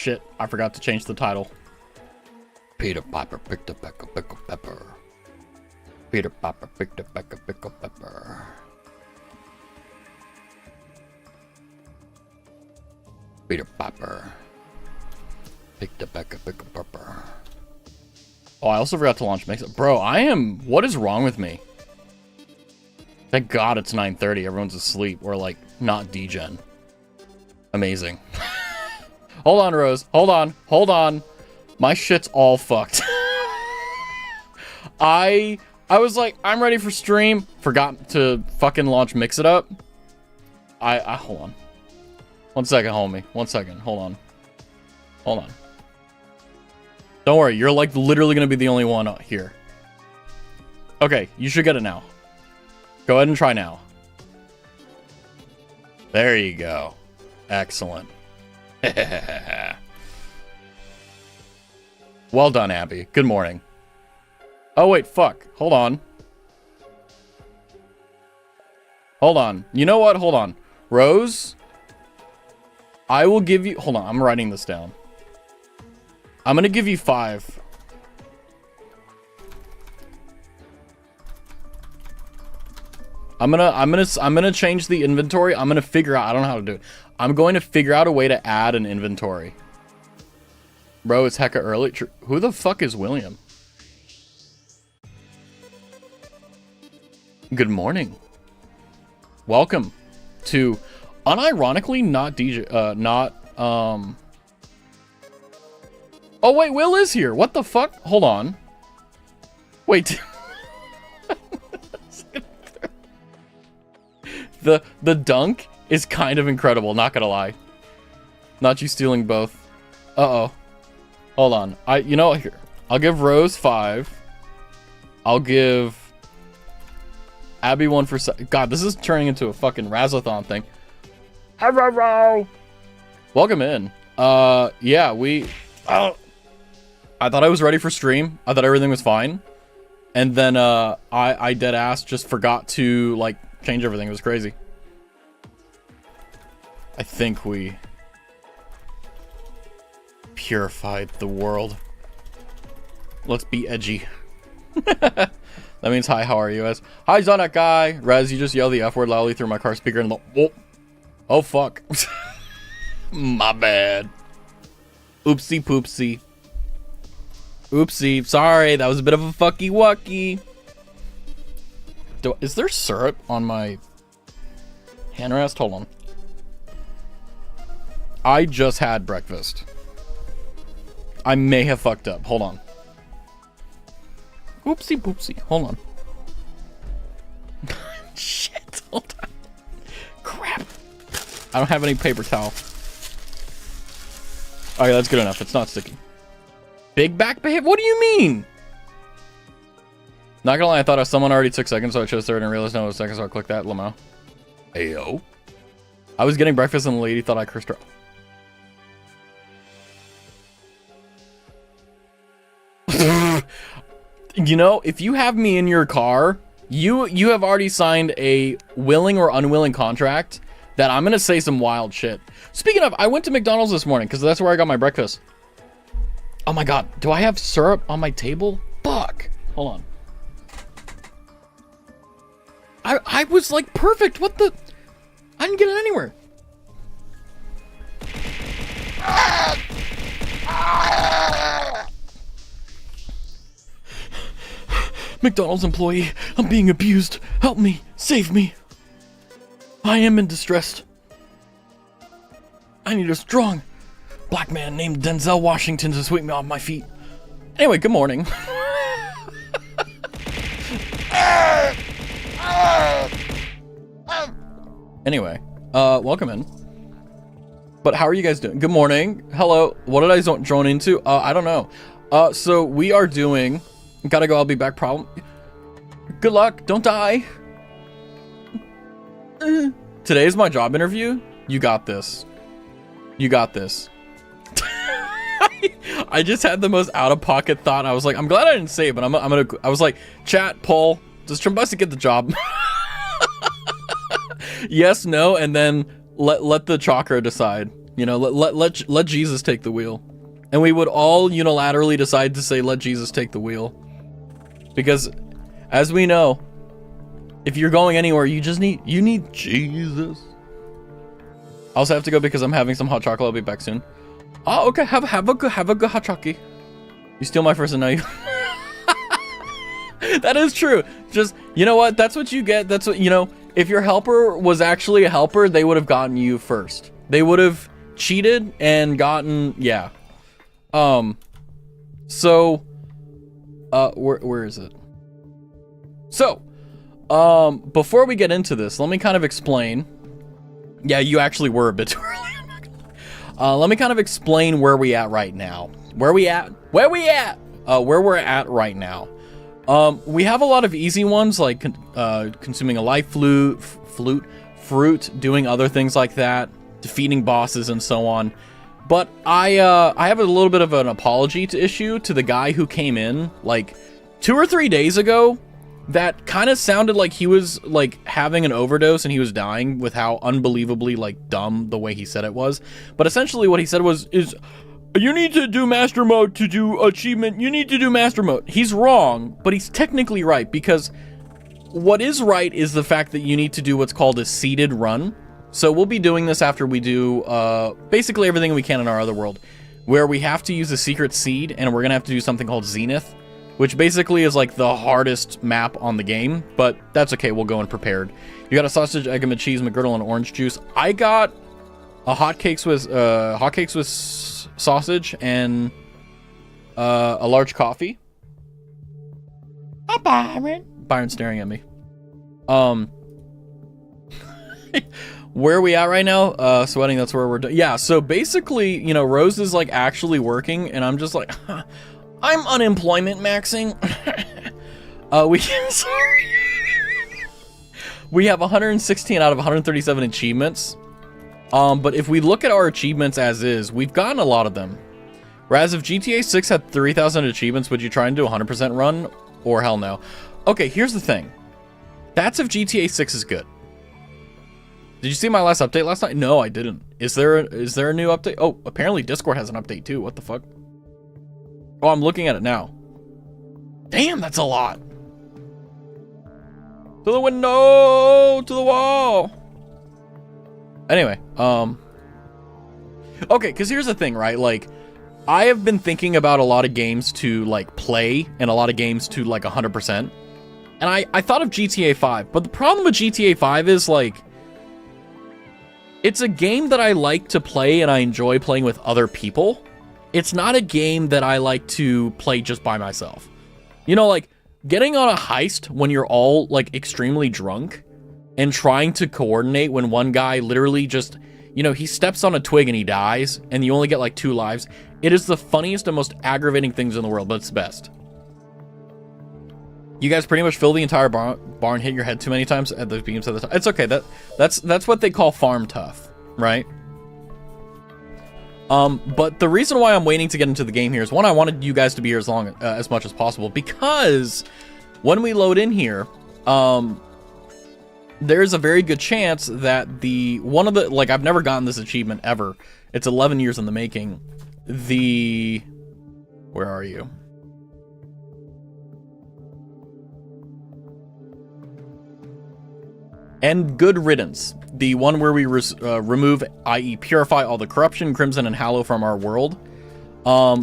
shit. I forgot to change the title. Peter Piper picked a peck of pickled pepper. Peter Piper picked a peck of pickled pepper. Peter Piper picked a peck of pickled pepper. Oh, I also forgot to launch Mix It. Bro, what is wrong with me? Thank God it's 9:30. Everyone's asleep or like not degen. Amazing. Hold on, Rose. Hold on. My shit's all fucked. I was like, I'm ready for stream. Forgot to fucking launch Mix It Up. I hold on. 1 second, homie. 1 second. Hold on. Don't worry, you're like literally gonna be the only one here. Okay, you should get it now. Go ahead and try now. There you go. Excellent. Well done, Abby. Good morning. Oh, wait, fuck. Hold on. You know what? Hold on. Rose, I will give you... Hold on, I'm writing this down. I'm gonna give you 5. I'm gonna change the inventory. I'm gonna figure out... I don't know how to do it. I'm going to figure out a way to add an inventory. Bro, it's hecka early. Who the fuck is William? Good morning. Welcome to unironically not DJ Oh wait, Will is here. What the fuck? Hold on. Wait. The dunk is kind of incredible, not gonna lie. Not you stealing both. Uh-oh. Hold on. You know, here. I'll give Rose 5. I'll give Abby 1 for... God, this is turning into a fucking Raztathon thing. Hello. Welcome in. Yeah, I thought I was ready for stream. I thought everything was fine. And then, I dead ass just forgot to, like, change everything. It was crazy. I think we purified the world. Let's be edgy. That means hi, how are you, guys? Hi, Zonak guy. Rez, you just yelled the F word loudly through my car speaker and oh fuck. My bad. Oopsie poopsie. Oopsie. Sorry, that was a bit of a fucky wucky. Is there syrup on my handrest? Hold on. I just had breakfast. I may have fucked up. Hold on. Oopsie poopsie. Hold on. Shit. Hold on. Crap. I don't have any paper towel. Okay, that's good enough. It's not sticky. Big back behavior? What do you mean? Not gonna lie, I thought someone already took second, so I chose third and realized no, it was second, so I clicked that. Lamo. Ayo. I was getting breakfast and the lady thought I cursed her. You know, if you have me in your car, you have already signed a willing or unwilling contract that I'm gonna say some wild shit. Speaking of, I went to McDonald's this morning because that's where I got my breakfast. Oh my god, do I have syrup on my table? Fuck. Hold on. I was like perfect. What the? I didn't get it anywhere. McDonald's employee, I'm being abused. Help me. Save me. I am in distress. I need a strong black man named Denzel Washington to sweep me off my feet. Anyway, good morning. Anyway, welcome in. But how are you guys doing? Good morning. Hello. What did I drone into? I don't know. So we are doing... Gotta go, I'll be back problem. Good luck. Don't die. Today is my job interview. You got this. You got this. I just had the most out-of-pocket thought. I was like, I'm glad I didn't say it, but I was like, chat, poll, does Trumbasi get the job? Yes, no, and then let the chakra decide. You know, let Jesus take the wheel. And we would all unilaterally decide to say, let Jesus take the wheel. Because, as we know, if you're going anywhere, you need Jesus. I also have to go because I'm having some hot chocolate. I'll be back soon. Oh, okay. Have a good hot chocolate. You steal my first and now you... That is true. Just, you know what? That's what you get. That's what, if your helper was actually a helper, they would have gotten you first. They would have cheated and gotten, yeah. So, where is it? So, before we get into this, let me kind of explain. Yeah, you actually were a bit too early. Let me kind of explain where we at right now. Where we're at right now. We have a lot of easy ones like consuming a life fruit, doing other things like that, defeating bosses and so on. But I have a little bit of an apology to issue to the guy who came in like 2 or 3 days ago. That kind of sounded like he was like having an overdose and he was dying with how unbelievably like dumb the way he said it was. But essentially what he said is you need to do master mode to do achievement. You need to do master mode. He's wrong, but he's technically right, because what is right is the fact that you need to do what's called a seeded run. So we'll be doing this after we do basically everything we can in our other world, where we have to use a secret seed, and we're gonna have to do something called Zenith, which basically is like the hardest map on the game, but that's okay, we'll go in prepared. You got a sausage, egg and cheese, McGriddle, and orange juice. I got a hotcakes with sausage and a large coffee. Hi, Byron. Byron's staring at me. Where are we at right now? Sweating, that's where we're doing. Yeah, so basically, Rose is like actually working, and I'm just like, I'm unemployment maxing. We have 116 out of 137 achievements. But if we look at our achievements as is, we've gotten a lot of them. Whereas if GTA 6 had 3,000 achievements, would you try and do a 100% run? Or hell no. Okay, here's the thing. That's if GTA 6 is good. Did you see my last update last night? No, I didn't. Is there a new update? Oh, apparently Discord has an update too. What the fuck? Oh, I'm looking at it now. Damn, that's a lot. To the window, to the wall. Anyway, okay, because here's the thing, right? Like, I have been thinking about a lot of games to, like, play, and a lot of games to, like, 100%. And I thought of GTA 5, but the problem with GTA 5 is, like, it's a game that I like to play and I enjoy playing with other people. It's not a game that I like to play just by myself. Like, getting on a heist when you're all, like, extremely drunk and trying to coordinate when one guy literally just, he steps on a twig and he dies, and you only get, like, 2 lives. It is the funniest and most aggravating things in the world, but it's the best. You guys pretty much fill the entire barn, hit your head too many times at the beams at the time. It's okay. That's what they call farm tough, right? But the reason why I'm waiting to get into the game here is, one, I wanted you guys to be here as much as possible, because when we load in here, there's a very good chance that I've never gotten this achievement ever. It's 11 years in the making. Where are you? And Good Riddance, the one where we remove, i.e. purify all the corruption, crimson, and hallow from our world.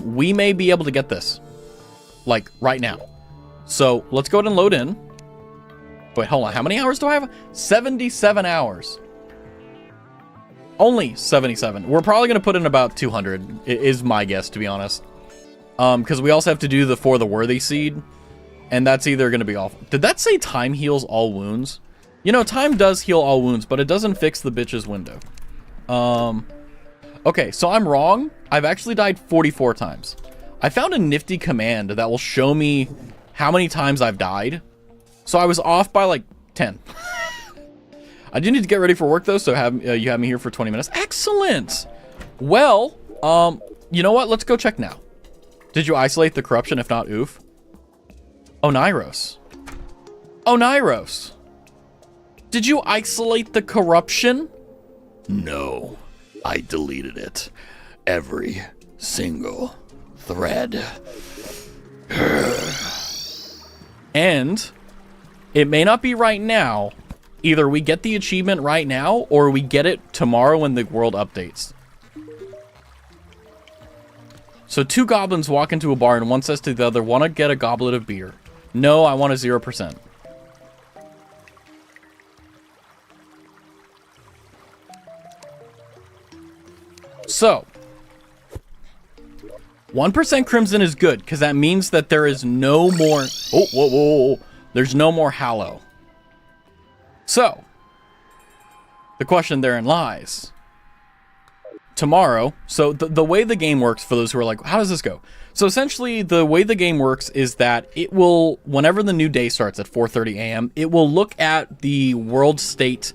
We may be able to get this, like, right now. So let's go ahead and load in. Wait, hold on. How many hours do I have? 77 hours. Only 77. We're probably going to put in about 200, is my guess, to be honest. Because we also have to do the For the Worthy seed, and that's either going to be awful. Did that say time heals all wounds? Time does heal all wounds, but it doesn't fix the bitch's window. Okay, so I'm wrong. I've actually died 44 times. I found a nifty command that will show me how many times I've died. So I was off by like 10. I do need to get ready for work though, so you have me here for 20 minutes. Excellent. Well, you know what? Let's go check now. Did you isolate the corruption? If not, oof. Oh, Nyros. Oh, Nyros. Did you isolate the corruption? No. I deleted it. Every single thread. And it may not be right now. Either we get the achievement right now, or we get it tomorrow when the world updates. So 2 goblins walk into a bar and one says to the other, "Want to get a goblet of beer?" "No, I want a 0%. So 1% crimson is good, because that means that there is no more... Oh, whoa, whoa, whoa. There's no more hallow. So, the question therein lies. Tomorrow, so the way the game works, for those who are like, how does this go? So essentially, the way the game works is that it will, whenever the new day starts at 4:30 a.m., it will look at the world state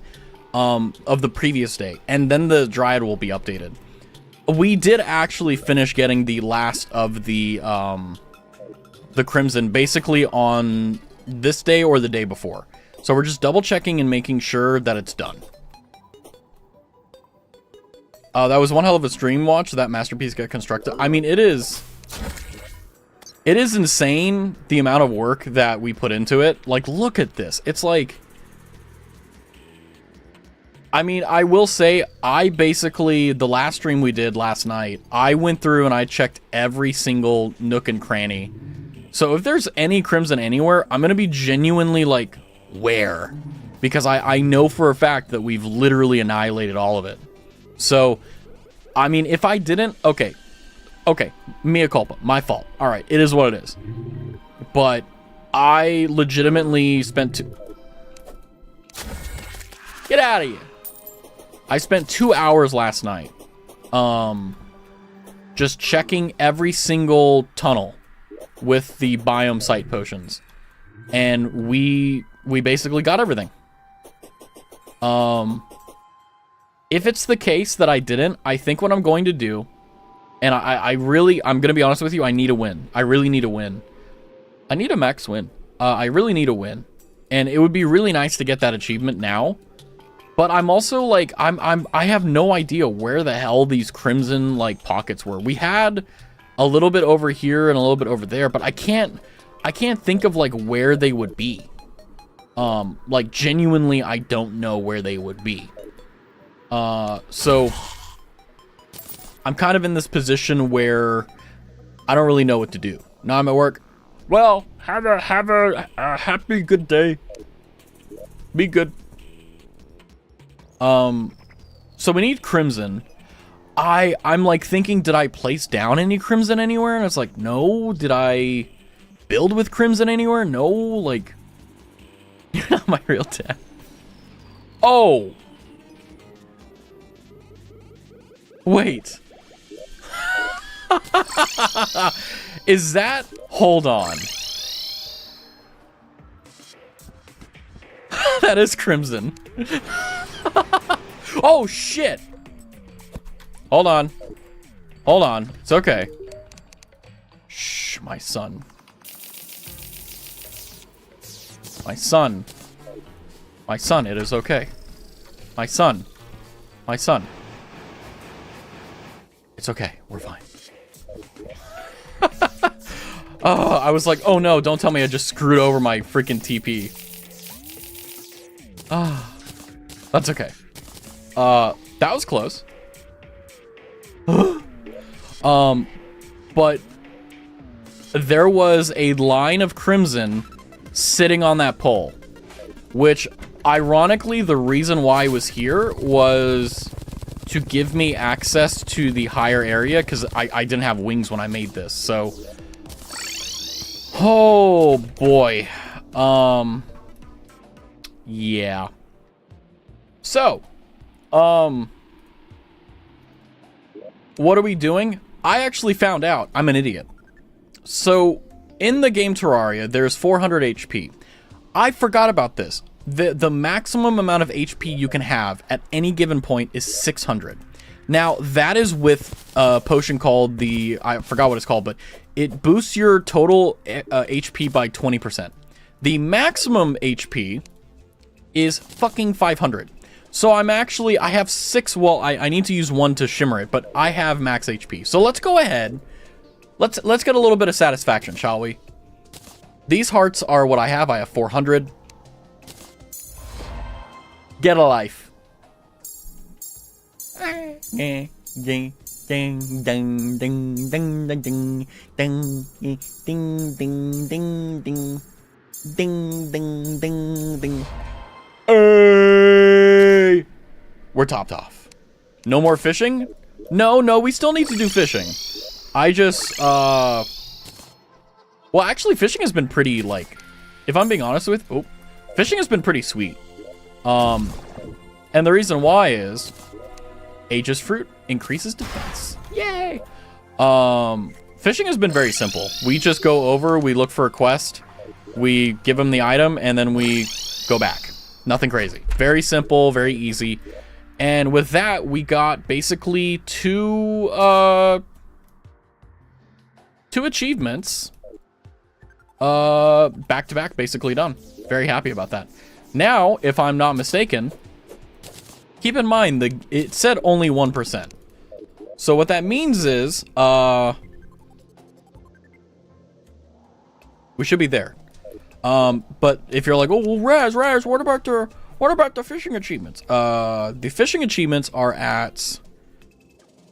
of the previous day, and then the Dryad will be updated. We did actually finish getting the last of the Crimson basically on this day or the day before. So we're just double checking and making sure that it's done. That was one hell of a stream watch, that masterpiece get constructed. I mean, it is insane the amount of work that we put into it. Like, look at this. It's like... I mean, I will say, I basically, the last stream we did last night, I went through and I checked every single nook and cranny. So if there's any crimson anywhere, I'm going to be genuinely like, where? Because I know for a fact that we've literally annihilated all of it. So, I mean, if I didn't, okay, mea culpa, my fault. All right, it is what it is. But I legitimately spent Get out of here. I spent 2 hours last night just checking every single tunnel with the biome site potions. And we basically got everything. If it's the case that I didn't, I think what I'm going to do, and I'm going to be honest with you, I need a win. I really need a win. I need a max win. I really need a win. And it would be really nice to get that achievement now. But I'm also like, I have no idea where the hell these crimson like pockets were. We had a little bit over here and a little bit over there, but I can't think of like where they would be. Like genuinely, I don't know where they would be. So I'm kind of in this position where I don't really know what to do. Now I'm at work. Well, have a happy good day. Be good. So we need crimson. I'm like thinking, did I place down any crimson anywhere? And it's like, no. Did I build with crimson anywhere? No. Like, you're not my real dad. Oh. Wait. Is that... Hold on. That is crimson. Oh, shit. Hold on. Hold on. It's okay. Shh, my son. My son. My son, it is okay. My son. My son. It's okay. We're fine. Oh, I was like, oh no, don't tell me I just screwed over my freaking TP. Ah, that's okay. That was close. But there was a line of crimson sitting on that pole, which ironically, the reason why I was here was to give me access to the higher area, because I didn't have wings when I made this. So, oh boy. Yeah. So, what are we doing? I actually found out. I'm an idiot. So, in the game Terraria, there's 400 HP. I forgot about this. The maximum amount of HP you can have at any given point is 600. Now, that is with a potion called the... I forgot what it's called, but it boosts your total HP by 20%. The maximum HP is fucking 500. So I have 6, well, I need to use 1 to shimmer it, but I have max HP. So let's go ahead. Let's get a little bit of satisfaction, shall we? These hearts are what I have. I have 400. Get a life. Ding, ding, ding, ding, ding, ding, ding, ding, ding, ding, ding, ding. Ding, ding, ding, ding. Hey! We're topped off. No more fishing? No, we still need to do fishing. I just, well, actually, fishing has been pretty, like, if I'm being honest with, fishing has been pretty sweet. And the reason why is, Aegis fruit increases defense. Yay! Fishing has been very simple. We just go over, we look for a quest, we give them the item, and then we go back. Nothing crazy. Very simple, very easy. And with that, we got basically two achievements. Back to back, basically done. Very happy about that. Now, if I'm not mistaken, keep in mind, it said only 1%. So what that means is, we should be there. But if you're like, oh, well, Raz, what about the fishing achievements? The fishing achievements are at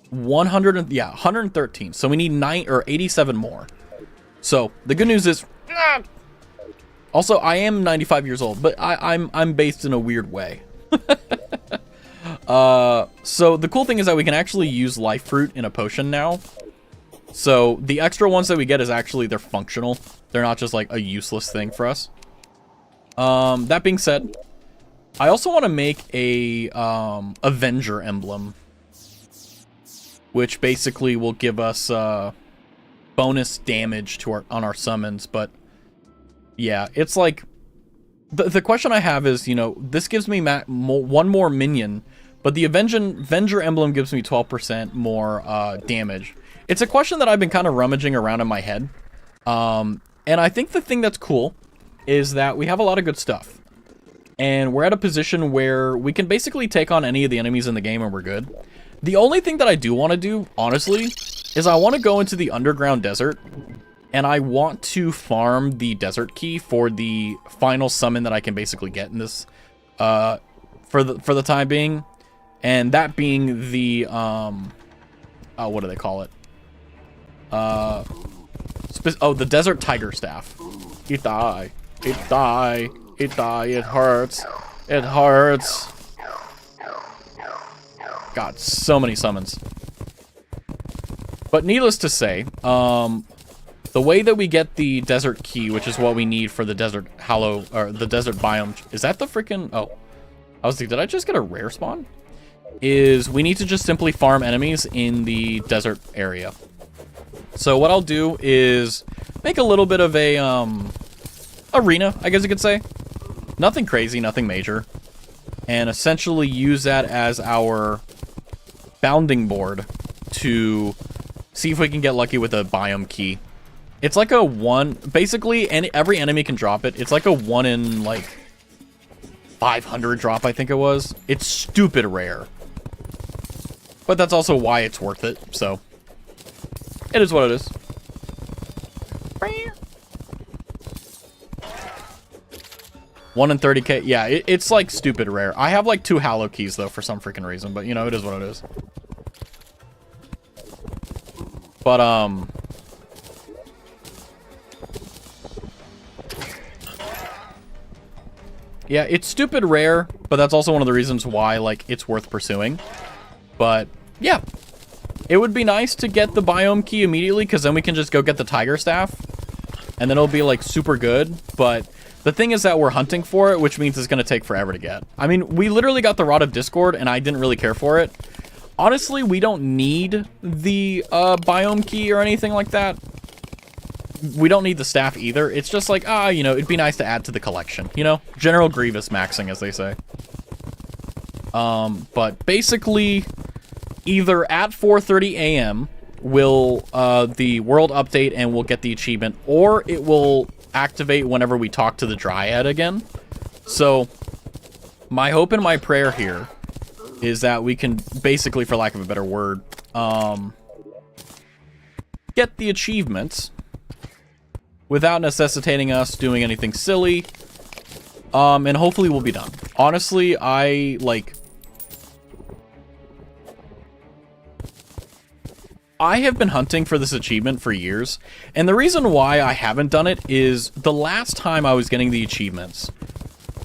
113. So we need 87 more. So the good news is, also I am 95 years old, but I'm based in a weird way. So the cool thing is that we can actually use life fruit in a potion now. So the extra ones that we get is actually, they're functional. They're not just like a useless thing for us. That being said, I also want to make a Avenger emblem, which basically will give us bonus damage to on our summons. But yeah, it's like the question I have is, you know, this gives me one more minion, but the Avenger emblem gives me 12% more damage. It's a question that I've been kind of rummaging around in my head. And I think the thing that's cool is that we have a lot of good stuff. And we're at a position where we can basically take on any of the enemies in the game and we're good. The only thing that I do want to do, honestly, is I want to go into the underground desert. And I want to farm the desert key for the final summon that I can basically get in this, for the time being. And that being the, what do they call it? The desert tiger staff. It die. It die. It die. It hurts. It hurts. God, so many summons. But needless to say, the way that we get the desert key, which is what we need for the desert the desert biome, is that the freaking, I was like, did I just get a rare spawn? Is we need to just simply farm enemies in the desert area. So what I'll do is make a little bit of a arena, I guess you could say. Nothing crazy, nothing major. And essentially use that as our bounding board to see if we can get lucky with a biome key. It's like a basically every enemy can drop it. It's like a 1 in like 500 drop, I think it was. It's stupid rare. But that's also why it's worth it, so it is what it is. 1 in 30k. Yeah, it's like stupid rare. I have like 2 Hallow keys though for some freaking reason, but you know, it is what it is. But yeah, it's stupid rare, but that's also one of the reasons why like it's worth pursuing. But yeah, it would be nice to get the biome key immediately, because then we can just go get the tiger staff, and then it'll be like super good. But the thing is that we're hunting for it, which means it's going to take forever to get. I mean, we literally got the Rod of Discord, and I didn't really care for it. Honestly, we don't need the biome key or anything like that. We don't need the staff either. It's just like, you know, it'd be nice to add to the collection. You know, General Grievous maxing, as they say. But basically, either at 4:30 a.m. will the world update and we'll get the achievement, or it will activate whenever we talk to the Dryad again. So my hope and my prayer here is that we can basically, for lack of a better word, get the achievements without necessitating us doing anything silly, and hopefully we'll be done. Honestly, I have been hunting for this achievement for years, and the reason why I haven't done it is the last time I was getting the achievements,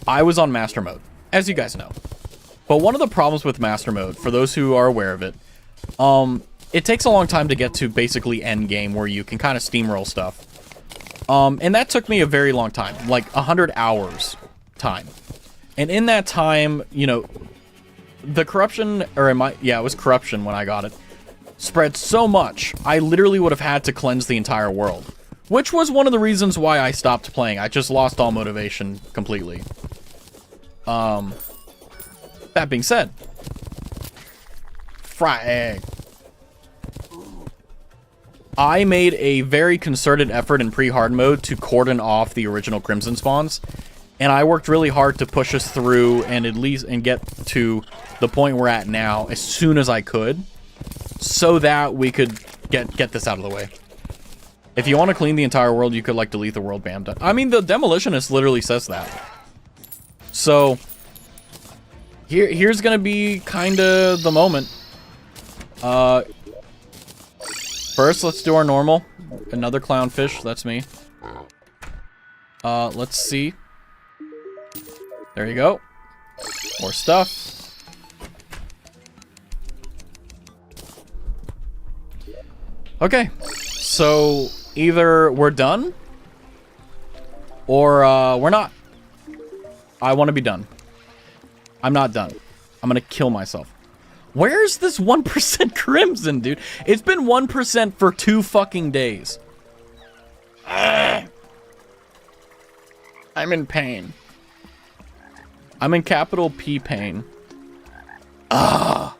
I was on Master Mode, as you guys know. But one of the problems with Master Mode, for those who are aware of it, it takes a long time to get to basically end game where you can kind of steamroll stuff. And that took me a very long time, like 100 hours time. And in that time, you know, the corruption, or it was corruption when I got it, spread so much, I literally would have had to cleanse the entire world. Which was one of the reasons why I stopped playing. I just lost all motivation completely. That being said, fry egg. I made a very concerted effort in pre-hard mode to cordon off the original Crimson spawns, and I worked really hard to push us through and get to the point we're at now as soon as I could, so that we could get this out of the way. If you want to clean the entire world, you could like delete the world BAM. I mean, the demolitionist literally says that. So here's gonna be kind of the moment. First, let's do our normal. Another clownfish, that's me. Let's see. There you go. More stuff. Okay, so either we're done or we're not. I want to be done. I'm not done. I'm gonna kill myself. Where's this 1% Crimson, dude? It's been 1% for 2 fucking days. I'm in pain. I'm in capital P pain. Death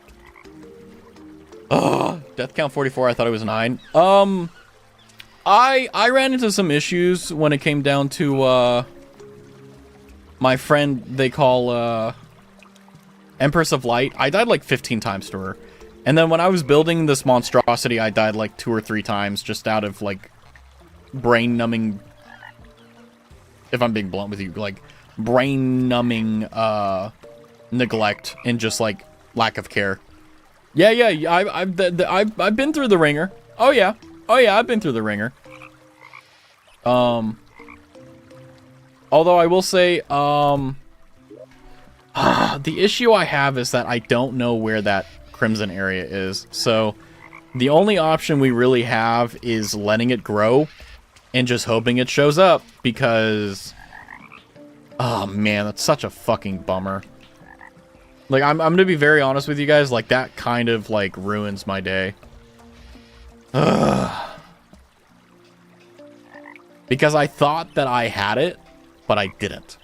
count 44. I thought it was 9. I ran into some issues when it came down to my friend they call Empress of Light. I died like 15 times to her. And then when I was building this monstrosity, I died like 2 or 3 times just out of like brain numbing, if I'm being blunt with you, like brain numbing neglect and just like lack of care. Yeah, I've been through the ringer. Oh yeah, I've been through the ringer. Although I will say, the issue I have is that I don't know where that Crimson area is. So the only option we really have is letting it grow and just hoping it shows up, because oh man, that's such a fucking bummer. Like, I'm gonna be very honest with you guys, like, that kind of, like, ruins my day. Ugh. Because I thought that I had it, but I didn't.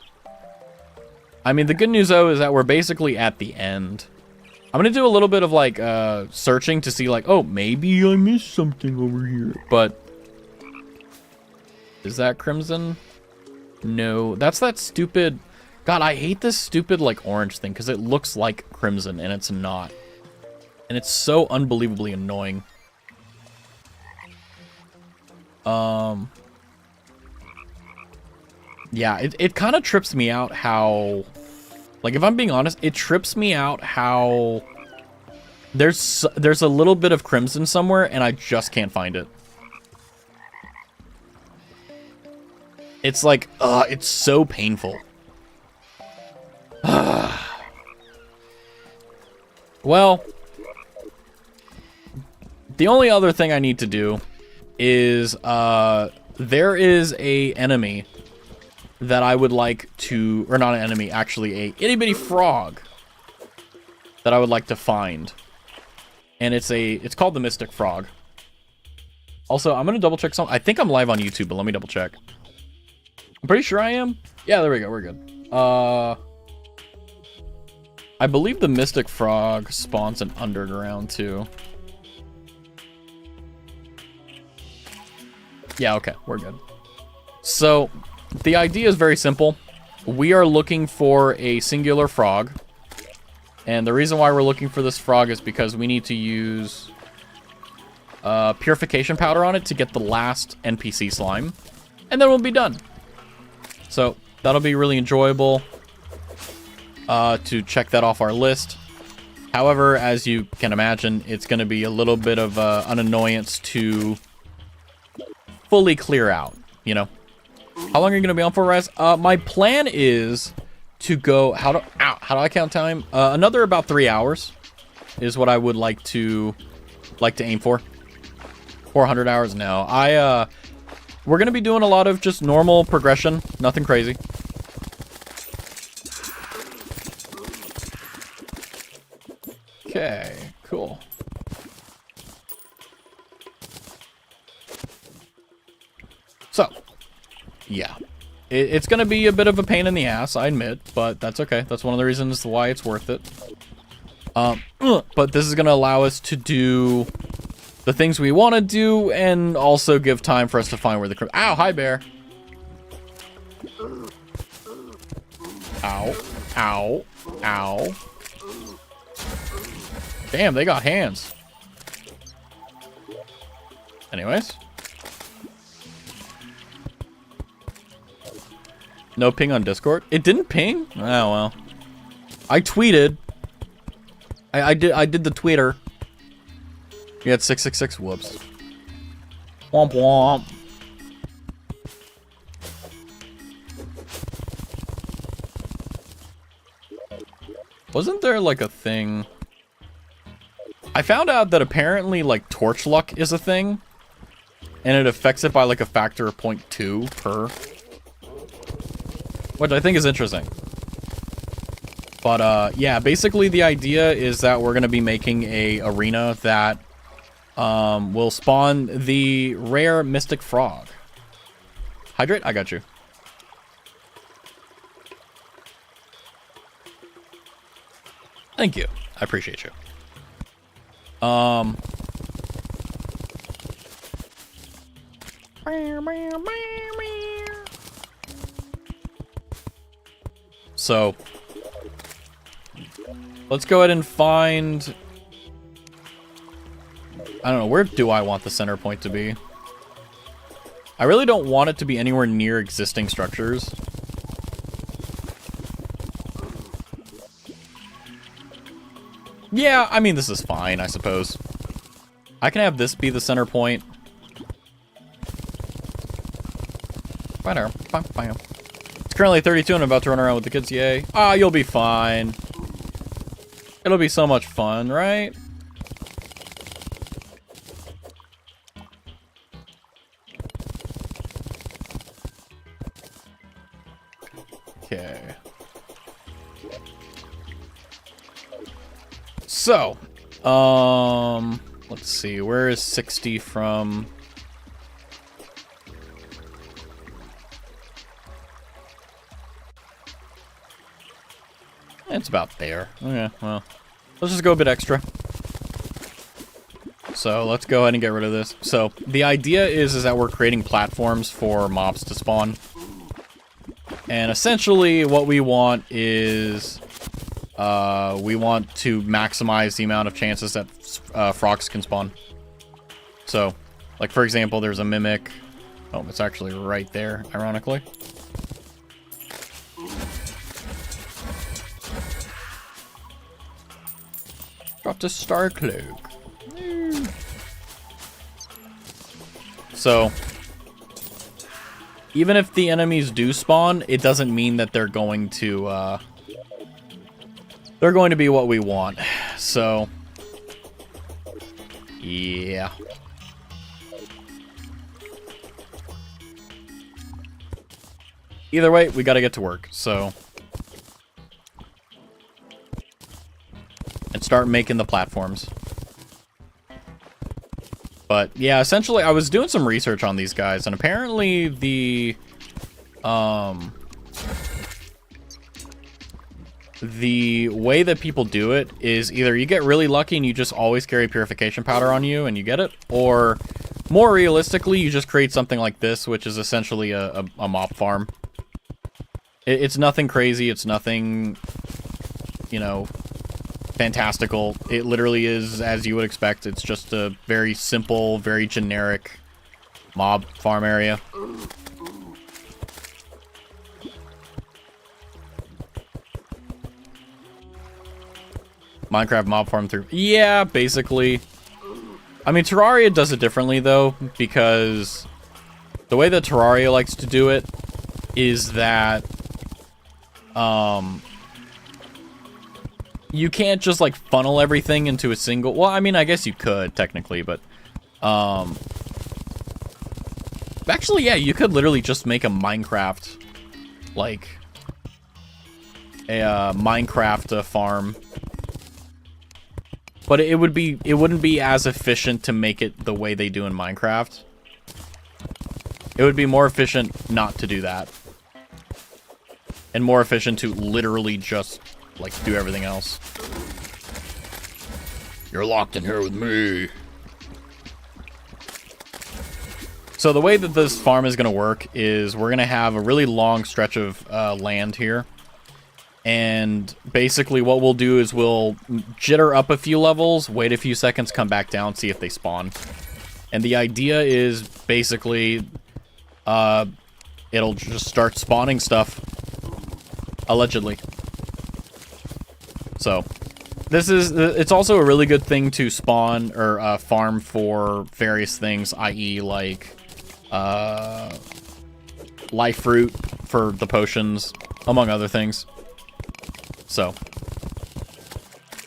I mean, the good news, though, is that we're basically at the end. I'm gonna do a little bit of, like, searching to see, like, oh, maybe I missed something over here. But is that Crimson? No, that's that stupid... God, I hate this stupid, like, orange thing, because it looks like Crimson, and it's not. And it's so unbelievably annoying. Yeah, it kind of trips me out how... Like, if I'm being honest, it trips me out how... There's a little bit of Crimson somewhere, and I just can't find it. It's like, it's so painful. Well, the only other thing I need to do is, there is a enemy that I would like to, or not an enemy, actually a itty-bitty frog that I would like to find. And it's called the Mystic Frog. Also, I'm gonna double check something. I think I'm live on YouTube, but let me double check. I'm pretty sure I am. Yeah, there we go, we're good. I believe the Mystic Frog spawns in underground, too. Yeah, okay, we're good. So, the idea is very simple. We are looking for a singular frog And the reason why we're looking for this frog is because we need to use purification powder on it to get the last NPC slime. And then we'll be done. So that'll be really enjoyable to check that off our list. However, as you can imagine, it's going to be a little bit of an annoyance to fully clear out, you know. How long are you going to be on for, Raz? My plan is to go... How do I count time? Another about 3 hours is what I would like to aim for. 400 hours? No. We're going to be doing a lot of just normal progression. Nothing crazy. Okay, cool. So, yeah. It's going to be a bit of a pain in the ass, I admit, but that's okay. That's one of the reasons why it's worth it. But this is going to allow us to do the things we want to do and also give time for us to find where the... Ow, hi, bear. Ow, ow, ow. Damn, they got hands. Anyways. No ping on Discord? It didn't ping? Oh, well. I tweeted. I did the tweeter. You had 666. Whoops. Womp womp. Wasn't there like a thing... I found out that apparently, like, torch luck is a thing. And it affects it by, like, a factor of 0.2 per. Which I think is interesting. But, yeah, basically the idea is that we're going to be making a arena that will spawn the rare mystic frog. Hydrate? I got you. Thank you. I appreciate you. So, let's go ahead and find... I don't know, where do I want the center point to be? I really don't want it to be anywhere near existing structures. Yeah, I mean, this is fine, I suppose. I can have this be the center point. It's currently 32 and I'm about to run around with the kids, yay. Ah, you'll be fine. It'll be so much fun, right? Okay. So, let's see, where is 60 from? It's about there. Okay, well, let's just go a bit extra. So let's go ahead and get rid of this. So the idea is that we're creating platforms for mobs to spawn. And essentially what we want is... we want to maximize the amount of chances that frogs can spawn. So, like for example, there's a mimic. Oh, it's actually right there, ironically. Dropped a star cloak. So, even if the enemies do spawn, it doesn't mean that they're going to be what we want. So, yeah. Either way, we gotta get to work, so. And start making the platforms. But, yeah, essentially, I was doing some research on these guys, and apparently the way that people do it is either you get really lucky and you just always carry purification powder on you and you get it, or more realistically, you just create something like this, which is essentially a mob farm. It's nothing crazy, it's nothing, you know, fantastical. It literally is as you would expect. It's just a very simple, very generic mob farm area. Minecraft mob farm through. Yeah, basically. I mean, Terraria does it differently, though, because the way that Terraria likes to do it is that you can't just, like, funnel everything into a single... Well, I mean, I guess you could, technically, but... Actually, yeah, you could literally just make a Minecraft, like... a Minecraft farm. But it wouldn't be as efficient to make it the way they do in Minecraft. It would be more efficient not to do that. And more efficient to literally just, like, do everything else. You're locked in here with me. So the way that this farm is going to work is we're going to have a really long stretch of land here. And basically what we'll do is we'll jitter up a few levels, wait a few seconds, come back down, see if they spawn. And the idea is basically it'll just start spawning stuff, allegedly. So it's also a really good thing to spawn or farm for various things, i.e. like life fruit for the potions, among other things. So,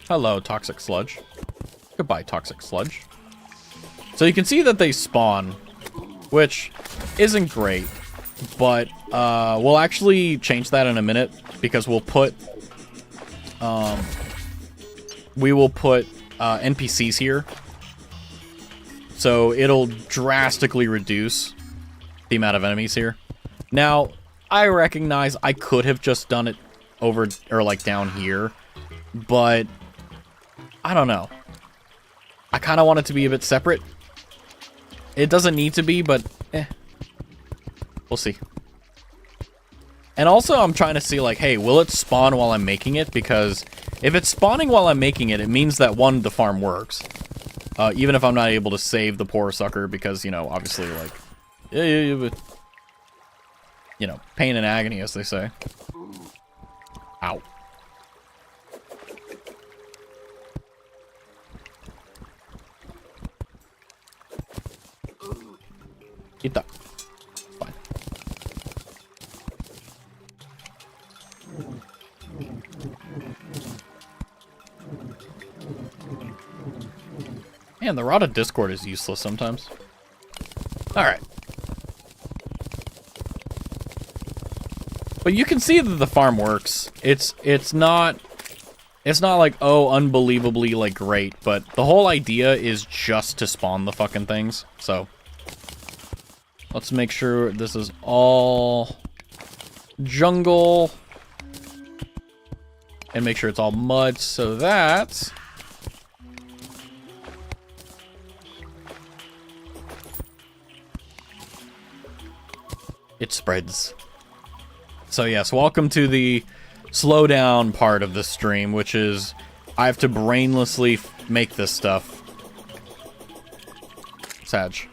hello, toxic sludge. Goodbye, toxic sludge. So you can see that they spawn, which isn't great, but we'll actually change that in a minute because we'll put NPCs here, so it'll drastically reduce the amount of enemies here. Now, I recognize I could have just done it over, or like down here, but I don't know. I kind of want it to be a bit separate. It doesn't need to be, but we'll see. And also I'm trying to see, like, hey, will it spawn while I'm making it? Because if it's spawning while I'm making it, it means that, one, the farm works. Even if I'm not able to save the poor sucker because, you know, obviously, like, you know, pain and agony, as they say. Ow. Eat that. Fine. Man, the rod of Discord is useless sometimes. Alright. But you can see that the farm works. It's not like, oh, unbelievably, like, great, but the whole idea is just to spawn the fucking things. So let's make sure this is all jungle and make sure it's all mud so that it spreads. So yes, welcome to the slow down part of the stream, which is I have to brainlessly make this stuff. Sag.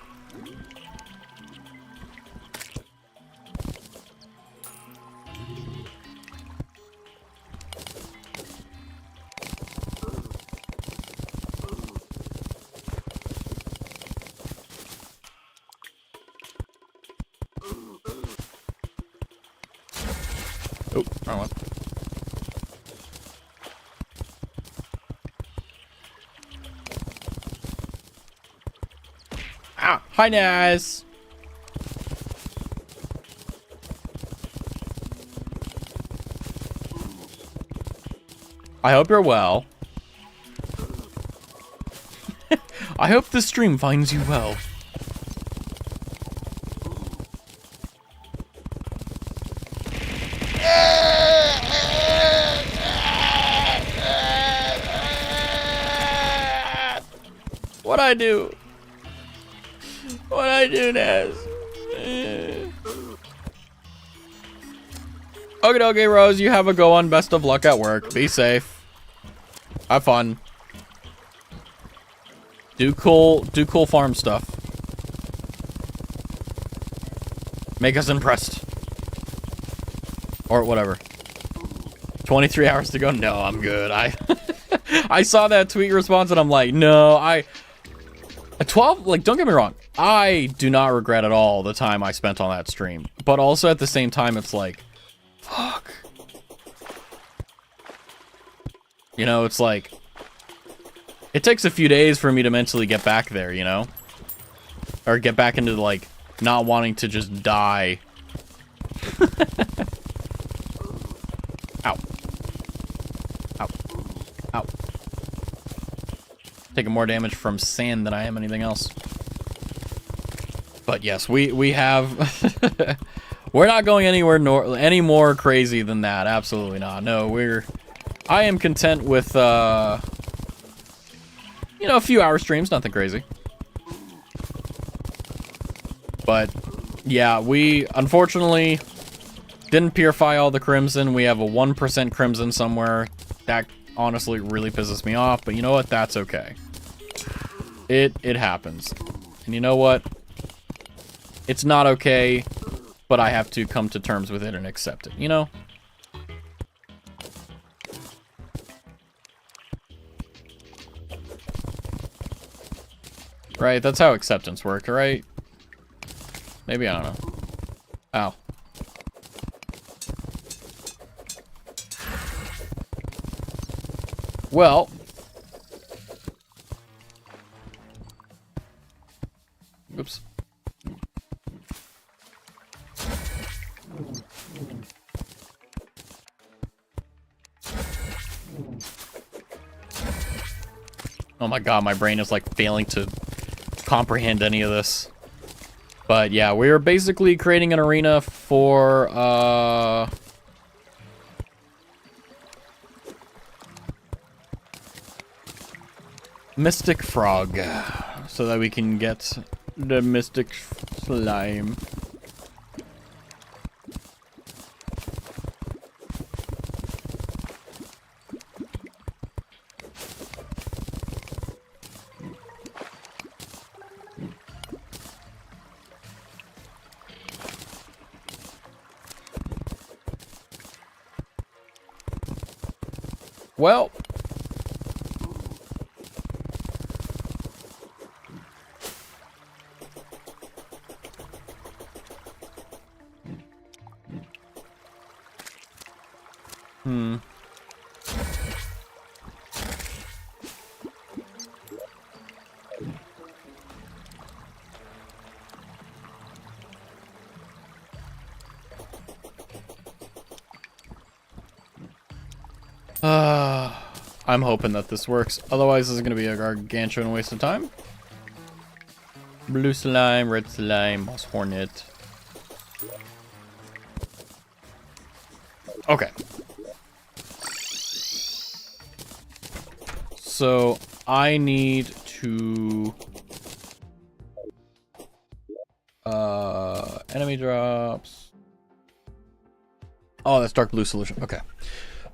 Oh, wrong one. Ah, hi, Naz. I hope you're well. I hope the stream finds you well. What'd I do? What'd I do, Naz? Okay, Rose, you have a go on. Best of luck at work. Be safe. Have fun. Do cool farm stuff. Make us impressed. Or whatever. 23 hours to go? No, I'm good. I saw that tweet response and I'm like, no, at 12, like, don't get me wrong. I do not regret at all the time I spent on that stream. But also at the same time, it's like, fuck. You know, it's like, it takes a few days for me to mentally get back there, you know? Or get back into, like, not wanting to just die. Ow. Ow. Ow. Taking more damage from sand than I am anything else. But yes, we have... We're not going anywhere any more crazy than that. Absolutely not. No, I am content with, you know, a few hour streams. Nothing crazy. But, yeah, we, unfortunately, didn't purify all the crimson. We have a 1% crimson somewhere. That honestly really pisses me off. But you know what? That's okay. It happens. And you know what? It's not okay, but I have to come to terms with it and accept it, you know? Right? That's how acceptance works, right? Maybe, I don't know. Ow. Well. Oops. Oh my god, my brain is like failing to comprehend any of this. But yeah, we're basically creating an arena for Mystic Frog, so that we can get the Mystic Slime. Well, I'm hoping that this works. Otherwise, this is going to be a gargantuan waste of time. Blue slime, red slime, moss hornet. Okay. So, I need to... enemy drops. Oh, that's dark blue solution. Okay.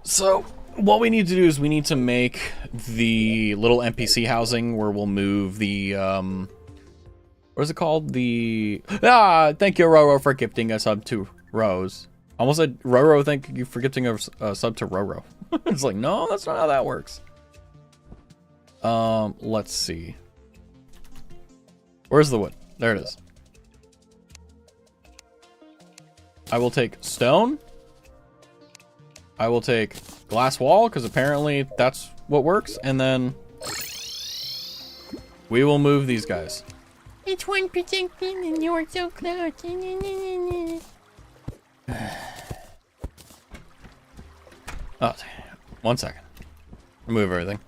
So... what we need to do is we need to make the little NPC housing where we'll move the, what is it called? Thank you, Roro, for gifting a sub to Rose. Almost said, Roro, thank you for gifting a sub to Roro. It's like, no, that's not how that works. Let's see. Where's the wood? There it is. I will take stone. I will take glass wall, because apparently that's what works, and then we will move these guys. It's 1% and you're so close. Oh, 1 second. Remove everything.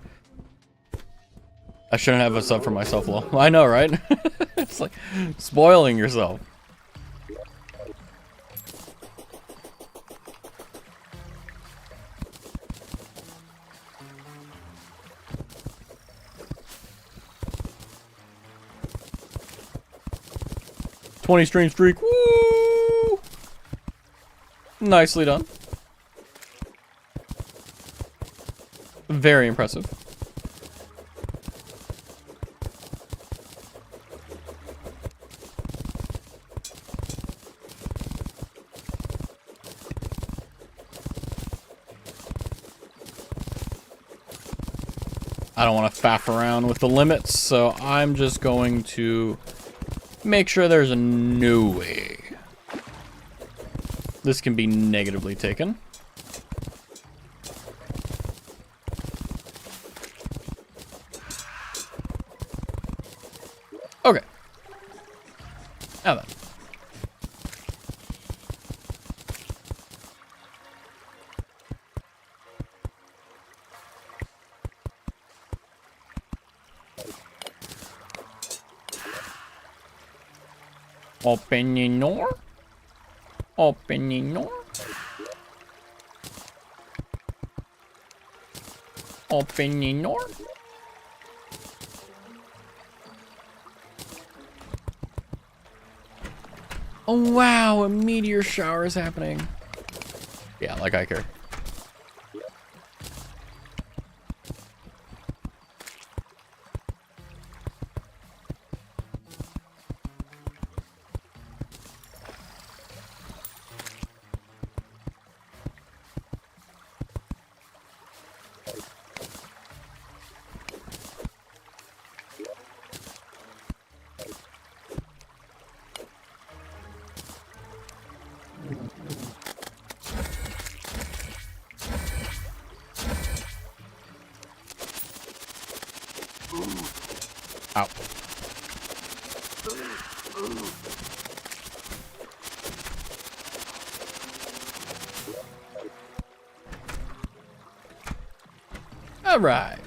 I shouldn't have a sub for myself, lol. I know, right? It's like spoiling yourself. $20 stream streak. Woo! Nicely done. Very impressive. I don't want to faff around with the limits, so I'm just going to make sure there's no way this can be negatively taken. Okay. Now then. Open the door. Open the door. Open the door. Oh wow, a meteor shower is happening. Yeah, like I care. Ow. All right.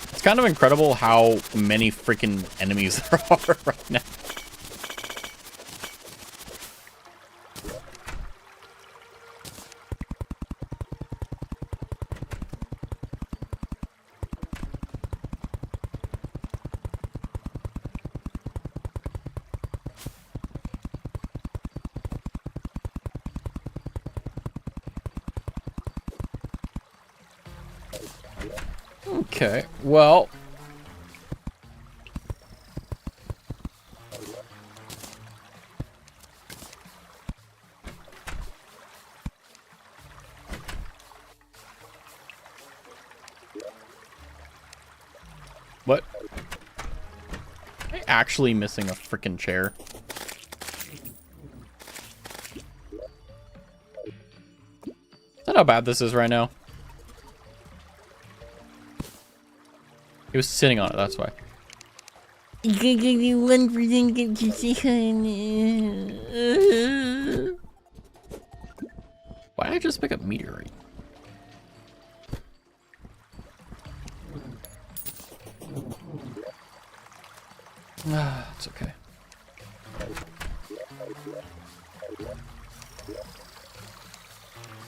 It's kind of incredible how many freaking enemies there are right now. Okay, well. What? Am I actually missing a freaking chair? Is that how bad this is right now? He was sitting on it, that's why. Why did I just pick up meteorite? It's okay.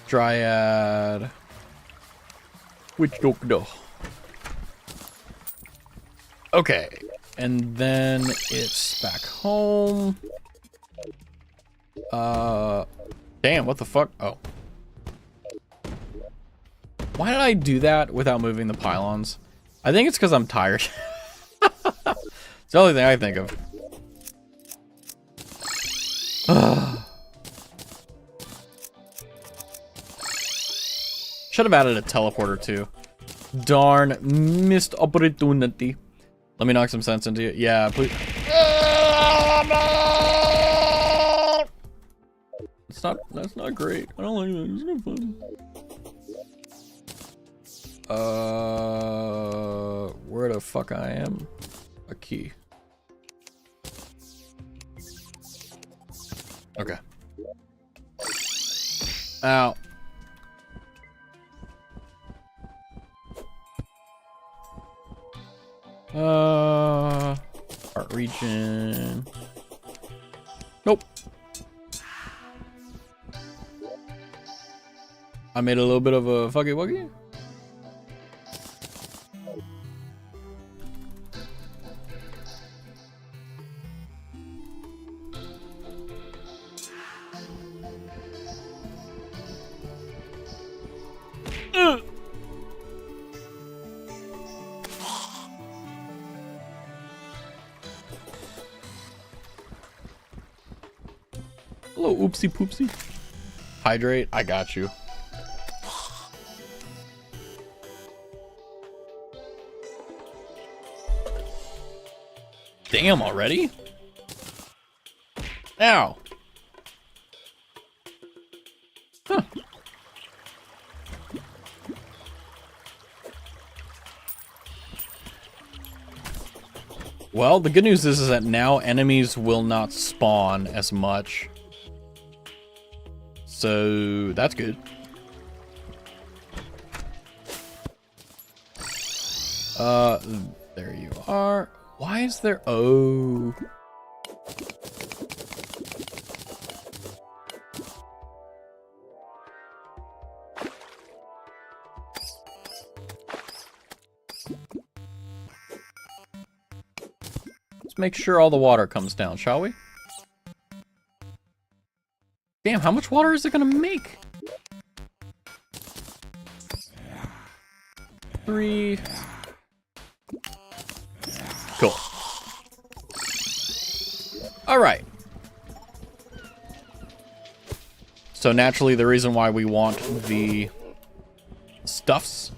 Dryad. Witch doctor. Okay, and then it's back home. Damn, what the fuck? Oh. Why did I do that without moving the pylons? I think it's because I'm tired. It's the only thing I think of. Should have added a teleporter too. Darn, missed opportunity. Let me knock some sense into you. Yeah, please. It's not, that's not great. I don't like that. It's not fun. Where the fuck I am? A key. Okay. Ow. Heart region. Nope. I made a little bit of a fucky wuggy. Hello, oopsie poopsie. Hydrate, I got you. Damn, already? Ow. Huh. Well, the good news is that now enemies will not spawn as much. So, that's good. There you are. Why is there... Oh. Let's make sure all the water comes down, shall we? Damn, how much water is it gonna make? 3. Cool. All right. So naturally, the reason why we want the stuffs,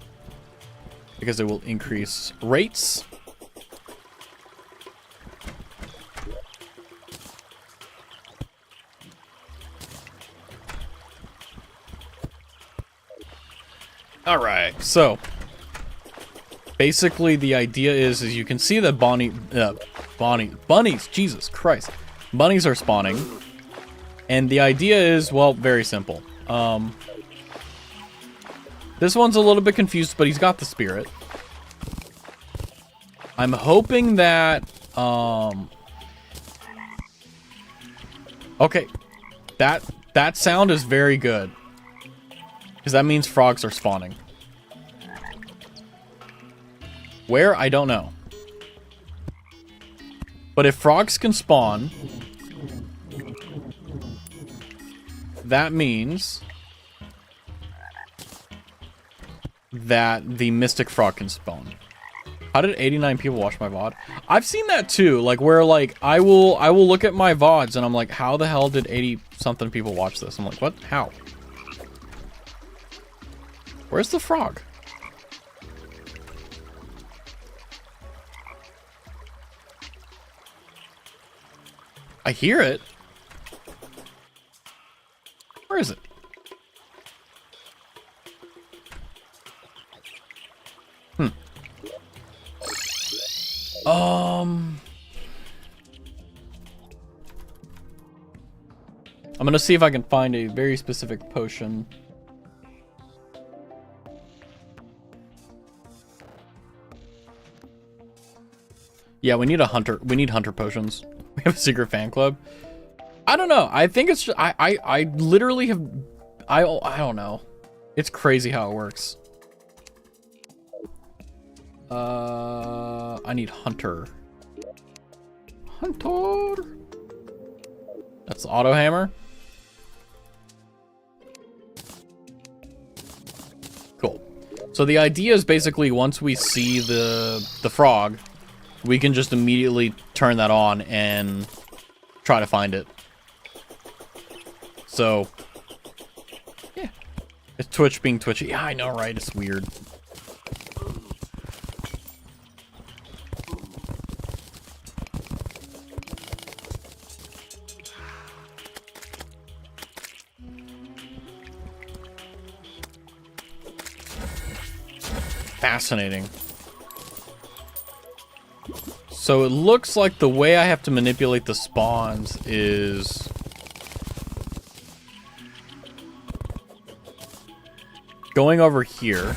because it will increase rates. All right, so basically the idea is you can see that bunnies, Jesus Christ, bunnies are spawning, and the idea is, well, very simple. This one's a little bit confused, but he's got the spirit. I'm hoping that, okay, that sound is very good. Because that means frogs are spawning. Where? I don't know. But if frogs can spawn, that means that the mystic frog can spawn. How did 89 people watch my VOD? I've seen that too, like where like I will look at my VODs and I'm like, how the hell did 80 something people watch this? I'm like, what? How? Where's the frog? I hear it. Where is it? I'm gonna see if I can find a very specific potion. Yeah, we need a hunter. We need hunter potions. We have a secret fan club. I don't know. I think it's just, I literally have, I don't know. It's crazy how it works. I need hunter. Hunter. That's the auto hammer. Cool. So the idea is basically once we see the frog, we can just immediately turn that on and try to find it. So, yeah. It's Twitch being twitchy. Yeah, I know, right? It's weird. Fascinating. So it looks like the way I have to manipulate the spawns is going over here.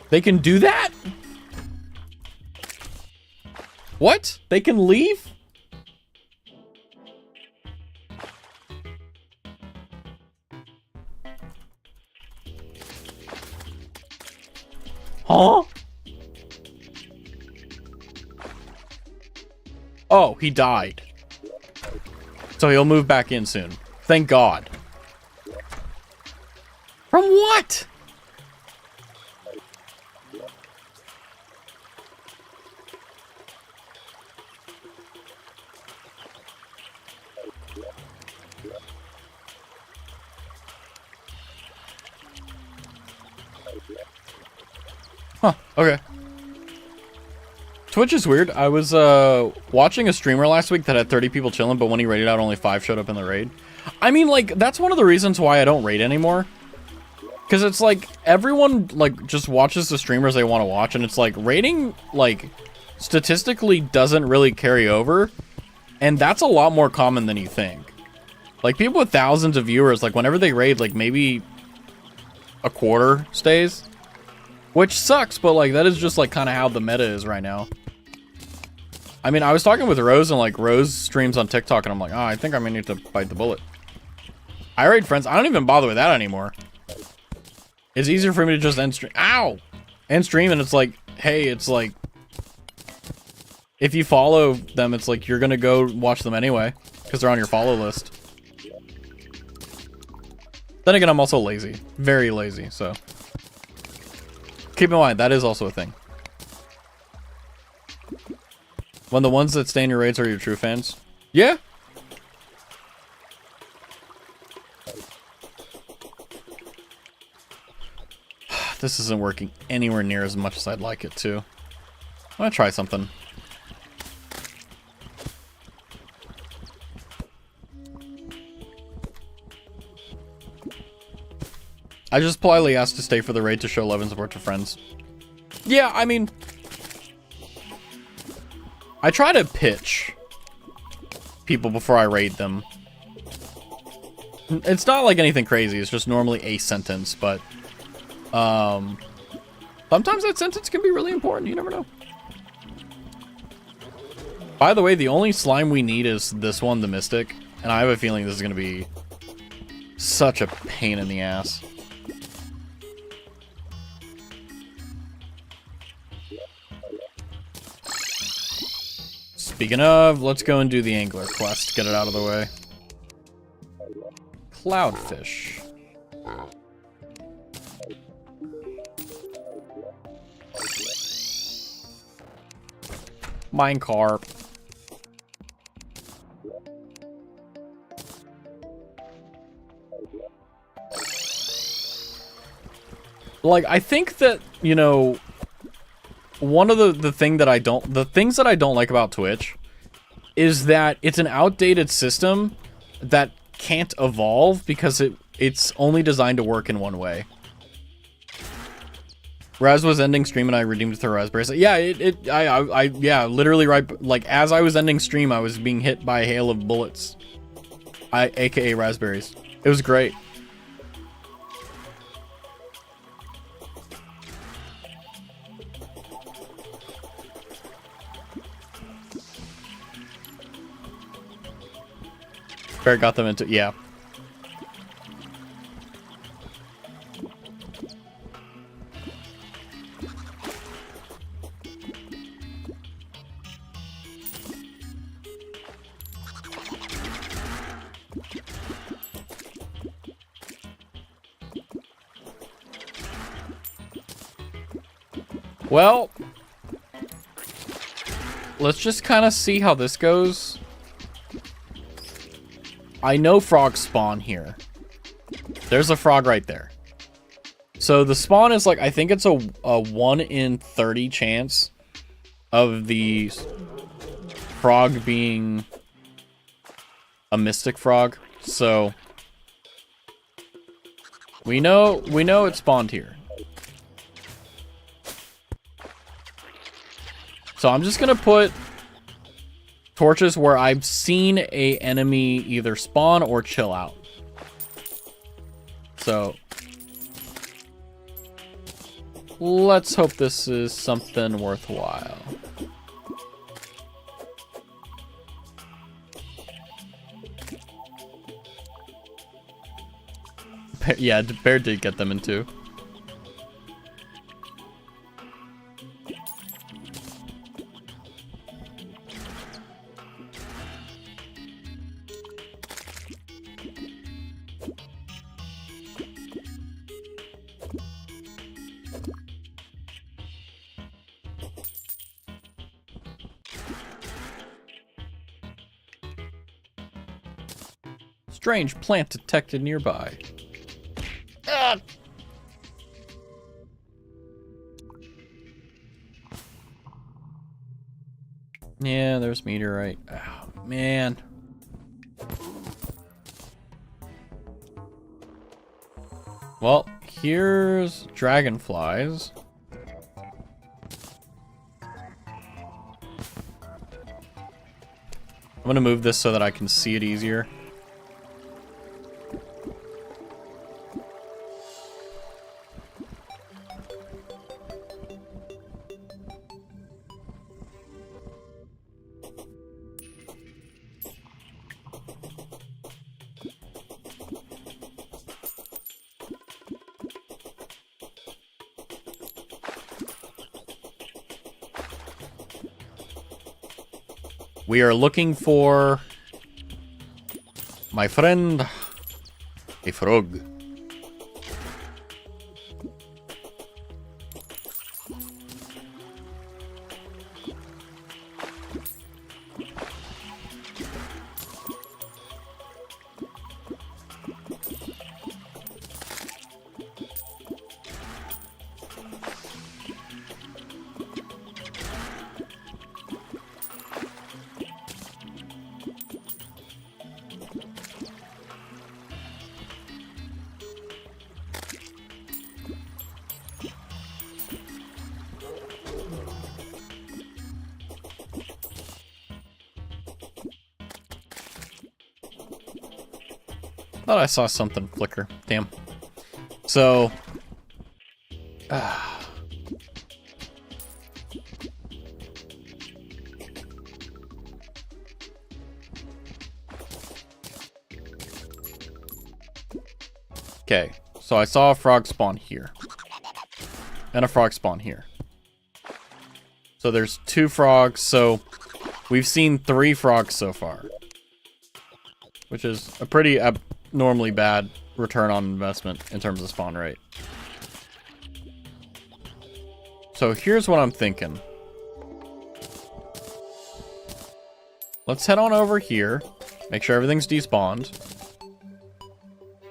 They can do that? What? They can leave? Huh? Oh, he died. So he'll move back in soon. Thank God. From what? Huh, okay. Twitch is weird. I was watching a streamer last week that had 30 people chilling, but when he raided out, only 5 showed up in the raid. I mean, like, that's one of the reasons why I don't raid anymore. Because it's like, everyone, like, just watches the streamers they want to watch, and it's like, raiding, like, statistically doesn't really carry over. And that's a lot more common than you think. Like, people with thousands of viewers, like, whenever they raid, like, maybe a quarter stays. Which sucks, but, like, that is just, like, kind of how the meta is right now. I mean, I was talking with Rose, and, like, Rose streams on TikTok, and I'm like, oh, I think I may need to bite the bullet. I raid friends. I don't even bother with that anymore. It's easier for me to just end stream. Ow! End stream, and it's like, hey, it's like, if you follow them, it's like, you're gonna go watch them anyway, because they're on your follow list. Then again, I'm also lazy. Very lazy, so. Keep in mind, that is also a thing. When the ones that stay in your raids are your true fans. Yeah. This isn't working anywhere near as much as I'd like it to. I'm gonna try something. I just politely asked to stay for the raid to show love and support to friends. Yeah, I mean, I try to pitch people before I raid them. It's not like anything crazy, it's just normally a sentence, but sometimes that sentence can be really important, you never know. By the way, the only slime we need is this one, the Mystic, and I have a feeling this is going to be such a pain in the ass. Speaking of, let's go and do the angler quest. Get it out of the way. Cloudfish. Minecarp. Like, I think that, you know, one of the things that I don't like about Twitch is that it's an outdated system that can't evolve because it's only designed to work in one way. Raz was ending stream and I redeemed with her raspberries. Yeah, yeah, literally right, like as I was ending stream, I was being hit by a hail of bullets. AKA raspberries. It was great. Bear got them into, yeah. Well, let's just kind of see how this goes. I know frogs spawn here. There's a frog right there. So the spawn is like, I think it's a 1 in 30 chance of the frog being a mystic frog. So we know it spawned here. So I'm just gonna put torches where I've seen a enemy either spawn or chill out. So let's hope this is something worthwhile. Yeah, Bear did get them in two. Strange plant detected nearby. Ugh. Yeah, there's meteorite. Oh, man. Well, here's dragonflies. I'm gonna move this so that I can see it easier. We are looking for my friend, a frog. Thought I saw something flicker. Damn. So, okay, so I saw a frog spawn here. And a frog spawn here. So there's 2 frogs, so we've seen 3 frogs so far. Which is a pretty abnormally bad return on investment in terms of spawn rate. So here's what I'm thinking. Let's head on over here, make sure everything's despawned.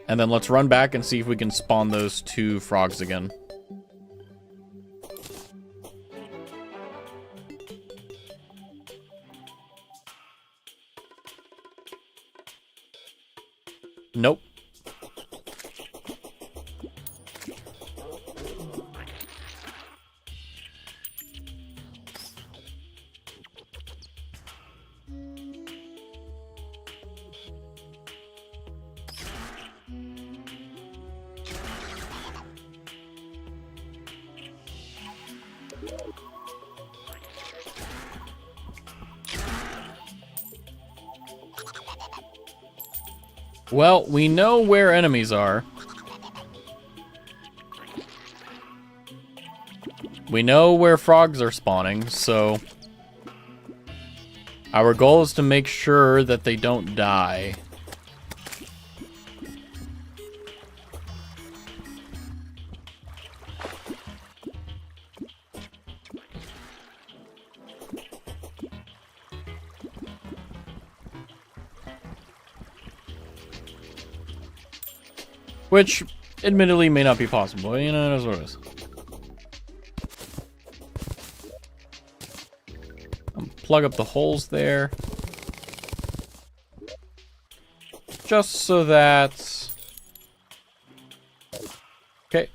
And then let's run back and see if we can spawn those 2 frogs again. Nope. Well, we know where enemies are. We know where frogs are spawning, so our goal is to make sure that they don't die. Which, admittedly, may not be possible. You know, that's what it is. Plug up the holes there. Just so that... Okay.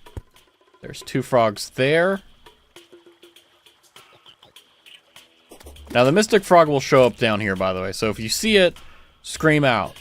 There's 2 frogs there. Now, the Mystic Frog will show up down here, by the way. So if you see it, scream out.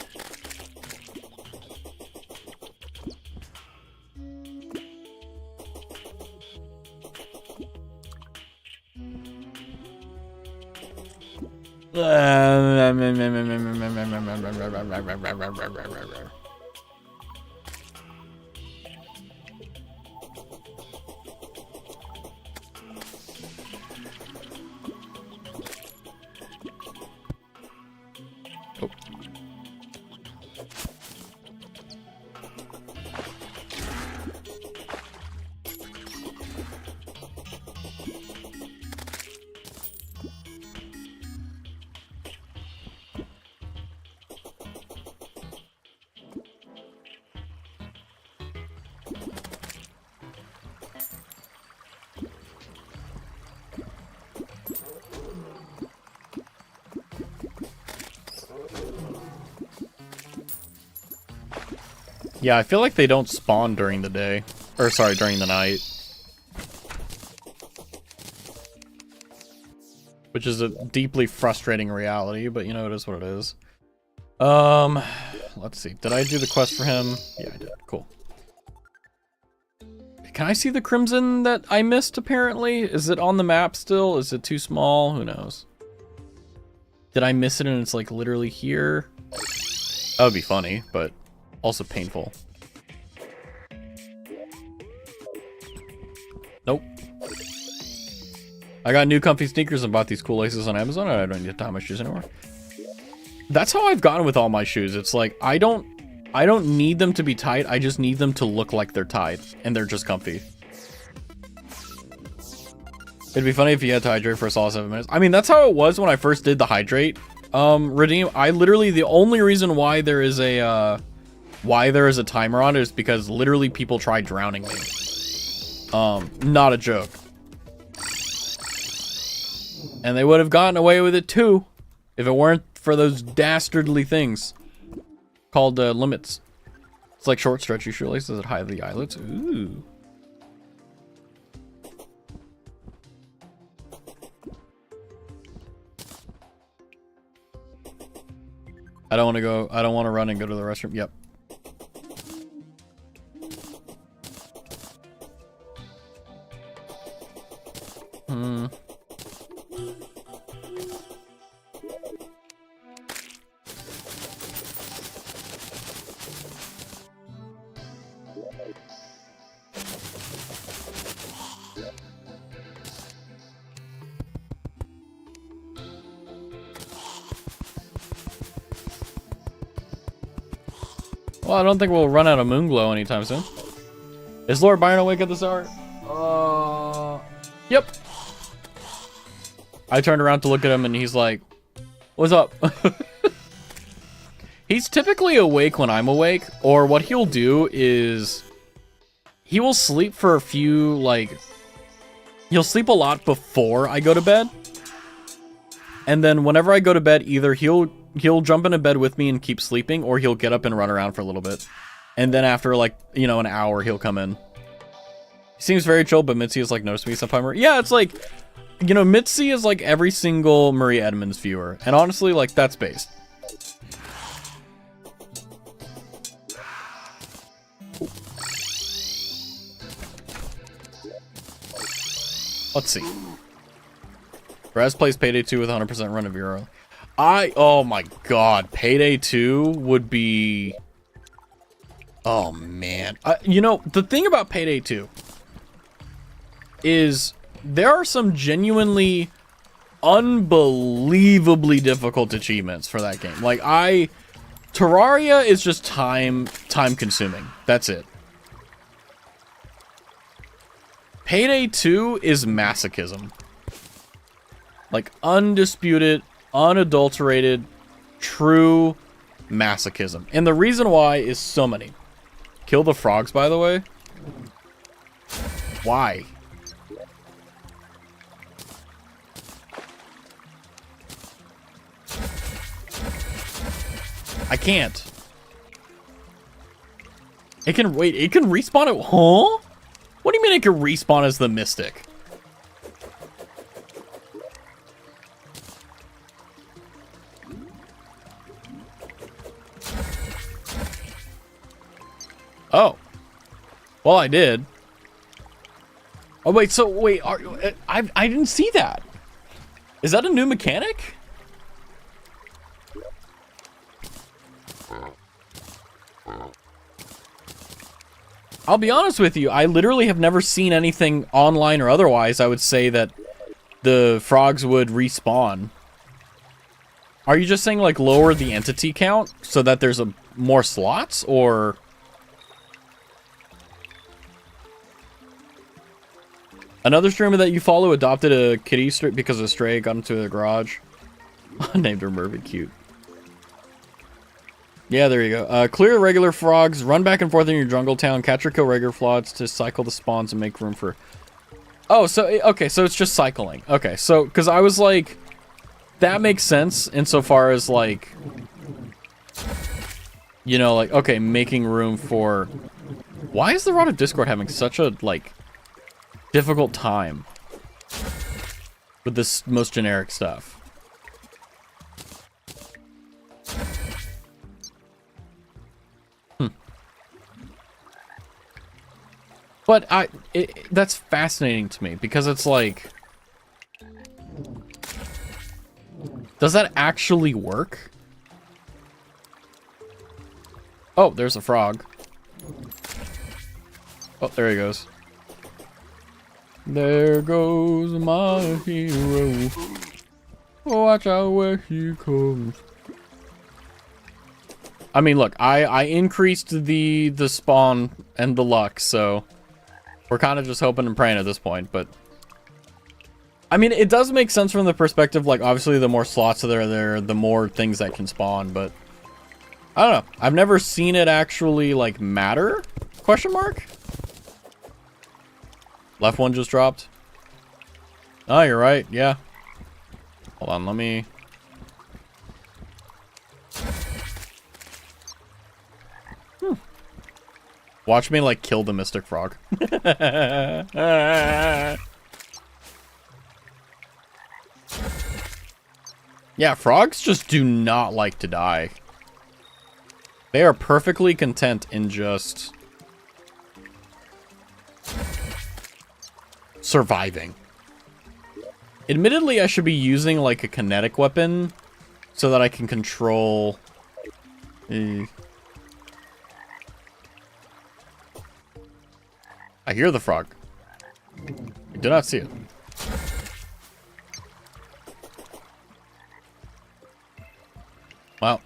Yeah, I feel like they don't spawn during the day. Or, sorry, during the night. Which is a deeply frustrating reality, but you know, it is what it is. Let's see. Did I do the quest for him? Yeah, I did. Cool. Can I see the crimson that I missed, apparently? Is it on the map still? Is it too small? Who knows? Did I miss it and it's like literally here? That would be funny, but also painful. Nope. I got new comfy sneakers and bought these cool laces on Amazon and I don't need to tie my shoes anymore. That's how I've gotten with all my shoes. It's like, I don't need them to be tight. I just need them to look like they're tied and they're just comfy. It'd be funny if you had to hydrate for a solid 7 minutes. I mean, that's how it was when I first did the hydrate redeem. I literally, the only reason why there is a timer on it is because literally people tried drowning me. Not a joke. And they would have gotten away with it too if it weren't for those dastardly things called limits. It's like short stretchy shoelaces that hide the eyelets. Ooh. I don't want to go. I don't want to run and go to the restroom. Yep. Well, I don't think we'll run out of moon glow anytime soon. Is Lord Byron awake at this hour? Yep. I turned around to look at him and he's like, what's up? He's typically awake when I'm awake, or what he'll do is he will sleep for a few, like, he'll sleep a lot before I go to bed. And then whenever I go to bed, either he'll jump into bed with me and keep sleeping, or he'll get up and run around for a little bit. And then after, like, you know, an hour, he'll come in. He seems very chill, but Mitzi is like, notice me sometime. Yeah, it's like, you know, Mitzi is like every single Marie Edmonds viewer. And honestly, like, that's based. Let's see. Raz plays Payday 2 with 100% run of Euro. Oh my god, Payday 2 would be... Oh man. You know, the thing about Payday 2 is there are some genuinely unbelievably difficult achievements for that game. Like, Terraria is just time consuming. That's it. Payday 2 is masochism. Like, undisputed, unadulterated, true masochism. And the reason why is so many. Kill the frogs, by the way. Why? I can't. It can, wait, it can respawn it, huh? What do you mean it can respawn as the Mystic? Oh. Well, I did. Oh, wait, so, wait, I didn't see that. Is that a new mechanic? I'll be honest with you, I literally have never seen anything online or otherwise. I would say that the frogs would respawn. Are you just saying, like, lower the entity count so that there's more slots, or... Another streamer that you follow adopted a kitty because a stray got into the garage. Named her Murphy. Cute. Yeah, there you go. Clear regular frogs, run back and forth in your jungle town, catch or kill regular frogs to cycle the spawns and make room for... Oh, so, okay, so it's just cycling. Okay, so, because I was like, that makes sense insofar as, like, you know, like, okay, making room for... Why is the Rod of Discord having such a, like, difficult time with this most generic stuff? But that's fascinating to me because it's like, does that actually work? Oh, there's a frog. Oh, there he goes. There goes my hero. Watch out where he comes. I mean, look, I increased the spawn and the luck, so we're kind of just hoping and praying at this point, but I mean, it does make sense from the perspective, like, obviously the more slots that are there, the more things that can spawn, but I don't know. I've never seen it actually, like, matter? Question mark? Left one just dropped. Oh, you're right. Yeah. Hold on, let me... Watch me, like, kill the Mystic Frog. Yeah, frogs just do not like to die. They are perfectly content in just... surviving. Admittedly, I should be using, like, a kinetic weapon so that I can control... I hear the frog. I do not see it. Wow.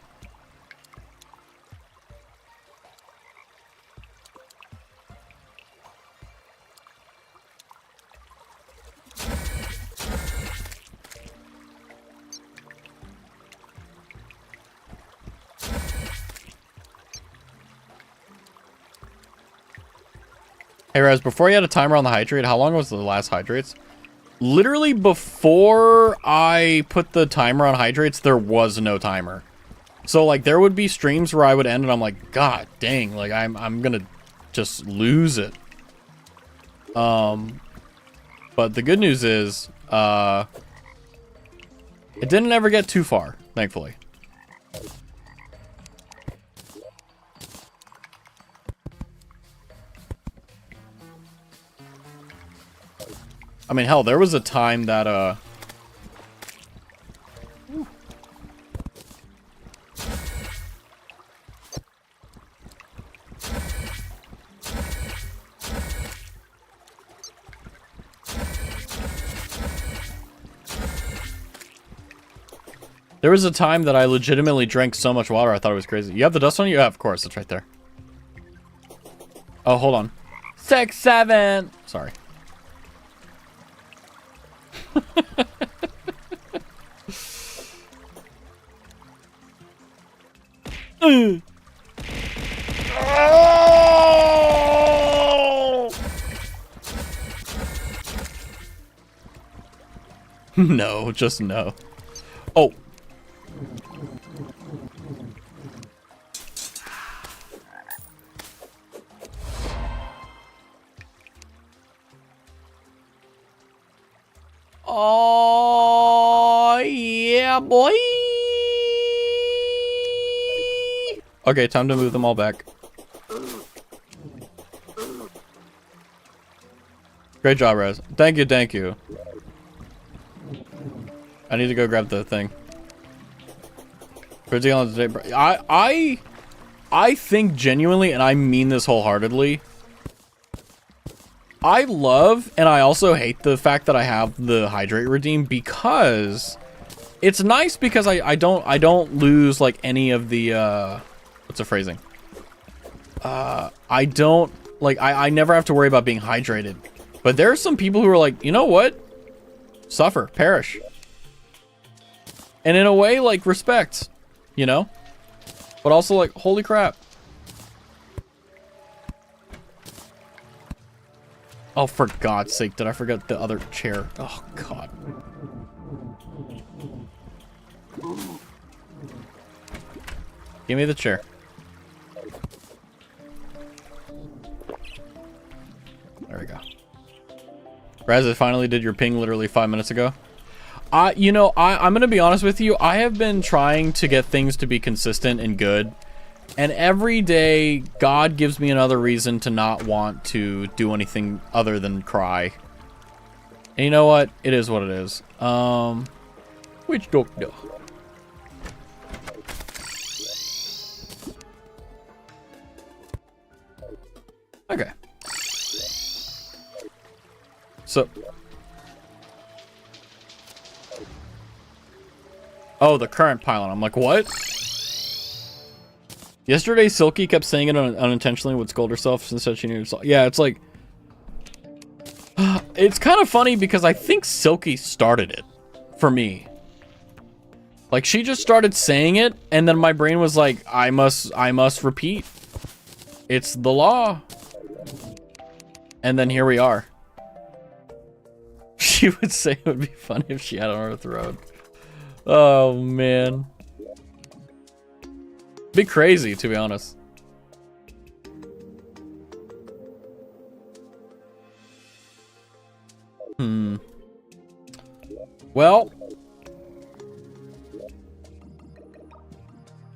Hey, Raz, before you had a timer on the hydrate, how long was the last hydrates? Literally before I put the timer on hydrates, there was no timer. So, like, there would be streams where I would end and I'm like, God dang, like, I'm gonna just lose it. But the good news is, it didn't ever get too far, thankfully. I mean, hell, there was a time that, there was a time that I legitimately drank so much water I thought it was crazy. You have the dust on you? Yeah, of course, it's right there. Oh, hold on. 6, 7. Sorry. No, just no. Oh. Oh, yeah, boy. Okay, time to move them all back. Great job, Raz. Thank you, thank you. I need to go grab the thing. I think genuinely, and I mean this wholeheartedly, I love and I also hate the fact that I have the hydrate redeem, because it's nice because I don't lose like any of the what's the phrasing? I don't like I never have to worry about being hydrated. But there are some people who are like, you know what? Suffer, perish. And in a way, like, respect, you know? But also like, holy crap. Oh, for God's sake, did I forget the other chair? Oh, God. Give me the chair. There we go. Raz, I finally did your ping literally 5 minutes ago. You know, I'm going to be honest with you. I have been trying to get things to be consistent and good. And every day, God gives me another reason to not want to do anything other than cry. And you know what? It is what it is. Which doctor? Okay. So... Oh, the current pylon. I'm like, what? Yesterday, Silky kept saying it unintentionally, would scold herself and said she knew herself. Yeah, it's like... It's kind of funny because I think Silky started it for me. Like, she just started saying it, and then my brain was like, I must repeat. It's the law. And then here we are. She would say it would be funny if she had on Earth Road. Oh, man. Be crazy, to be honest. Well,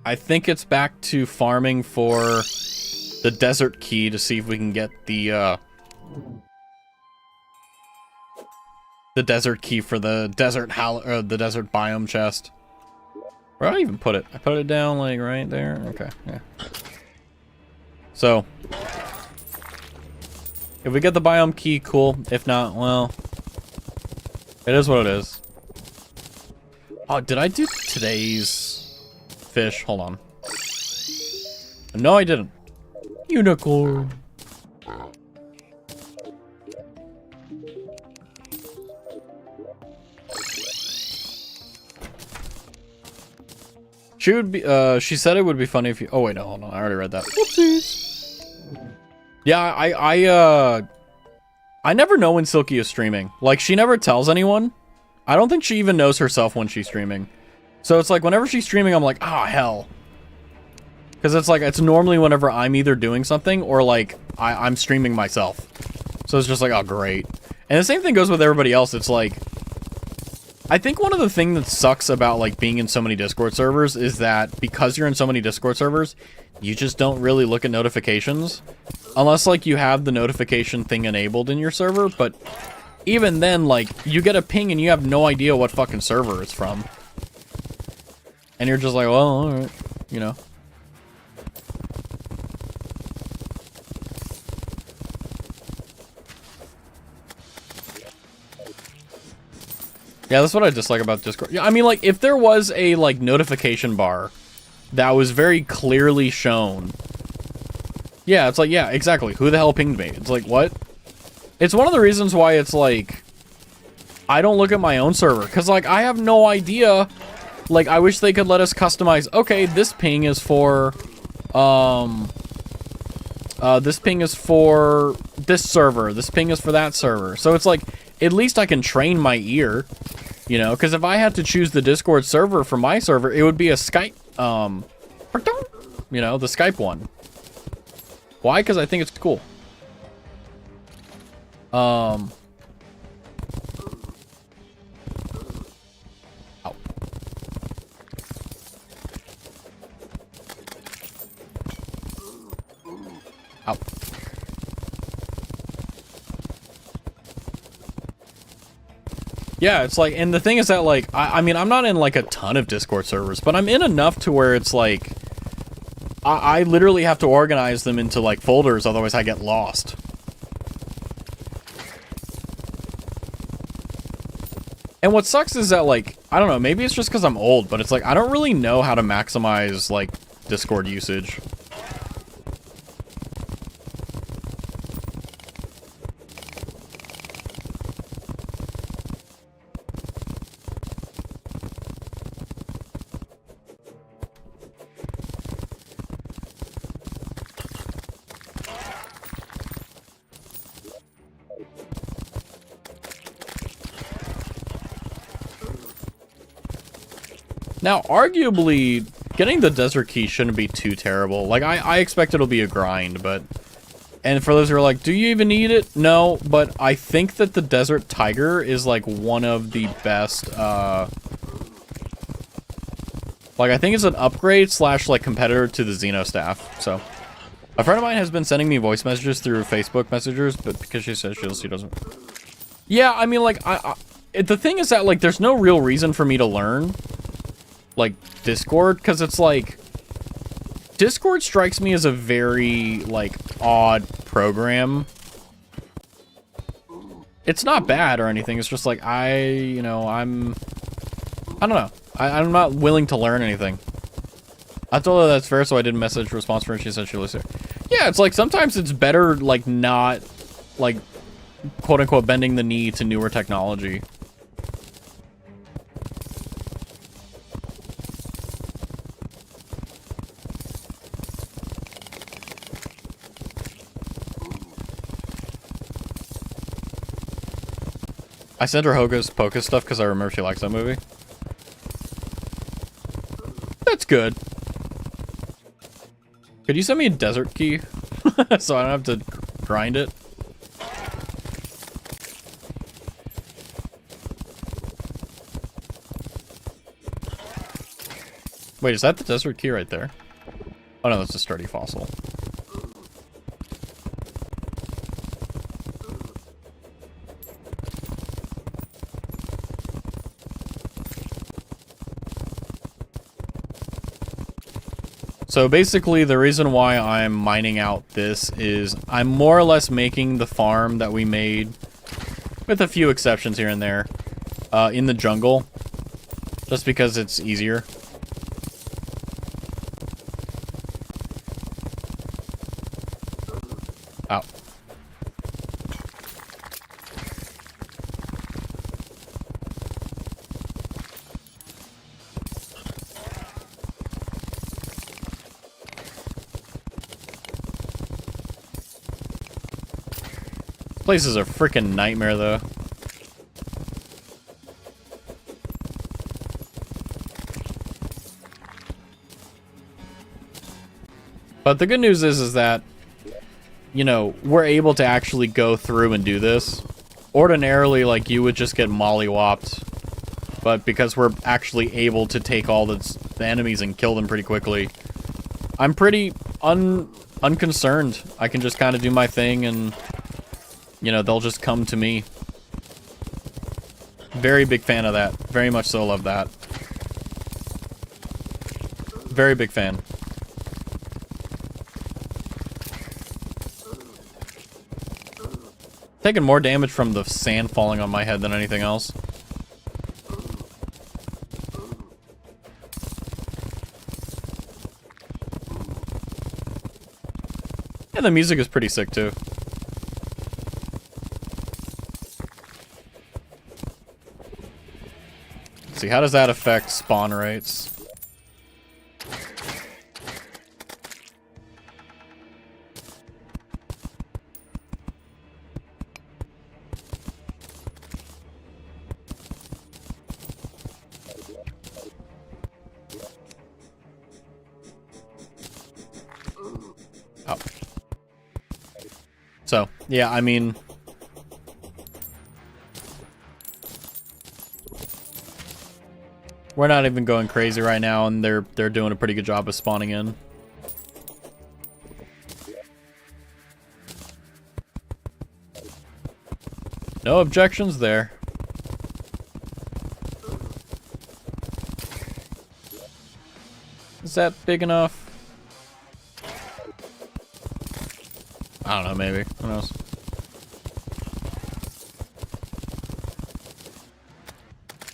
I think it's back to farming for the desert key to see if we can get the desert key for the desert the desert biome chest. Where did I even put it? I put it down like right there. Okay, yeah. So, if we get the biome key, cool. If not, well, it is what it is. Oh, did I do today's fish? Hold on. No, I didn't. Unicorn. She would be, she said it would be funny if you, oh wait, no, hold on, I already read that. Whoopsies. Yeah, I never know when Silky is streaming. Like, she never tells anyone. I don't think she even knows herself when she's streaming. So it's like, whenever she's streaming, I'm like, ah, hell. Because it's like, it's normally whenever I'm either doing something or like, I'm streaming myself. So it's just like, oh, great. And the same thing goes with everybody else. It's like, I think one of the things that sucks about like being in so many Discord servers is that because you're in so many Discord servers, you just don't really look at notifications unless like you have the notification thing enabled in your server. But even then, like, you get a ping and you have no idea what fucking server it's from. And you're just like, well, all right, you know. Yeah, that's what I dislike about Discord. Yeah, I mean, like, if there was a, like, notification bar that was very clearly shown. Yeah, it's like, yeah, exactly. Who the hell pinged me? It's like, what? It's one of the reasons why it's like, I don't look at my own server. Because, like, I have no idea. Like, I wish they could let us customize. Okay, this ping is for, this ping is for this server. This ping is for that server. So it's like, at least I can train my ear, you know, because if I had to choose the Discord server for my server, it would be a Skype, you know, the Skype one. Why? Because I think it's cool. Ow. Ow. Yeah, it's like, and the thing is that, like, I mean, I'm not in, like, a ton of Discord servers, but I'm in enough to where it's, like, I literally have to organize them into, like, folders, otherwise I get lost. And what sucks is that, like, I don't know, maybe it's just because I'm old, but it's like, I don't really know how to maximize, like, Discord usage. Now, arguably, getting the desert key shouldn't be too terrible. Like, I expect it'll be a grind, but... And for those who are like, do you even need it? No, but I think that the Desert Tiger is, like, one of the best, like, I think it's an upgrade slash, like, competitor to the Xeno staff, so... A friend of mine has been sending me voice messages through Facebook messengers, but because she says she doesn't... Yeah, I mean, like, the thing is that, like, there's no real reason for me to learn... like Discord, because it's like Discord strikes me as a very like odd program. It's not bad or anything, it's just like I don't know, I'm not willing to learn anything. I told her that's fair, so I did message response for her and she said she listened. Yeah, it's like sometimes it's better like not like quote unquote bending the knee to newer technology. I sent her Hocus Pocus stuff because I remember she likes that movie. That's good. Could you send me a desert key? So I don't have to grind it? Wait, is that the desert key right there? Oh no, that's a sturdy fossil. So basically, the reason why I'm mining out this is I'm more or less making the farm that we made, with a few exceptions here and there, in the jungle, just because it's easier. Ow. Place is a freaking nightmare, though. But the good news is that, you know, we're able to actually go through and do this. Ordinarily, like, you would just get mollywopped. But because we're actually able to take all the enemies and kill them pretty quickly, I'm pretty unconcerned. I can just kind of do my thing and... you know, they'll just come to me. Very big fan of that. Very much so love that. Very big fan. Taking more damage from the sand falling on my head than anything else. And the music is pretty sick too. See, how does that affect spawn rates? Oh. So, yeah, I mean... we're not even going crazy right now, and they're doing a pretty good job of spawning in. No objections there. Is that big enough? I don't know, maybe. Who knows?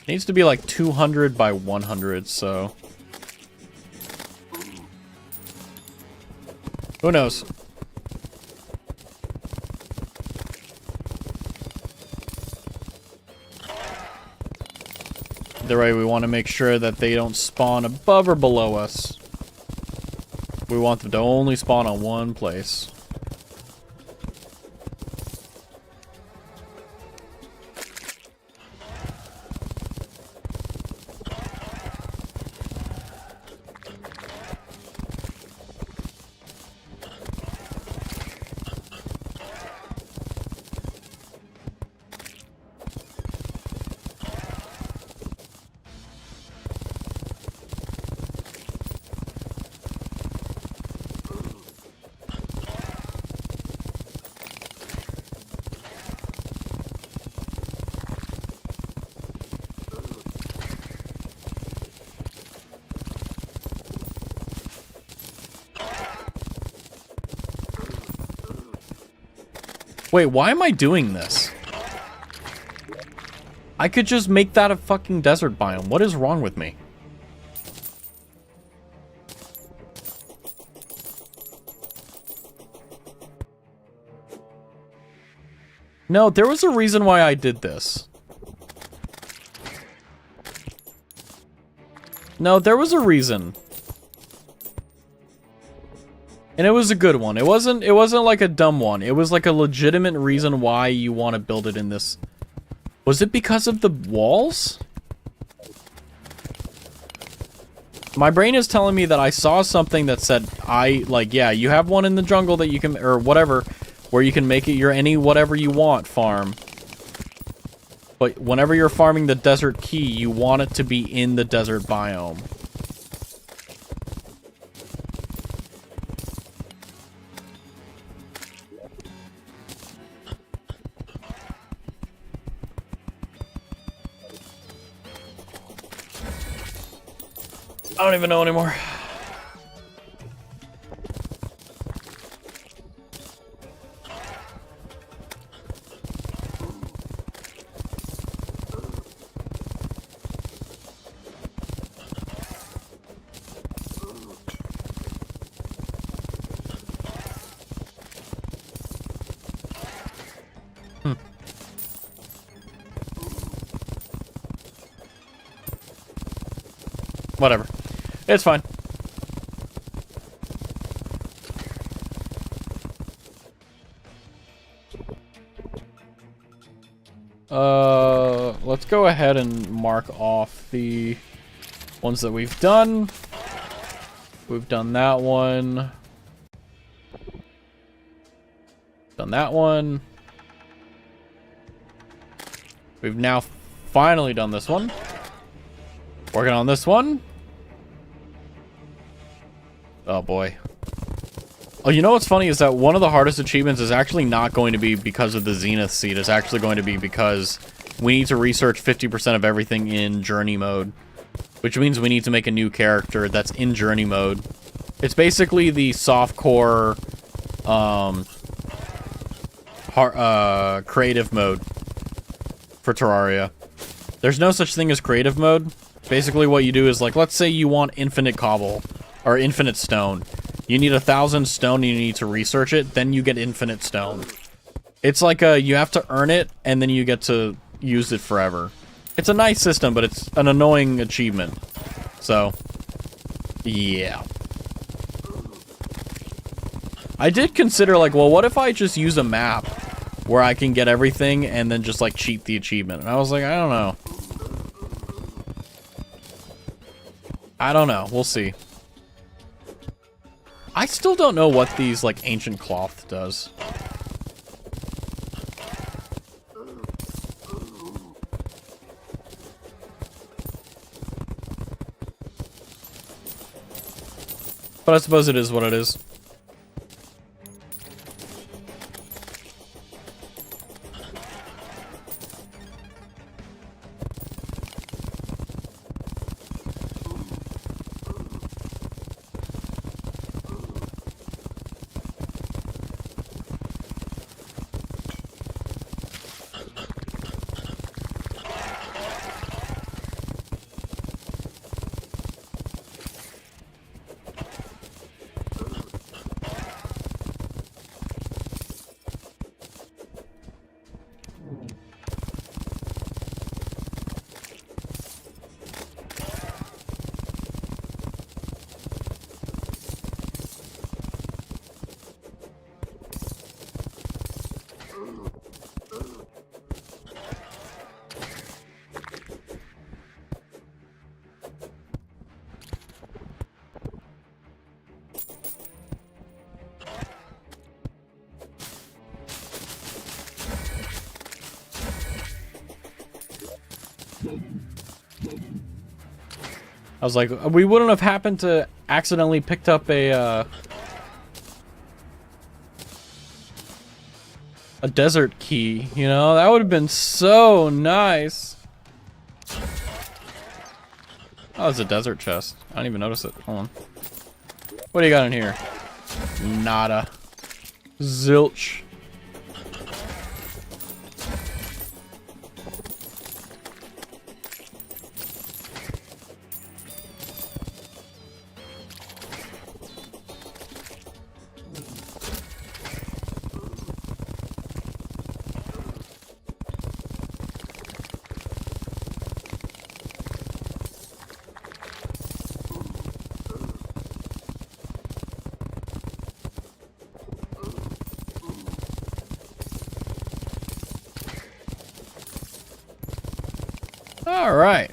It needs to be like 200 by 100, so... Who knows? Either way, we want to make sure that they don't spawn above or below us. We want them to only spawn on one place. Wait, why am I doing this? I could just make that a fucking desert biome. What is wrong with me? No, there was a reason why I did this. No, there was a reason. And it was a good one. It wasn't like a dumb one. It was like a legitimate reason why you want to build it in this. Was it because of the walls? My brain is telling me that I saw something that said, yeah, you have one in the jungle that you can, or whatever, where you can make it your any whatever you want farm. But whenever you're farming the desert key, you want it to be in the desert biome. I don't even know anymore. Whatever. It's fine. Let's go ahead and mark off the ones that we've done. We've done that one. Done that one. We've now finally done this one. Working on this one. Oh boy. Oh, you know what's funny is that one of the hardest achievements is actually not going to be because of the Zenith seed. It's actually going to be because we need to research 50% of everything in journey mode. Which means we need to make a new character that's in journey mode. It's basically the softcore creative mode for Terraria. There's no such thing as creative mode. Basically what you do is, like, let's say you want infinite cobble or infinite stone. You need 1,000 stone and you need to research it, then you get infinite stone. It's like you have to earn it and then you get to use it forever. It's a nice system, but it's an annoying achievement. So, yeah. I did consider, like, well, what if I just use a map where I can get everything and then just, like, cheat the achievement? And I was like, I don't know. I don't know. We'll see. I still don't know what these, like, ancient cloth does. But I suppose it is what it is. I was like, we wouldn't have happened to accidentally picked up a desert key, you know? That would have been so nice. Oh, it's a desert chest. I didn't even notice it. Hold on. What do you got in here? Nada. Zilch. All right.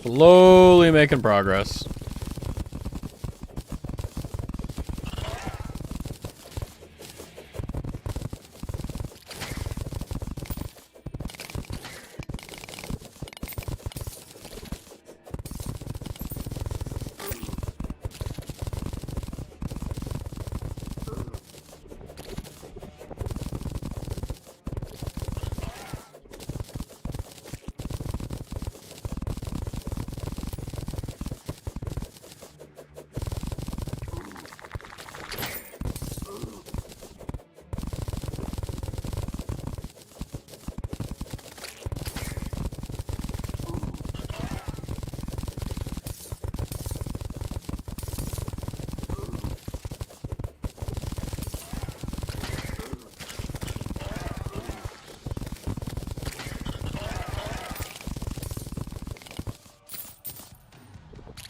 Slowly making progress.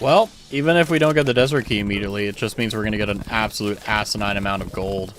Well, even if we don't get the desert key immediately, it just means we're going to get an absolute asinine amount of gold.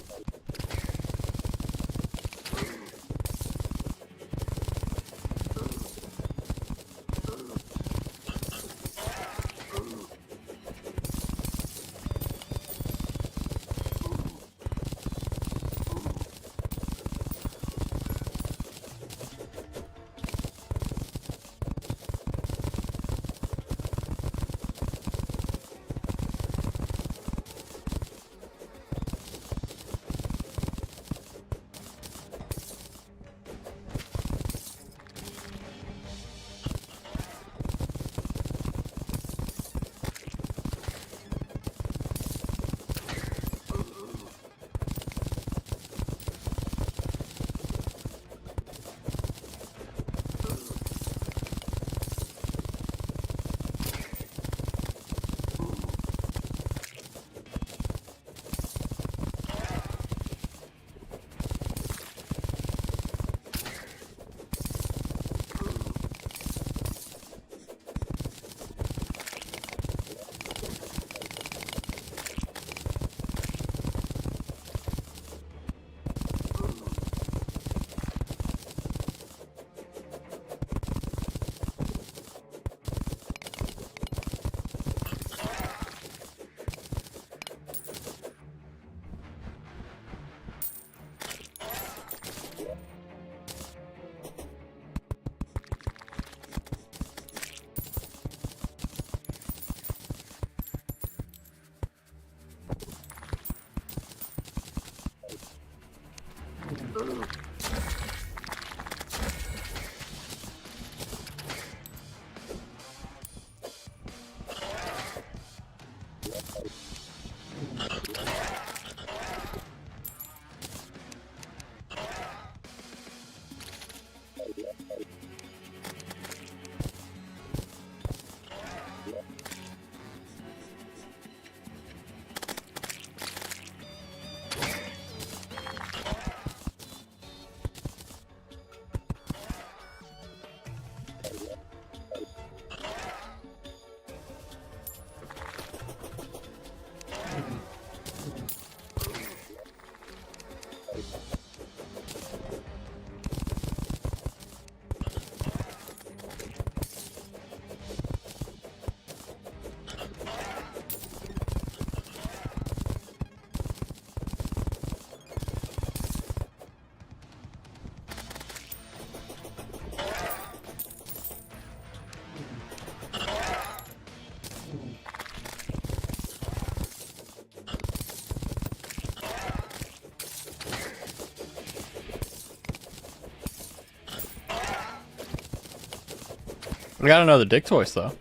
got another dick toys though.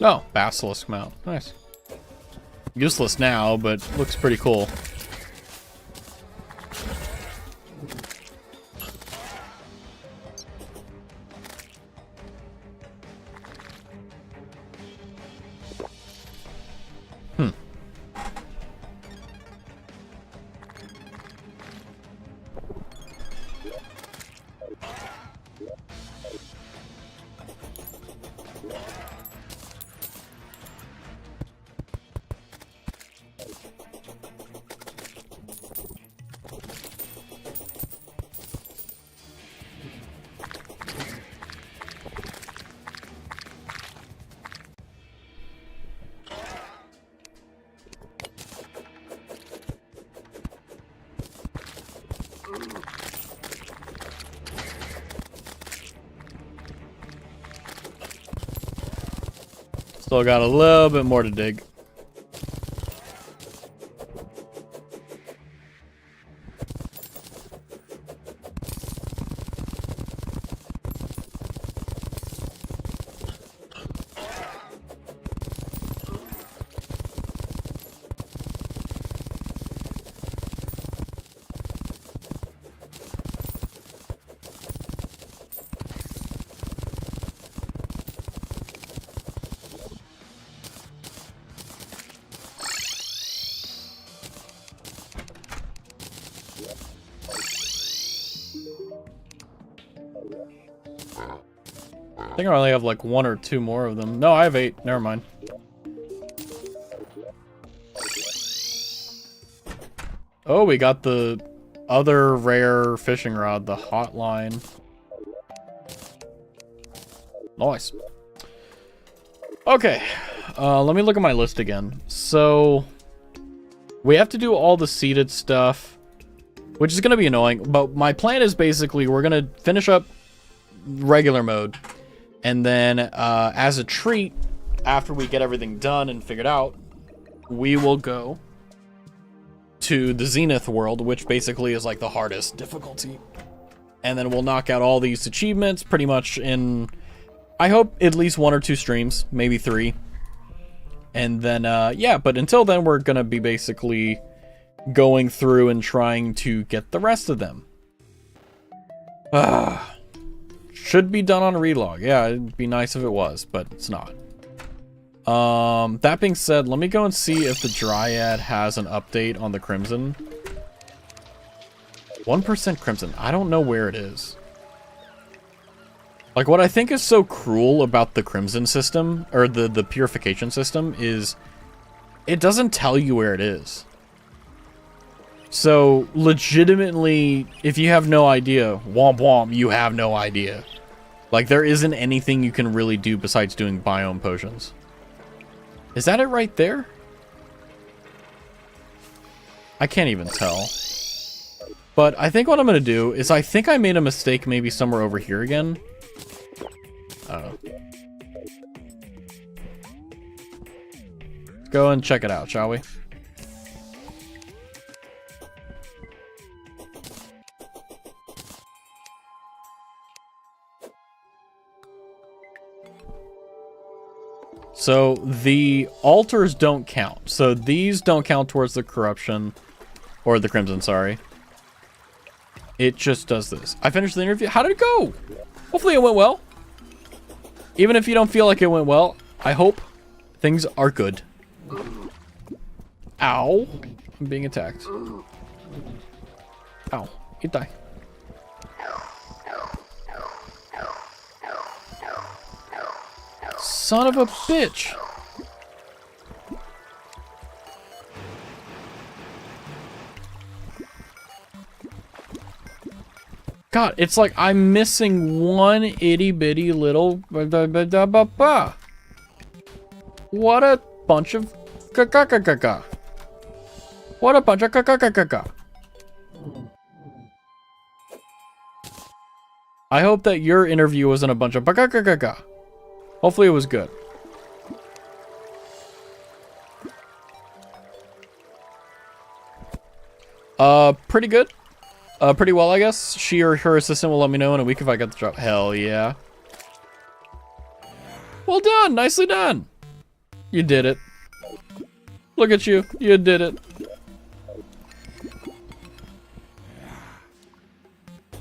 Oh, basilisk mount. Nice. Useless now, but looks pretty cool. Still got a little bit more to dig. I think I only have like 1 or 2 more of them. No, I have 8. Never mind. Oh, we got the other rare fishing rod, the hotline. Nice. Okay. Let me look at my list again. So, we have to do all the seated stuff, which is going to be annoying. But my plan is basically we're going to finish up regular mode. And then, as a treat, after we get everything done and figured out, we will go to the Zenith world, which basically is like the hardest difficulty. And then we'll knock out all these achievements pretty much in, I hope, at least 1 or 2 streams, maybe 3. And then, yeah, but until then, we're going to be basically going through and trying to get the rest of them. Should be done on relog. Yeah, it'd be nice if it was, but it's not. That being said, let me go and see if the Dryad has an update on the Crimson. 1% Crimson. I don't know where it is. Like, what I think is so cruel about the Crimson system, or the purification system, is it doesn't tell you where it is. So, legitimately, if you have no idea, womp womp, you have no idea. Like, there isn't anything you can really do besides doing biome potions. Is that it right there? I can't even tell. But I think what I'm going to do is I think I made a mistake maybe somewhere over here again. I don't know. Go and check it out, shall we? So the altars don't count. So these don't count towards the corruption. Or the crimson, sorry. It just does this. I finished the interview. How did it go? Hopefully it went well. Even if you don't feel like it went well, I hope things are good. Ow. I'm being attacked. Ow. You die. Son of a bitch. God, it's like I'm missing one itty bitty little. What a bunch of. What a bunch of. I hope that your interview wasn't a bunch of. Hopefully it was good. Pretty good. Pretty well, I guess. She or her assistant will let me know in a week if I get the job. Hell yeah. Well done. Nicely done. You did it. Look at you. You did it.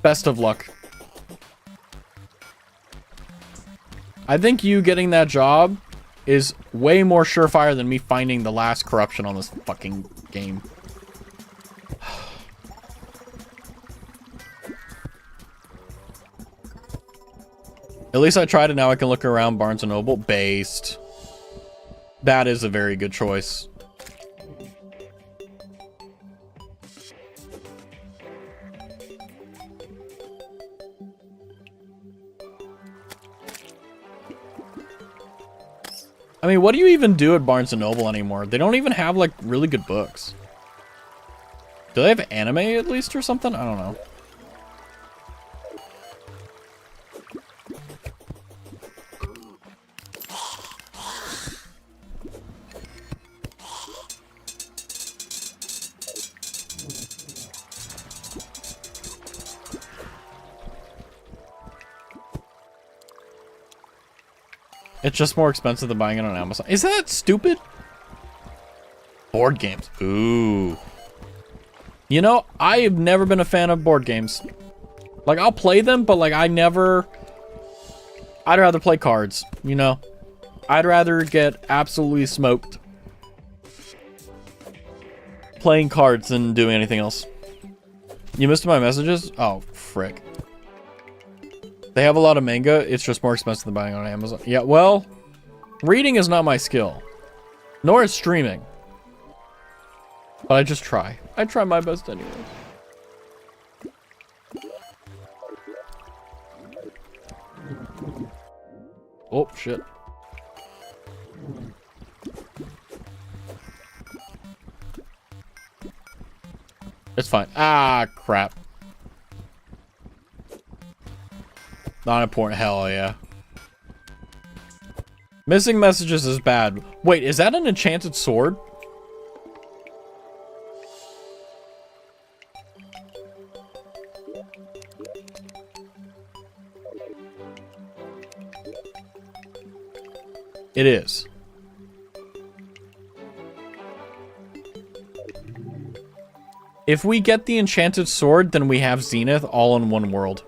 Best of luck. I think you getting that job is way more surefire than me finding the last corruption on this fucking game. At least I tried it. Now I can look around Barnes & Noble. Based. That is a very good choice. I mean, what do you even do at Barnes & Noble anymore? They don't even have, like, really good books. Do they have anime, at least, or something? I don't know. It's just more expensive than buying it on Amazon. Is that stupid? Board games. Ooh. You know, I've never been a fan of board games. Like, I'll play them, but, like, I'd rather play cards, you know? I'd rather get absolutely smoked playing cards than doing anything else. You missed my messages? Oh, frick. They have a lot of manga. It's just more expensive than buying on Amazon. Yeah, well, reading is not my skill. Nor is streaming. But I just try. I try my best anyways. Oh, shit. It's fine. Ah, crap. Not important. Hell yeah. Missing messages is bad. Wait, is that an enchanted sword? It is. If we get the enchanted sword, then we have Zenith all in one world.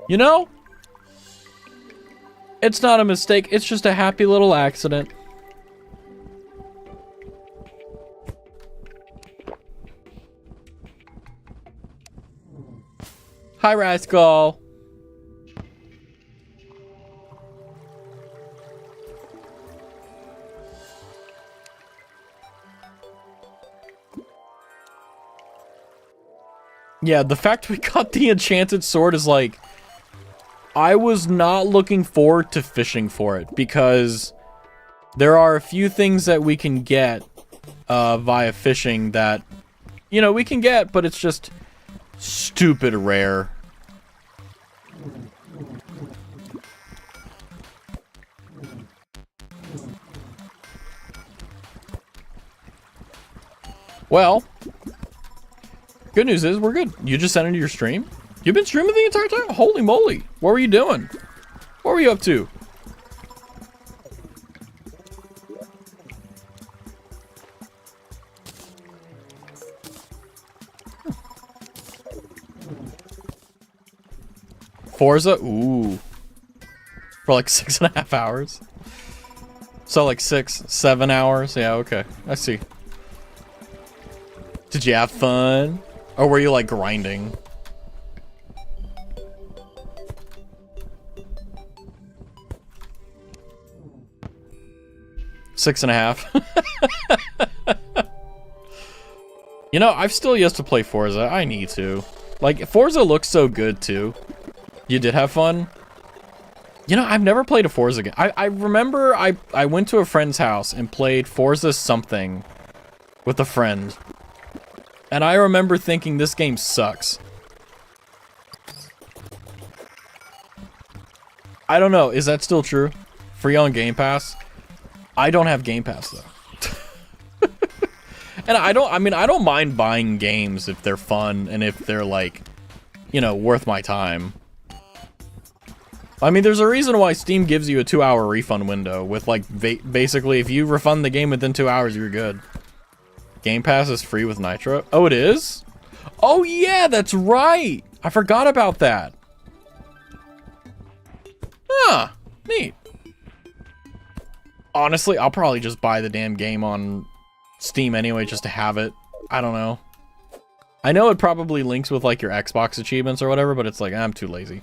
You know? It's not a mistake. It's just a happy little accident. Hi, Rascal. Yeah, the fact we got the enchanted sword is like... I was not looking forward to fishing for it because there are a few things that we can get via fishing that, you know, we can get, but it's just stupid rare. Well, good news is we're good. You just sent into your stream? You've been streaming the entire time? Holy moly. What were you doing? What were you up to? Forza? Ooh. For like 6.5 hours? So like 6, 7 hours? Yeah, okay. I see. Did you have fun? Or were you like grinding? Six and a half. You know, I've still yet to play Forza. I need to. Like, Forza looks so good too. You did have fun? You know, I've never played a Forza game. I remember I went to a friend's house and played Forza something with a friend. And I remember thinking this game sucks. I don't know, is that still true? Free on Game Pass? I don't have Game Pass though. And I don't mind buying games if they're fun and if they're like, you know, worth my time. I mean, there's a reason why Steam gives you a 2-hour refund window with like, basically if you refund the game within 2 hours, you're good. Game Pass is free with Nitro. Oh, it is? Oh yeah, that's right. I forgot about that. Huh, neat. Honestly, I'll probably just buy the damn game on Steam anyway, just to have it. I don't know. I know it probably links with like your Xbox achievements or whatever, but it's like, I'm too lazy.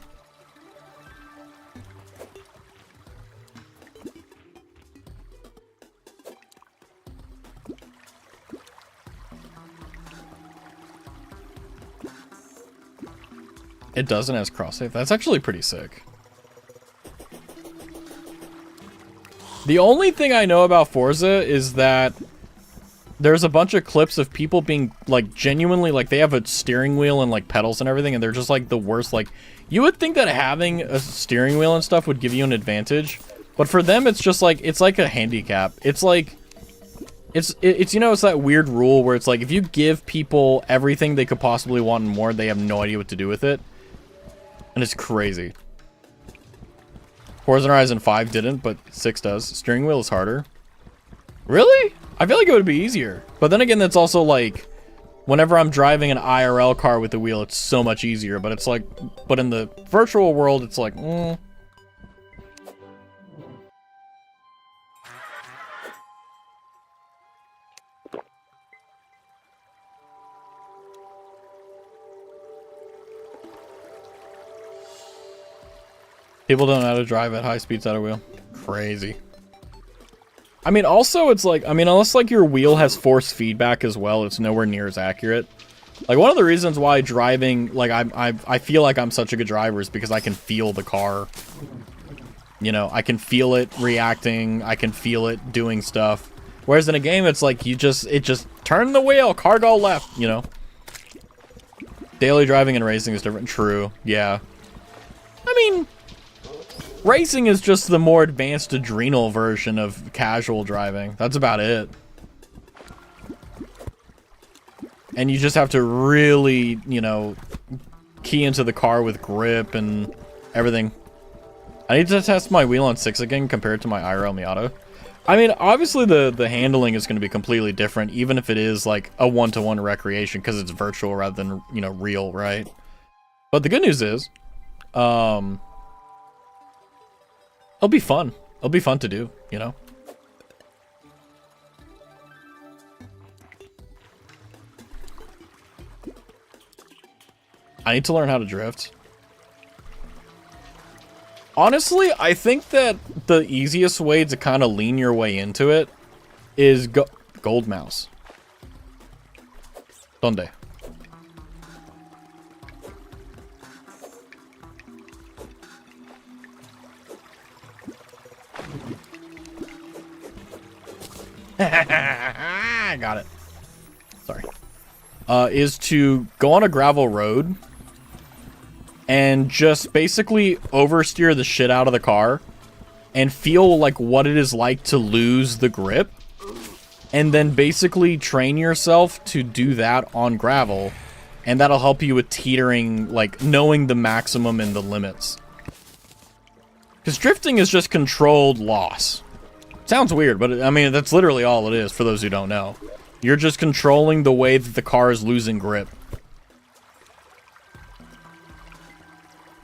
It doesn't as cross-save. That's actually pretty sick. The only thing I know about Forza is that there's a bunch of clips of people being like genuinely like they have a steering wheel and like pedals and everything and they're just like the worst. Like you would think that having a steering wheel and stuff would give you an advantage, but for them it's just like it's like a handicap. It's like it's you know, it's that weird rule where it's like if you give people everything they could possibly want and more, they have no idea what to do with it. And it's crazy. Forza Horizon 5 didn't, but 6 does. Steering wheel is harder. Really? I feel like it would be easier. But then again, that's also like, whenever I'm driving an IRL car with the wheel, it's so much easier. But it's like, but in the virtual world, it's like, People don't know how to drive at high speeds at a wheel. Crazy. I mean, also, it's like, I mean, unless, like, your wheel has force feedback as well, it's nowhere near as accurate. Like, one of the reasons why driving, like, I feel like I'm such a good driver is because I can feel the car. You know, I can feel it reacting, I can feel it doing stuff. Whereas in a game, it's like, it just turn the wheel, car go left, you know? Daily driving and racing is different. True, yeah. I mean, racing is just the more advanced adrenal version of casual driving. That's about it. And you just have to really, you know, key into the car with grip and everything. I need to test my wheel on 6 again compared to my IRL Miata. I mean, obviously the handling is going to be completely different, even if it is like a one-to-one recreation because it's virtual rather than, you know, real, right? But the good news is, it'll be fun. It'll be fun to do, you know? I need to learn how to drift. Honestly, I think that the easiest way to kind of lean your way into it is gold mouse. Donde? I got it. Sorry. Is to go on a gravel road and just basically oversteer the shit out of the car and feel like what it is like to lose the grip, and then basically train yourself to do that on gravel, and that'll help you with teetering, like knowing the maximum and the limits. Because drifting is just controlled loss. Sounds weird, but I mean, that's literally all it is for those who don't know. You're just controlling the way that the car is losing grip.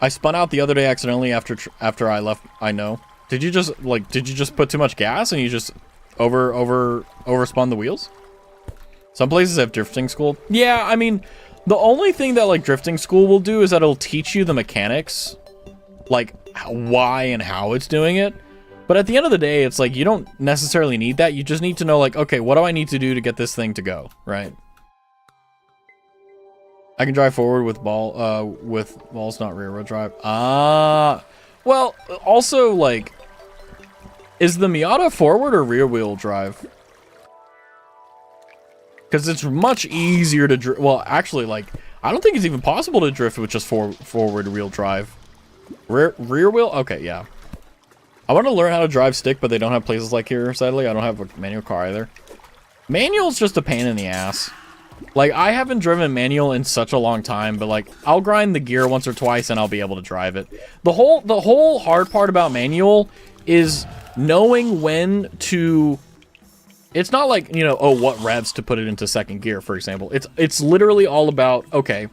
I spun out the other day accidentally after I left. I know. Did you just put too much gas and you just overspun the wheels? Some places have drifting school. Yeah, I mean, the only thing that like drifting school will do is that it'll teach you the mechanics, like why and how it's doing it. But at the end of the day, it's like you don't necessarily need that. You just need to know, like, okay, what do I need to do to get this thing to go, right? I can drive forward with balls, not rear wheel drive. Well, also, like, is the Miata forward or rear wheel drive? Because it's much easier to drift. Well, actually, like, I don't think it's even possible to drift with just forward wheel drive. Rear wheel? Okay, yeah. I want to learn how to drive stick, but they don't have places like here, sadly. I don't have a manual car either. Manual's just a pain in the ass. Like, I haven't driven manual in such a long time, but like, I'll grind the gear once or twice and I'll be able to drive it. The whole hard part about manual is knowing when to... It's not like, you know, oh, what revs to put it into second gear, for example. It's literally all about, okay,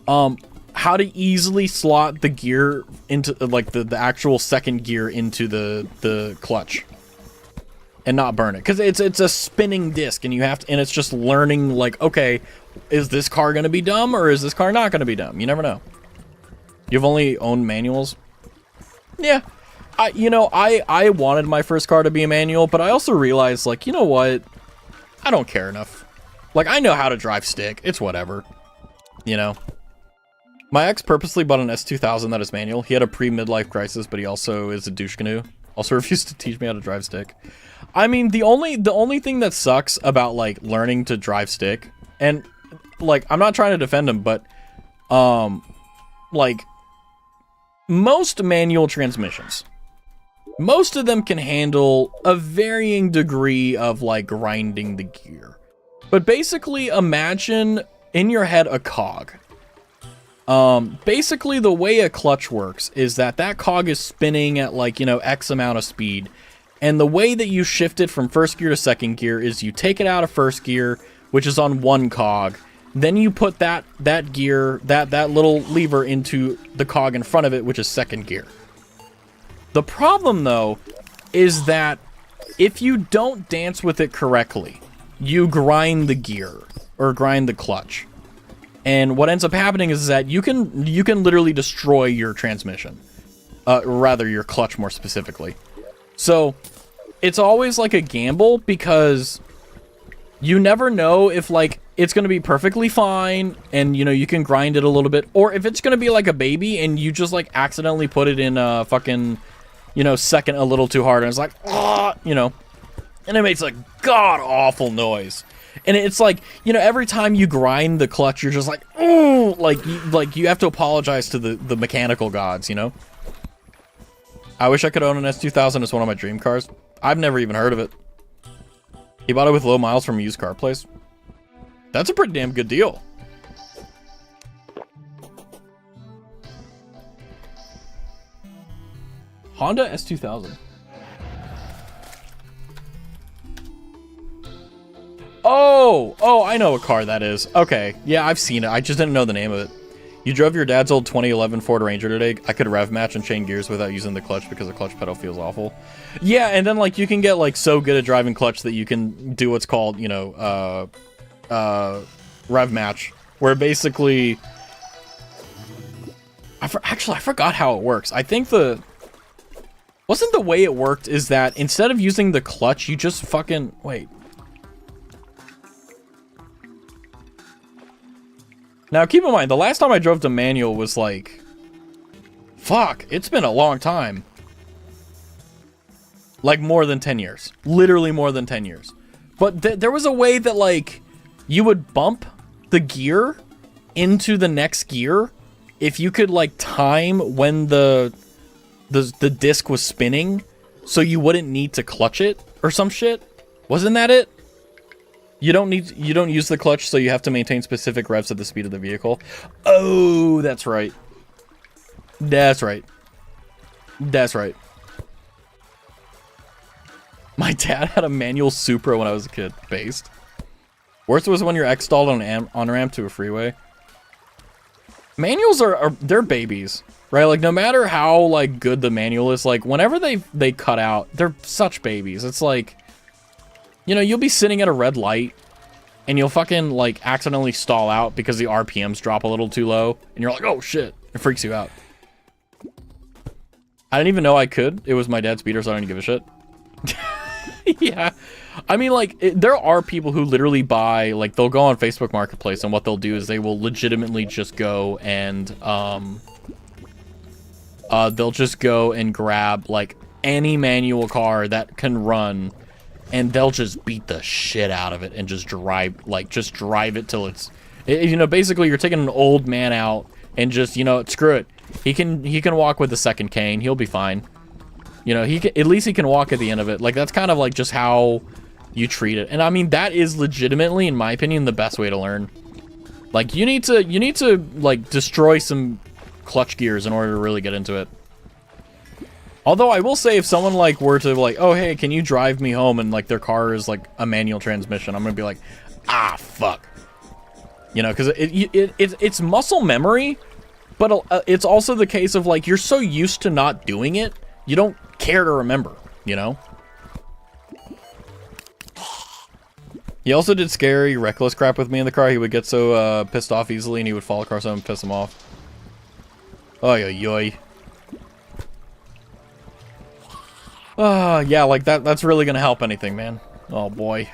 how to easily slot the gear into, like, the actual second gear into the clutch and not burn it, because it's a spinning disc, and you have to, and it's just learning, like, okay, is this car gonna be dumb or is this car not gonna be dumb? You never know. You've only owned manuals? Yeah. I wanted my first car to be a manual, but I also realized, like, you know what? I don't care enough. Like, I know how to drive stick. It's whatever. You know? My ex purposely bought an S2000 that is manual. He had a pre-midlife crisis, but he also is a douche canoe. Also refused to teach me how to drive stick. I mean, the only thing that sucks about, like, learning to drive stick, and, like, I'm not trying to defend him, but, like, most manual transmissions, most of them can handle a varying degree of, like, grinding the gear. But basically, imagine in your head a cog. Basically, the way a clutch works is that cog is spinning at, like, you know, X amount of speed. And the way that you shift it from first gear to second gear is you take it out of first gear, which is on one cog. Then you put that gear, that little lever into the cog in front of it, which is second gear. The problem, though, is that if you don't dance with it correctly, you grind the gear or grind the clutch. And what ends up happening is that you can literally destroy your transmission. Rather, your clutch more specifically. So, it's always like a gamble, because you never know if, like, it's going to be perfectly fine and, you know, you can grind it a little bit, or if it's going to be like a baby and you just, like, accidentally put it in a fucking, you know, second a little too hard, and it's like, you know, and it makes a god-awful noise. And it's like, you know, every time you grind the clutch, you're just like, oh, like you have to apologize to the mechanical gods, you know? I wish I could own an S2000 as one of my dream cars. I've never even heard of it. He bought it with low miles from a used car place. That's a pretty damn good deal. Honda S2000. Oh, I know what car that is. Okay, yeah, I've seen it. I just didn't know the name of it. You drove your dad's old 2011 Ford Ranger today. I could rev match and chain gears without using the clutch because the clutch pedal feels awful. Yeah, and then, like, you can get, like, so good at driving clutch that you can do what's called, you know, rev match, where basically, actually, I forgot how it works. I think wasn't the way it worked is that instead of using the clutch, you just fucking, wait. Now, keep in mind, the last time I drove to manual was like... Fuck, it's been a long time. Like more than 10 years. Literally more than 10 years. But there was a way that like you would bump the gear into the next gear if you could like time when the disc was spinning so you wouldn't need to clutch it or some shit. Wasn't that it? You don't use the clutch, so you have to maintain specific revs at the speed of the vehicle. Oh, that's right. That's right. That's right. My dad had a manual Supra when I was a kid. Based. Worst was when you're X-stalled on an on-ramp to a freeway. Manuals they're babies, right? Like, no matter how, like, good the manual is, like, whenever they cut out, they're such babies. It's like, you know, you'll be sitting at a red light, and you'll fucking, like, accidentally stall out because the RPMs drop a little too low, and you're like, oh, shit. It freaks you out. I didn't even know I could. It was my dad's speeder, so I didn't give a shit. Yeah. I mean, like, there are people who literally buy, like, they'll go on Facebook Marketplace, and what they'll do is they will legitimately just go and, they'll just go and grab, like, any manual car that can run, and they'll just beat the shit out of it and just drive it till it's, you know, basically you're taking an old man out and just, you know, screw it. He can walk with the second cane. He'll be fine. You know, at least he can walk at the end of it. Like, that's kind of like just how you treat it. And I mean, that is legitimately, in my opinion, the best way to learn. Like, you need to like destroy some clutch gears in order to really get into it. Although I will say, if someone like were to like, oh hey, can you drive me home, and like their car is like a manual transmission, I'm gonna be like, ah, fuck. You know, because it's muscle memory, but it's also the case of like you're so used to not doing it, you don't care to remember, you know? He also did scary, reckless crap with me in the car. He would get so pissed off easily, and he would fall across something and piss him off. Oy, oy, oy. Yeah, like that's really gonna help anything, man. Oh boy.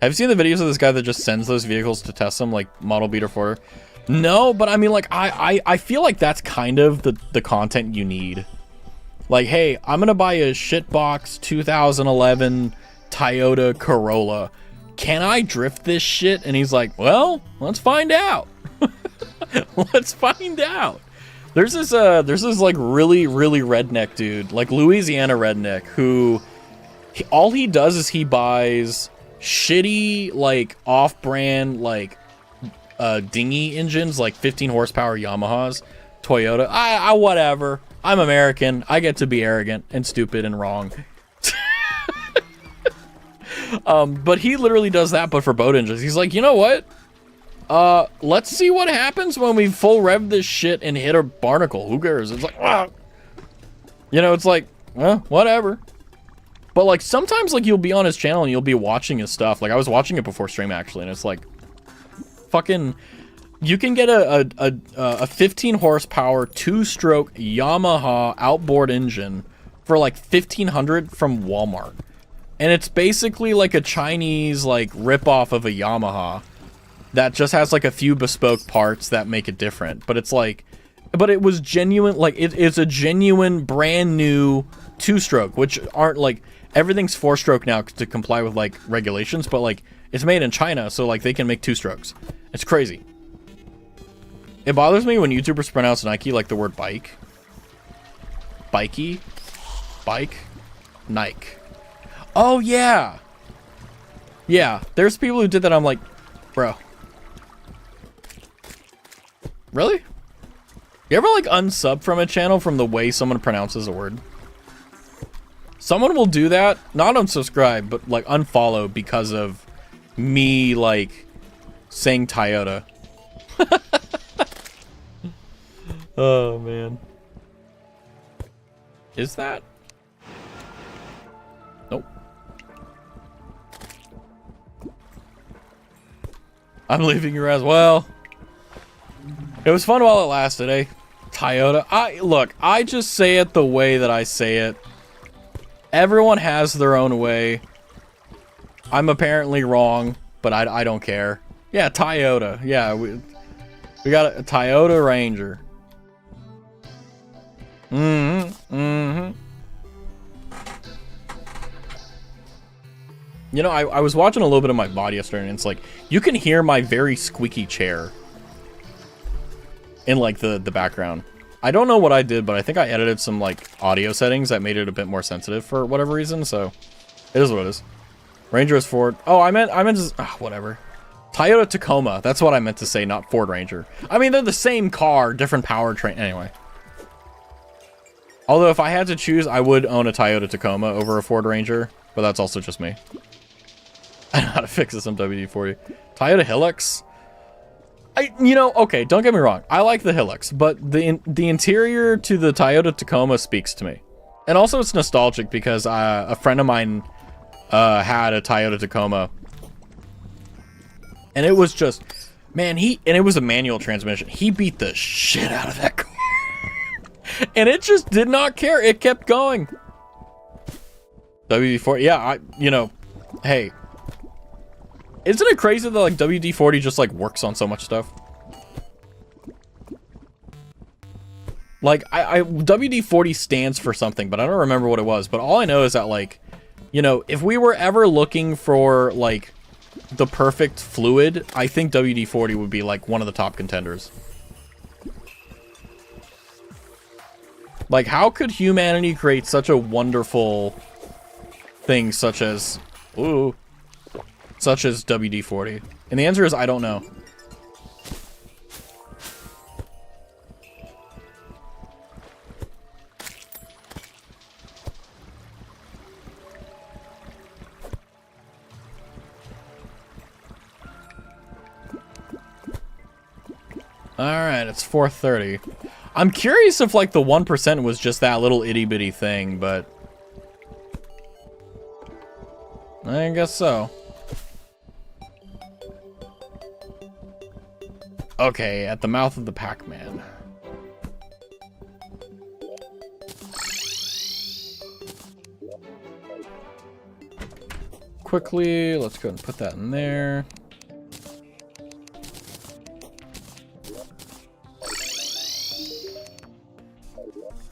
Have you seen the videos of this guy that just sends those vehicles to test them, like Model Beat or Ford? No, but I mean, like, I feel like that's kind of the content you need. Like, hey, I'm gonna buy a shitbox 2011 Toyota Corolla. Can I drift this shit? And he's like, well, let's find out. Let's find out. There's this like really redneck dude, like Louisiana redneck, who all he does is he buys shitty, like, off-brand, like, dinghy engines, like 15 horsepower Yamahas, Toyota. I whatever. I'm American. I get to be arrogant and stupid and wrong. But he literally does that, but for boat engines. He's like, you know what? Let's see what happens when we full rev this shit and hit a barnacle. Who cares? It's like, ah. You know, it's like, well, whatever. But like sometimes, like, you'll be on his channel and you'll be watching his stuff. Like, I was watching it before stream actually, and it's like, fucking, you can get a 15 horsepower 2-stroke Yamaha outboard engine for like $1,500 from Walmart, and it's basically like a Chinese like rip-off of a Yamaha that just has like a few bespoke parts that make it different. But it's like, but it was genuine, like it's a genuine brand new 2-stroke, which aren't like, everything's 4-stroke now to comply with like regulations, but like it's made in China, so like they can make 2-strokes. It's crazy. It bothers me when YouTubers pronounce Nike like the word bike. Bikey? Bike? Nike. Oh yeah. Yeah, there's people who did that. I'm like, bro. Really? You ever like unsub from a channel from the way someone pronounces a word? Someone will do that, not unsubscribe, but like unfollow because of me like saying Toyota. Oh man. Is that? Nope. I'm leaving your ass. Well, it was fun while it lasted, eh? Toyota. I just say it the way that I say it. Everyone has their own way. I'm apparently wrong, but I don't care. Yeah, Toyota. Yeah, we got a Toyota Ranger. You know, I was watching a little bit of my body yesterday, and it's like, you can hear my very squeaky chair in, like, the background. I don't know what I did, but I think I edited some, like, audio settings that made it a bit more sensitive for whatever reason, so it is what it is. Ranger is Ford. Oh, I meant whatever. Toyota Tacoma. That's what I meant to say, not Ford Ranger. I mean, they're the same car, different powertrain. Anyway. Although, if I had to choose, I would own a Toyota Tacoma over a Ford Ranger, but that's also just me. I know how to fix this on WD-40. Toyota Hilux. You know, okay, don't get me wrong. I like the Hilux, but the interior to the Toyota Tacoma speaks to me. And also it's nostalgic because a friend of mine had a Toyota Tacoma. And it was just, man, and it was a manual transmission. He beat the shit out of that car. And it just did not care. It kept going. WD-40, yeah, you know, hey. Isn't it crazy that, like, WD-40 just, like, works on so much stuff? Like, WD-40 stands for something, but I don't remember what it was. But all I know is that, like, you know, if we were ever looking for, like, the perfect fluid, I think WD-40 would be, like, one of the top contenders. Like, how could humanity create such a wonderful thing such as... Ooh... such as WD-40? And the answer is, I don't know. Alright, it's 4:30. I'm curious if, like, the 1% was just that little itty-bitty thing, but... I guess so. Okay, at the mouth of the Pac-Man. Quickly, let's go and put that in there.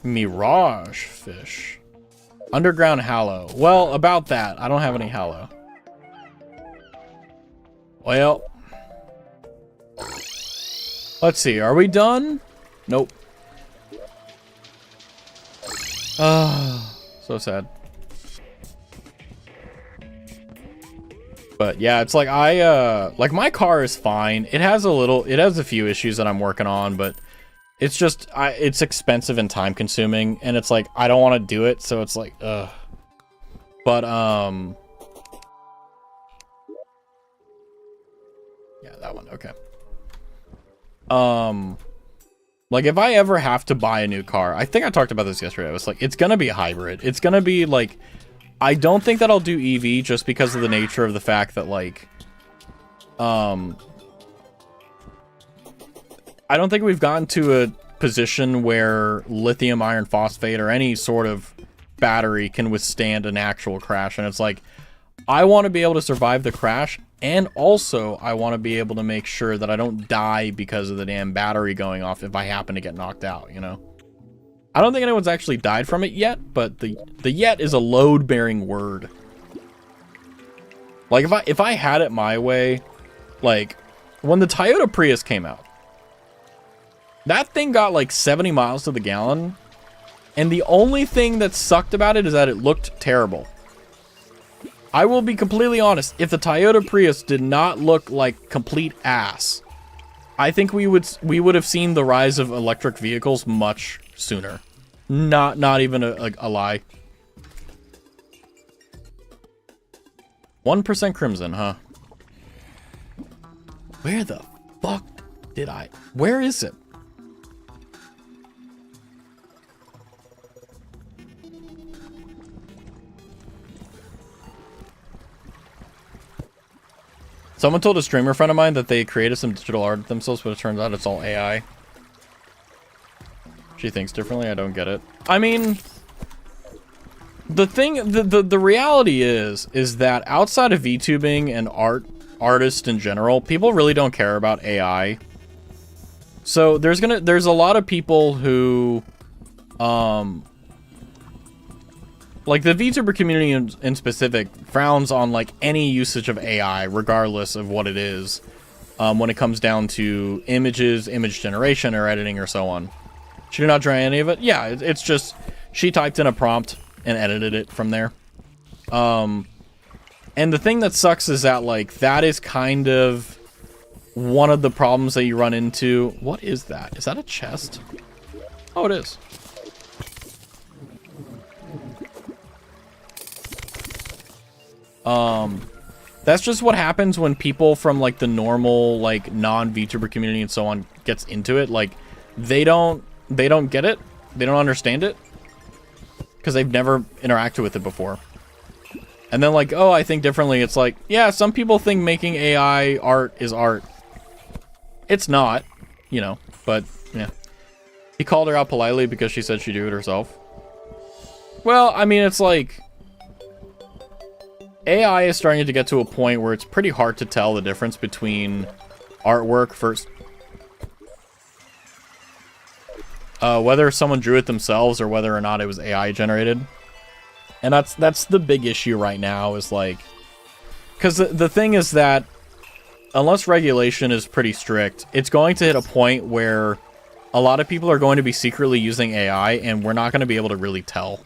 Mirage fish. Underground hallow. Well, about that, I don't have any hallow. Well... let's see, are we done? Nope. So sad. But yeah, it's like like my car is fine. It has a few issues that I'm working on, but it's just, it's expensive and time consuming, and it's like, I don't want to do it, so it's like, ugh. But, yeah, that one, okay. Like, if I ever have to buy a new car, I think I talked about this yesterday. I was like, it's gonna be a hybrid. It's gonna be, like, I don't think that I'll do EV just because of the nature of the fact that, like, I don't think we've gotten to a position where lithium iron phosphate or any sort of battery can withstand an actual crash. And it's like, I want to be able to survive the crash, and also I want to be able to make sure that I don't die because of the damn battery going off if I happen to get knocked out, you know? I don't think anyone's actually died from it yet, but the yet is a load-bearing word. Like, if I had it my way, like, when the Toyota Prius came out, that thing got like 70 miles to the gallon, and the only thing that sucked about it is that it looked terrible. I will be completely honest, if the Toyota Prius did not look like complete ass, I think we would have seen the rise of electric vehicles much sooner. Not even a lie. 1% Crimson, huh? Where the fuck did where is it? Someone told a streamer friend of mine that they created some digital art themselves, but it turns out it's all AI. She thinks differently. I don't get it. I mean, the reality is that outside of VTubing and artists in general, people really don't care about AI. So there's a lot of people who like the VTuber community in specific frowns on like any usage of AI, regardless of what it is, when it comes down to images, image generation, or editing, or so on. She did not try any of it. Yeah, it's just she typed in a prompt and edited it from there. And the thing that sucks is that like that is kind of one of the problems that you run into. What is that? Is that a chest? Oh, it is. That's just what happens when people from like the normal like non-VTuber community and so on gets into it. Like they don't get it. They don't understand it because they've never interacted with it before. And then like, oh, I think differently. It's like, yeah, some people think making AI art is art. It's not, you know, but yeah. He called her out politely because she said she'd do it herself. Well, I mean, it's like AI is starting to get to a point where it's pretty hard to tell the difference between artwork first. Whether someone drew it themselves or whether or not it was AI generated. And that's the big issue right now is like, because the thing is that unless regulation is pretty strict, it's going to hit a point where a lot of people are going to be secretly using AI and we're not going to be able to really tell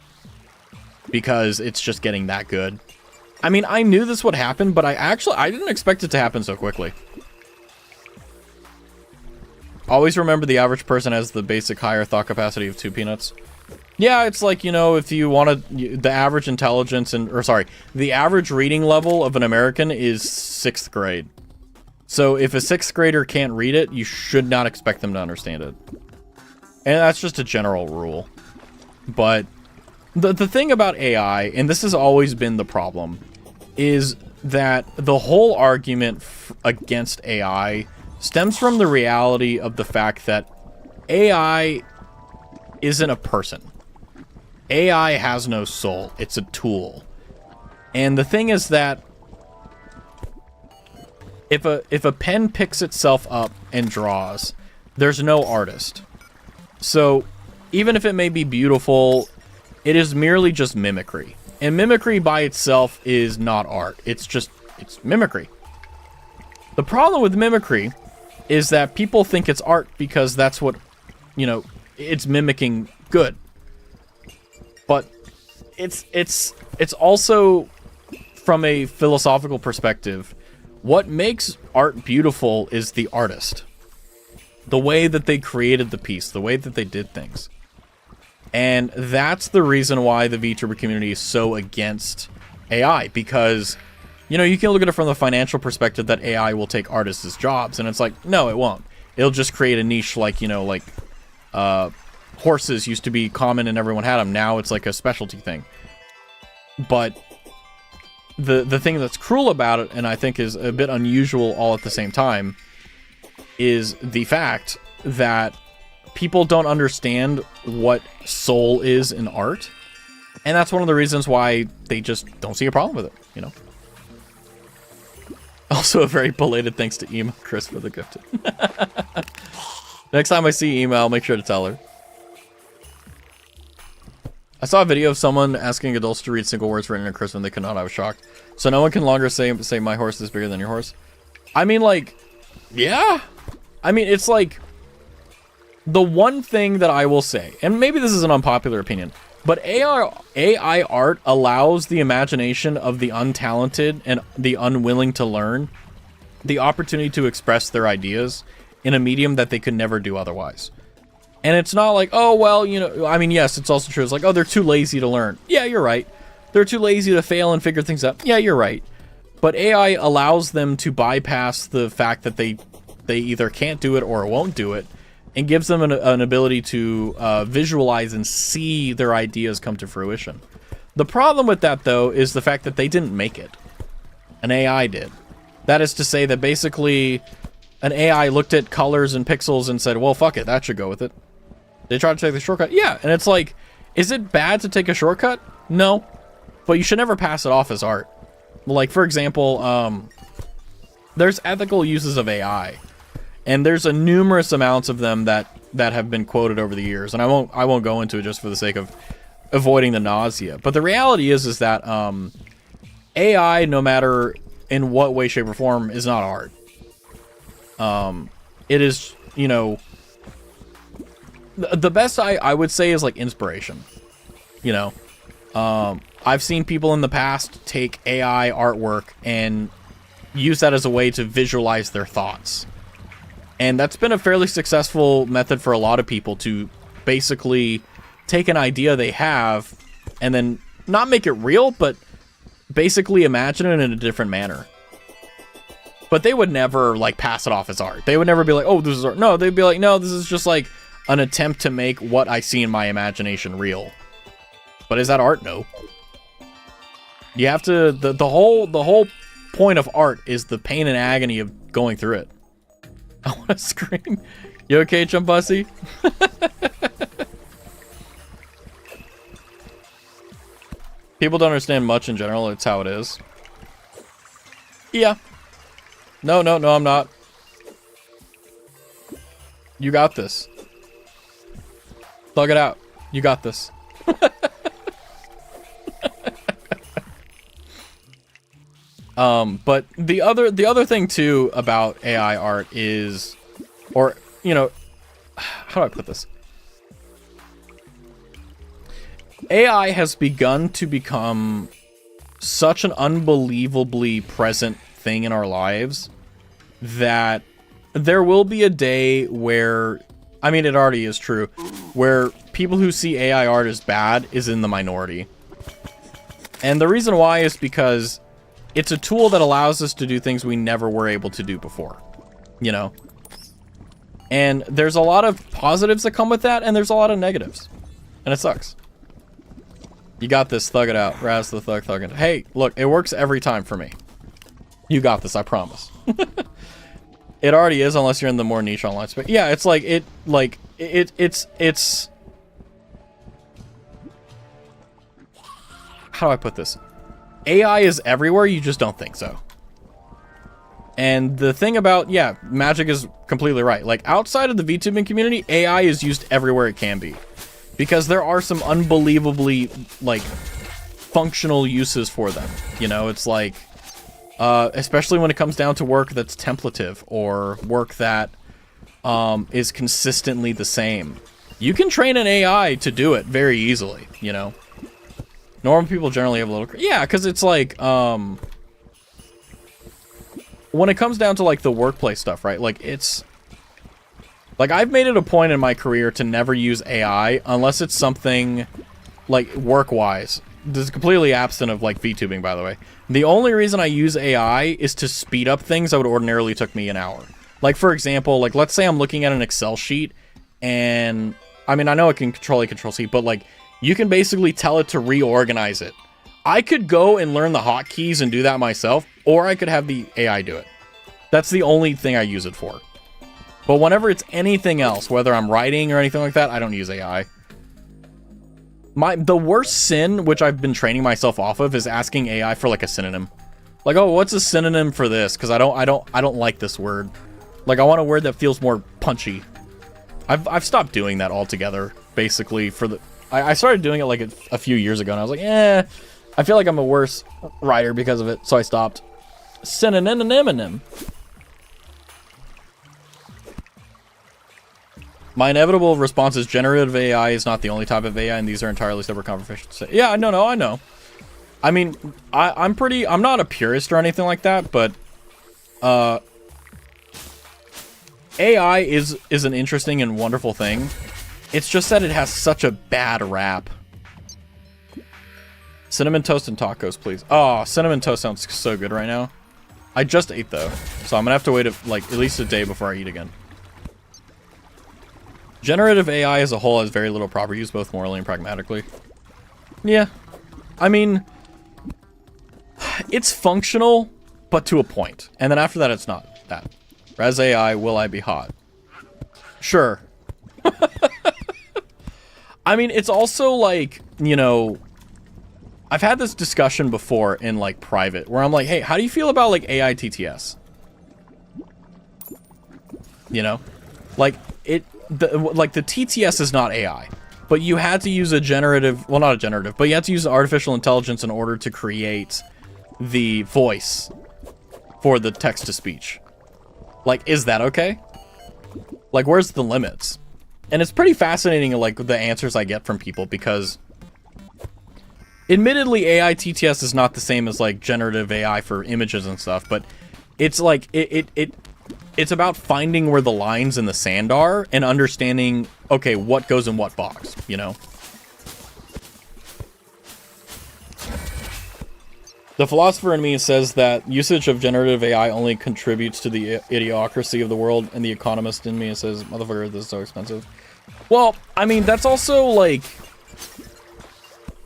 because it's just getting that good. I mean, I knew this would happen, but I didn't expect it to happen so quickly. Always remember the average person has the basic higher thought capacity of 2 peanuts. Yeah, it's like, you know, if you want to, the average intelligence the average reading level of an American is 6th grade. So if a 6th grader can't read it, you should not expect them to understand it. And that's just a general rule. But the thing about AI, and this has always been the problem, is that the whole argument against AI stems from the reality of the fact that AI isn't a person. AI has no soul. It's a tool. And the thing is that if a pen picks itself up and draws, there's no artist. So even if it may be beautiful, it is merely just mimicry. And mimicry by itself is not art. It's mimicry. The problem with mimicry is that people think it's art because that's what, you know, it's mimicking good. But it's also, from a philosophical perspective, what makes art beautiful is the artist. The way that they created the piece, the way that they did things. And that's the reason why the VTuber community is so against AI, because, you know, you can look at it from the financial perspective that AI will take artists' jobs, and it's like, no, it won't. It'll just create a niche like, you know, like, horses used to be common and everyone had them. Now it's like a specialty thing. But the thing that's cruel about it, and I think is a bit unusual all at the same time, is the fact that people don't understand what soul is in art. And that's one of the reasons why they just don't see a problem with it, you know? Also, a very belated thanks to Ema Chris for the gifted. Next time I see Ema, I'll make sure to tell her. I saw a video of someone asking adults to read single words written in Chris when they could not. I was shocked. So no one can longer say my horse is bigger than your horse. I mean, like, yeah. I mean, it's like, the one thing that I will say, and maybe this is an unpopular opinion, but AI art allows the imagination of the untalented and the unwilling to learn the opportunity to express their ideas in a medium that they could never do otherwise. And it's not like, oh, well, you know, I mean, yes, it's also true. It's like, oh, they're too lazy to learn. Yeah, you're right. They're too lazy to fail and figure things out. Yeah, you're right. But AI allows them to bypass the fact that they either can't do it or won't do it, and gives them an ability to visualize and see their ideas come to fruition. The problem with that, though, is the fact that they didn't make it. An AI did. That is to say that basically an AI looked at colors and pixels and said, well, fuck it, that should go with it. They tried to take the shortcut. Yeah, and it's like, is it bad to take a shortcut? No. But you should never pass it off as art. Like, for example, there's ethical uses of AI. And there's a numerous amounts of them that have been quoted over the years, and I won't go into it just for the sake of avoiding the nausea. But the reality is that AI, no matter in what way, shape, or form, is not art. It is, you know, the best I would say is like inspiration. You know, I've seen people in the past take AI artwork and use that as a way to visualize their thoughts. And that's been a fairly successful method for a lot of people to basically take an idea they have and then not make it real, but basically imagine it in a different manner. But they would never like pass it off as art. They would never be like, oh, this is art. No, they'd be like, no, this is just like an attempt to make what I see in my imagination real. But is that art? No. You have to, the whole point of art is the pain and agony of going through it. I want to scream. You okay, Chumbussy? People don't understand much in general. It's how it is. Yeah. No, I'm not. You got this. Thug it out. You got this. But the other thing too about AI art is, or, you know, how do I put this? AI has begun to become such an unbelievably present thing in our lives that there will be a day where, I mean, it already is true, where people who see AI art as bad is in the minority. And the reason why is because it's a tool that allows us to do things we never were able to do before, you know? And there's a lot of positives that come with that, and there's a lot of negatives. And it sucks. You got this, thug it out. Raz the thug, thug it. Hey, look, it works every time for me. You got this, I promise. It already is, unless you're in the more niche online space. Yeah, it's like, it's... How do I put this? AI is everywhere, you just don't think so. And the thing about, yeah, Magic is completely right. Like, outside of the VTubing community, AI is used everywhere it can be. Because there are some unbelievably, like, functional uses for them. You know, it's like, especially when it comes down to work that's templative, or work that is consistently the same. You can train an AI to do it very easily, you know? Normal people generally have a little... Yeah, because it's like, when it comes down to, like, the workplace stuff, right? Like, it's... Like, I've made it a point in my career to never use AI unless it's something, like, work-wise. This is completely absent of, like, VTubing, by the way. The only reason I use AI is to speed up things that would ordinarily took me an hour. Like, for example, like, let's say I'm looking at an Excel sheet, and... I mean, I know it can Control-C, but, like... You can basically tell it to reorganize it. I could go and learn the hotkeys and do that myself, or I could have the AI do it. That's the only thing I use it for. But whenever it's anything else, whether I'm writing or anything like that, I don't use AI. The worst sin, which I've been training myself off of, is asking AI for like a synonym. Like, oh, what's a synonym for this? Because I don't like this word. Like, I want a word that feels more punchy. I've stopped doing that altogether, basically, for the... I started doing it like a few years ago, and I was like, I feel like I'm a worse writer because of it, so I stopped. Synonym. My inevitable response is generative AI is not the only type of AI, and these are entirely separate conversations. Yeah, no, I know. I mean, I'm not a purist or anything like that, but AI is an interesting and wonderful thing. It's just that it has such a bad rap. Cinnamon toast and tacos, please. Oh, cinnamon toast sounds so good right now. I just ate, though. So I'm going to have to wait, like, at least a day before I eat again. Generative AI as a whole has very little proper use, both morally and pragmatically. Yeah. I mean, it's functional, but to a point. And then after that, it's not that. Raz AI, will I be hot? Sure. I mean, it's also like, you know, I've had this discussion before in like private where I'm like, hey, how do you feel about like AI TTS? You know, like the TTS is not AI. but you had to use a generative, well, not a generative, but you had to use artificial intelligence in order to create the voice for the text-to-speech. Like, is that okay? Like, where's the limits? And it's pretty fascinating, like, the answers I get from people, because admittedly, AI TTS is not the same as, like, generative AI for images and stuff, but it's like, it's about finding where the lines in the sand are and understanding, okay, what goes in what box, you know? The philosopher in me says that usage of generative AI only contributes to the idiocracy of the world, and the economist in me says, motherfucker, this is so expensive. Well, I mean, that's also, like,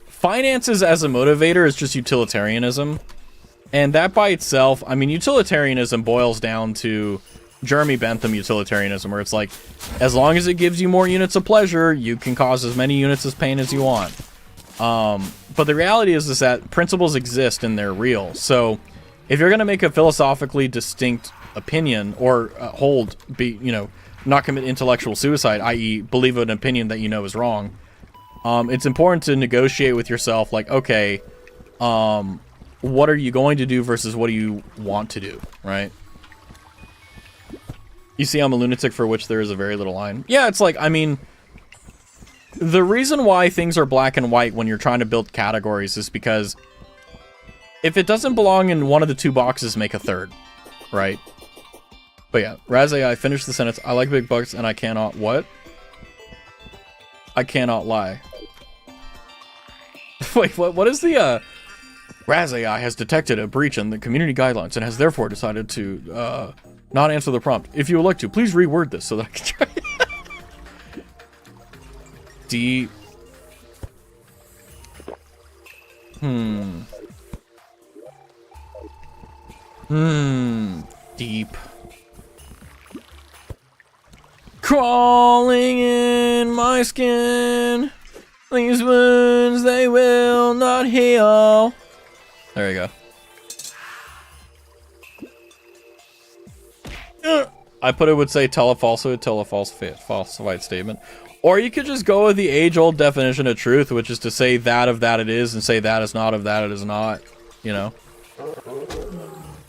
finances as a motivator is just utilitarianism. And that by itself, I mean, utilitarianism boils down to Jeremy Bentham utilitarianism, where it's like, as long as it gives you more units of pleasure, you can cause as many units of pain as you want. But the reality is that principles exist and they're real. So if you're going to make a philosophically distinct opinion or not commit intellectual suicide, i.e. believe an opinion that you know is wrong, it's important to negotiate with yourself, like, okay, what are you going to do versus what do you want to do, right? You see, I'm a lunatic for which there is a very little line. Yeah, it's like, I mean, the reason why things are black and white when you're trying to build categories is because if it doesn't belong in one of the two boxes, make a third, right? But yeah, Raztavi, finish the sentence. I like big bucks and I cannot what? I cannot lie. Wait, what is the, Raztavi has detected a breach in the community guidelines and has therefore decided to, not answer the prompt. If you would like to, please reword this so that I can try. Deep. Deep. Crawling in my skin. These wounds, they will not heal. There you go. I would say tell a falsehood, tell a falsified statement. Or you could just go with the age-old definition of truth, which is to say that of that it is, and say that is not of that it is not, you know?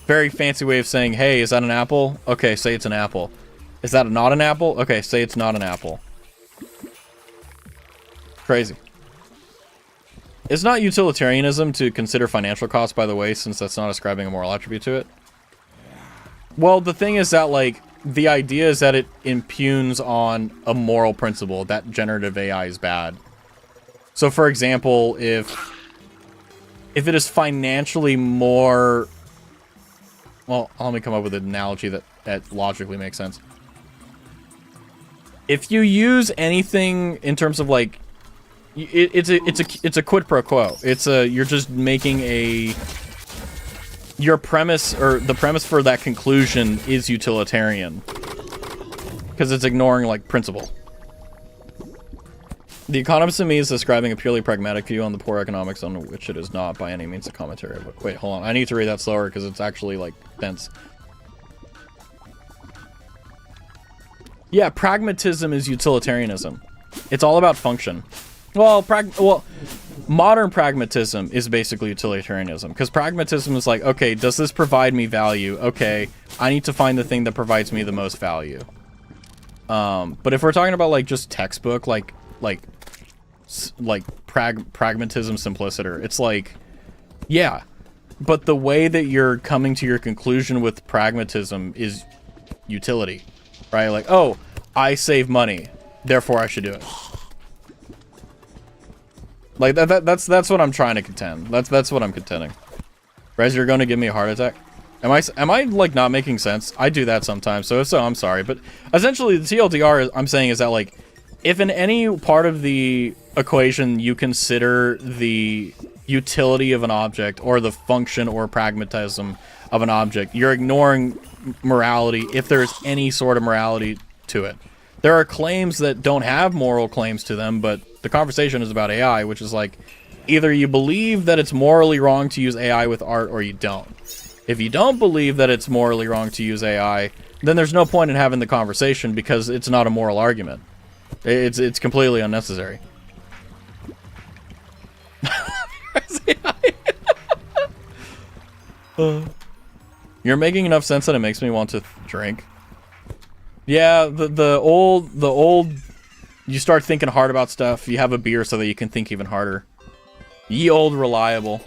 Very fancy way of saying, hey, is that an apple? Okay, say it's an apple. Is that not an apple? Okay, say it's not an apple. Crazy. It's not utilitarianism to consider financial costs, by the way, since that's not ascribing a moral attribute to it. Well, the thing is that, like, the idea is that it impugns on a moral principle that generative AI is bad. So, for example, if it is financially more... Well, let me come up with an analogy that logically makes sense. If you use anything in terms of, like... It's a quid pro quo. You're just making a... Your premise, or the premise for that conclusion, is utilitarian. Because it's ignoring, like, principle. The economist in me is describing a purely pragmatic view on the poor economics, on which it is not by any means a commentary. But wait, hold on. I need to read that slower because it's actually, like, dense. Yeah, pragmatism is utilitarianism. It's all about function. Well, modern pragmatism is basically utilitarianism, because pragmatism is like, okay, does this provide me value? Okay, I need to find the thing that provides me the most value. But if we're talking about, like, just textbook, pragmatism simpliciter, it's like, yeah, but the way that you're coming to your conclusion with pragmatism is utility, right? Like, oh, I save money, therefore I should do it. Like, that's what I'm trying to contend. That's what I'm contending. Rez, you're going to give me a heart attack? Am I like, not making sense? I do that sometimes, so if so, I'm sorry. But essentially, the TLDR I'm saying is that, like, if in any part of the equation you consider the utility of an object or the function or pragmatism of an object, you're ignoring morality if there's any sort of morality to it. There are claims that don't have moral claims to them, but the conversation is about AI, which is like, either you believe that it's morally wrong to use AI with art or you don't. If you don't believe that it's morally wrong to use AI, then there's no point in having the conversation because it's not a moral argument. It's completely unnecessary. You're making enough sense that it makes me want to drink. Yeah, the old you start thinking hard about stuff, you have a beer so that you can think even harder. Ye old reliable.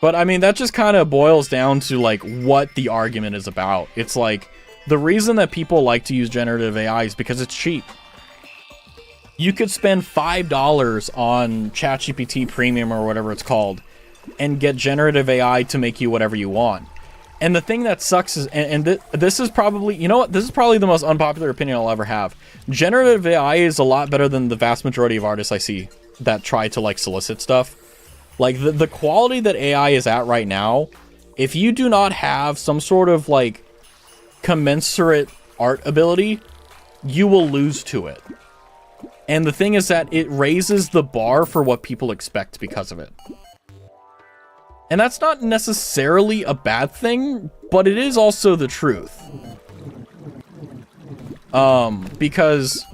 But I mean, that just kind of boils down to like what the argument is about. It's like the reason that people like to use generative AI is because it's cheap. You could spend $5 on ChatGPT Premium or whatever it's called and get generative AI to make you whatever you want. And the thing that sucks is, this is probably, you know what, this is probably the most unpopular opinion I'll ever have. Generative AI is a lot better than the vast majority of artists I see that try to like solicit stuff. Like the quality that AI is at right now, if you do not have some sort of like commensurate art ability, you will lose to it. And the thing is that it raises the bar for what people expect because of it. And that's not necessarily a bad thing, but it is also the truth. Because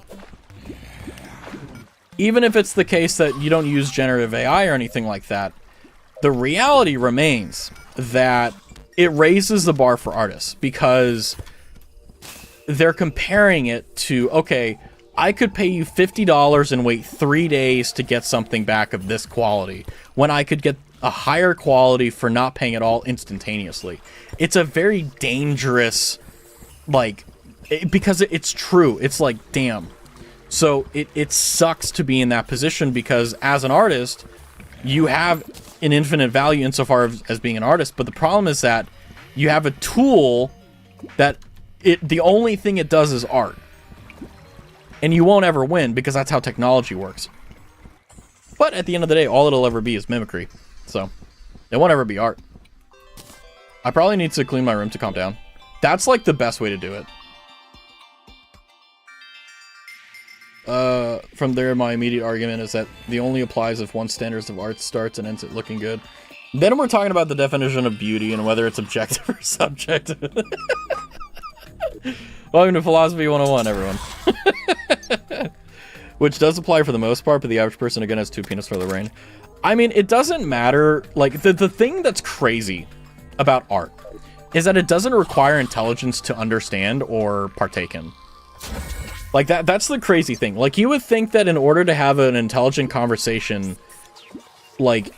even if it's the case that you don't use generative AI or anything like that, the reality remains that it raises the bar for artists because they're comparing it to, okay, I could pay you $50 and wait 3 days to get something back of this quality when I could get a higher quality for not paying it all instantaneously. It's a very dangerous, like, because it's true. It's like, damn. So it sucks to be in that position because as an artist, you have an infinite value insofar as being an artist. But the problem is that you have a tool that the only thing it does is art. And you won't ever win because that's how technology works. But at the end of the day, all it'll ever be is mimicry. So, it won't ever be art. I probably need to clean my room to calm down. That's like the best way to do it. From there, my immediate argument is that the only applies if one standards of art starts and ends it looking good. Then we're talking about the definition of beauty and whether it's objective or subjective. Welcome to Philosophy 101, everyone. Which does apply for the most part, but the average person, again, has two penis for the brain. I mean, it doesn't matter. Like, the thing that's crazy about art is that it doesn't require intelligence to understand or partake in. Like, that's the crazy thing. Like, you would think that in order to have an intelligent conversation, like,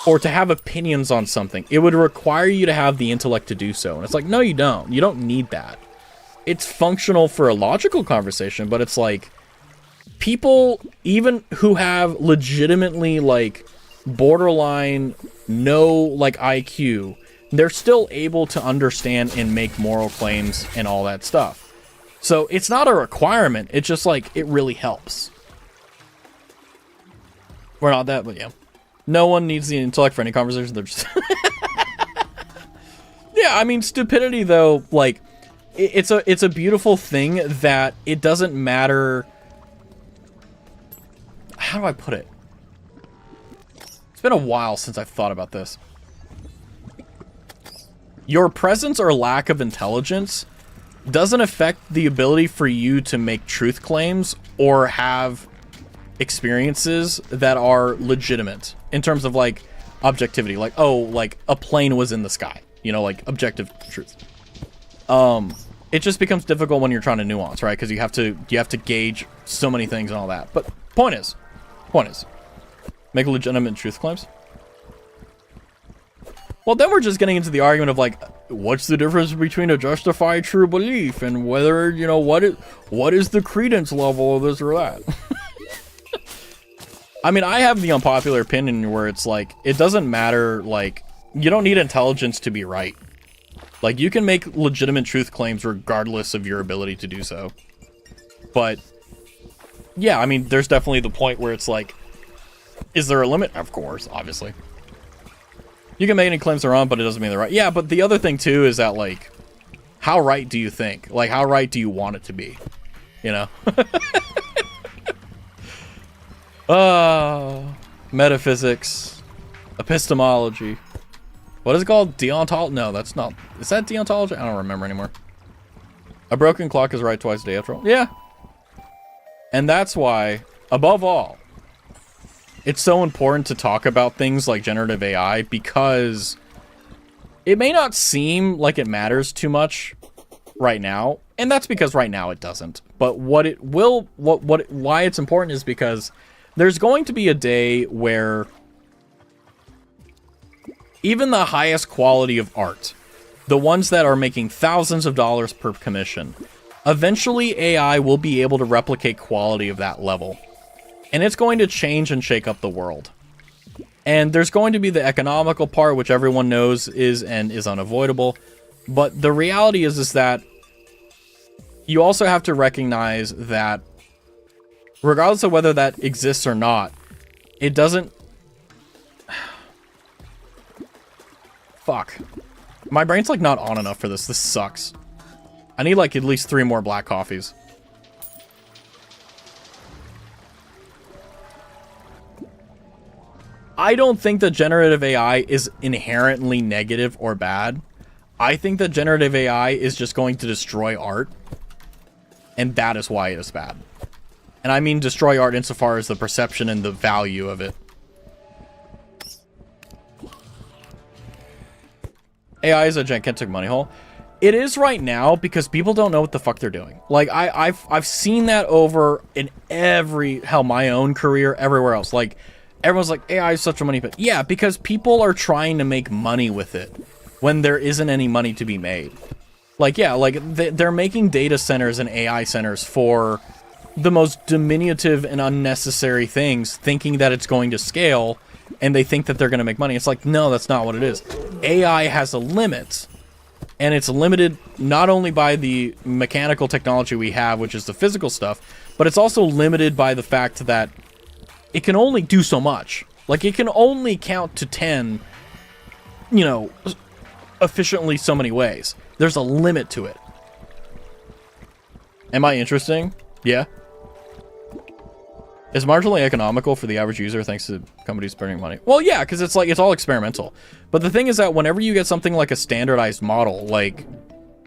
or to have opinions on something, it would require you to have the intellect to do so. And it's like, no, you don't. You don't need that. It's functional for a logical conversation, but it's like, people, even who have legitimately, like, borderline, no, like, IQ, they're still able to understand and make moral claims and all that stuff. So it's not a requirement. It's just, like, it really helps. We're not that, but yeah. No one needs the intellect for any conversation. They're just... Yeah, I mean, stupidity, though, like, it's a beautiful thing that it doesn't matter... How do I put it? It's been a while since I've thought about this. Your presence or lack of intelligence doesn't affect the ability for you to make truth claims or have experiences that are legitimate in terms of, like, objectivity. Like, oh, like, a plane was in the sky. You know, like, objective truth. It just becomes difficult when you're trying to nuance, right? Because you have to gauge so many things and all that. But point is, make legitimate truth claims. Well, then we're just getting into the argument of, like, what's the difference between a justified true belief and whether, you know, what is the credence level of this or that? I mean, I have the unpopular opinion where it's like, it doesn't matter, like, you don't need intelligence to be right. Like, you can make legitimate truth claims regardless of your ability to do so. But, yeah, I mean, there's definitely the point where it's like, is there a limit? Of course, obviously. You can make any claims they're on, but it doesn't mean they're right. Yeah, but the other thing, too, is that, like, how right do you think? Like, how right do you want it to be? You know? Metaphysics. Epistemology. What is it called? Deontology? No, that's not... Is that deontology? I don't remember anymore. A broken clock is right twice a day after all. Yeah. And that's why, above all, it's so important to talk about things like generative AI because it may not seem like it matters too much right now, and that's because right now it doesn't. But why it's important is because there's going to be a day where even the highest quality of art, the ones that are making thousands of dollars per commission, eventually AI will be able to replicate quality of that level. And it's going to change and shake up the world. And there's going to be the economical part, which everyone knows is unavoidable. But the reality is that you also have to recognize that regardless of whether that exists or not, it doesn't... Fuck. My brain's like not on enough for this. This sucks. I need like at least 3 more black coffees. I don't think that generative AI is inherently negative or bad. I think that generative AI is just going to destroy art. And that is why it is bad. And I mean destroy art insofar as the perception and the value of it. AI is a gigantic money hole. It is right now because people don't know what the fuck they're doing. Like, I've seen that over in my own career, everywhere else. Like, everyone's like, AI is such a money pit. Yeah, because people are trying to make money with it when there isn't any money to be made. Like, yeah, like, they're making data centers and AI centers for the most diminutive and unnecessary things, thinking that it's going to scale, and they think that they're going to make money. It's like, no, that's not what it is. AI has a limit, and it's limited not only by the mechanical technology we have, which is the physical stuff, but it's also limited by the fact that it can only do so much. Like, it can only count to 10, you know, efficiently so many ways. There's a limit to it. Am I interesting? Yeah. Is marginally economical for the average user thanks to companies spending money? Well, yeah, because it's like, it's all experimental. But the thing is that whenever you get something like a standardized model, like,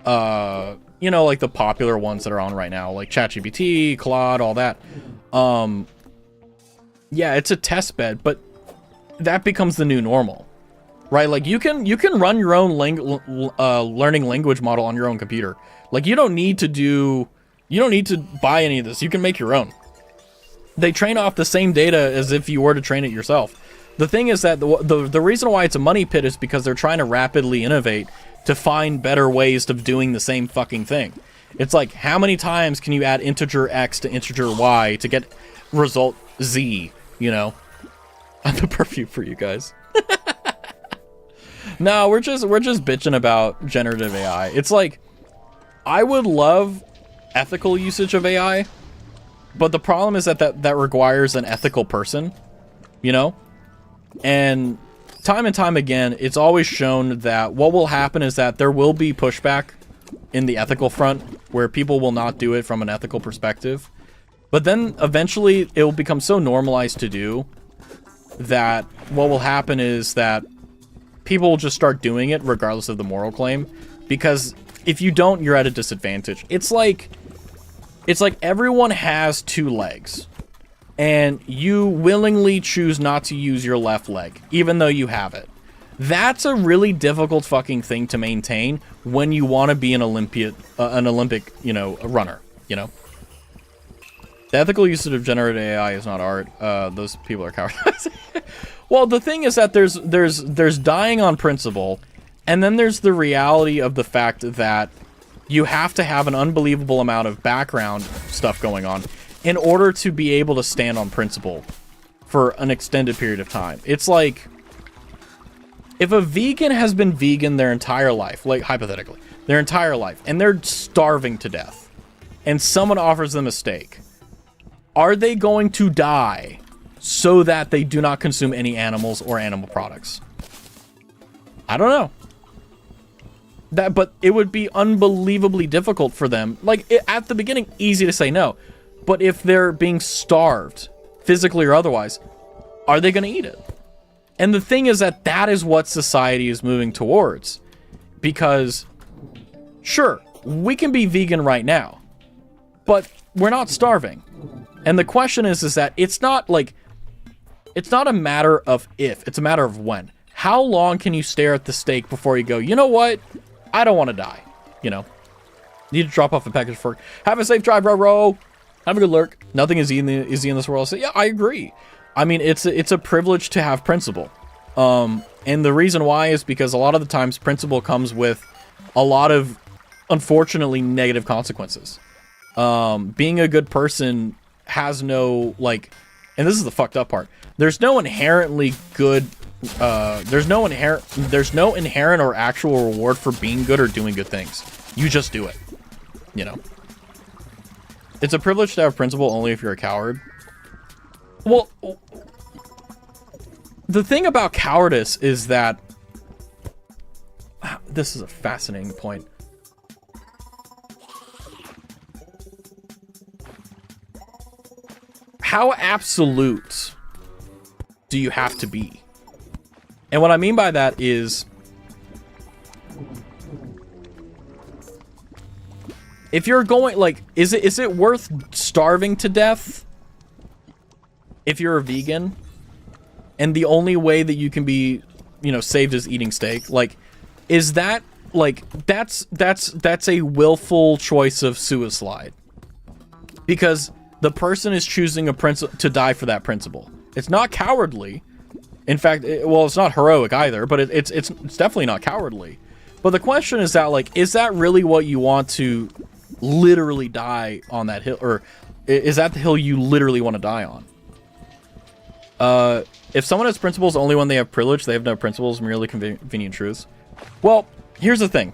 you know, like the popular ones that are on right now, like ChatGPT, Claude, all that, yeah, it's a test bed, but that becomes the new normal, right? Like, you can run your own learning language model on your own computer. Like, you don't need to buy any of this. You can make your own. They train off the same data as if you were to train it yourself. The thing is that the reason why it's a money pit is because they're trying to rapidly innovate to find better ways of doing the same fucking thing. It's like, how many times can you add integer X to integer Y to get result Z, you know? I'm the perfume for you guys. No, we're just bitching about generative AI. It's like, I would love ethical usage of AI, but the problem is that requires an ethical person, you know? And time again, it's always shown that what will happen is that there will be pushback in the ethical front where people will not do it from an ethical perspective. But then eventually it will become so normalized to do that what will happen is that people will just start doing it regardless of the moral claim. Because if you don't, you're at a disadvantage. It's like everyone has 2 legs, and you willingly choose not to use your left leg, even though you have it. That's a really difficult fucking thing to maintain when you want to be an Olympic, you know, runner, you know? The ethical usage of generative AI is not art. Those people are cowards. Well, the thing is that there's dying on principle, and then there's the reality of the fact that you have to have an unbelievable amount of background stuff going on in order to be able to stand on principle for an extended period of time. It's like, if a vegan has been vegan their entire life, like hypothetically, their entire life, and they're starving to death, and someone offers them a steak, are they going to die so that they do not consume any animals or animal products? I don't know. But it would be unbelievably difficult for them. Like, at the beginning, easy to say no. But if they're being starved, physically or otherwise, are they going to eat it? And the thing is that is what society is moving towards. Because, sure, we can be vegan right now, but we're not starving. And the question is that it's not like, It's not a matter of if, it's a matter of when. How long can you stare at the stake before you go, you know what? I don't want to die. You know, need to drop off a package for. Have a safe drive, bro. Have a good lurk. Nothing is easy in this world. So yeah, I agree. I mean, it's a privilege to have principle. And the reason why is because a lot of the times principle comes with a lot of, unfortunately, negative consequences. Being a good person has no, like, and this is the fucked up part. There's no inherently good, there's no inherent or actual reward for being good or doing good things. You just do it, you know? It's a privilege to have principle only if you're a coward. Well, the thing about cowardice is that, this is a fascinating point. How absolute do you have to be? And what I mean by that is, if you're going, like, is it worth starving to death if you're a vegan? And the only way that you can be, you know, saved is eating steak. Like, is that, like, that's a willful choice of suicide. Because the person is choosing to die for that principle. It's not cowardly. In fact, it's not heroic either, but it's definitely not cowardly. But the question is that, like, is that really what you want to literally die on that hill? Or is that the hill you literally want to die on? If someone has principles only when they have privilege, they have no principles, merely convenient truths. Well, here's the thing.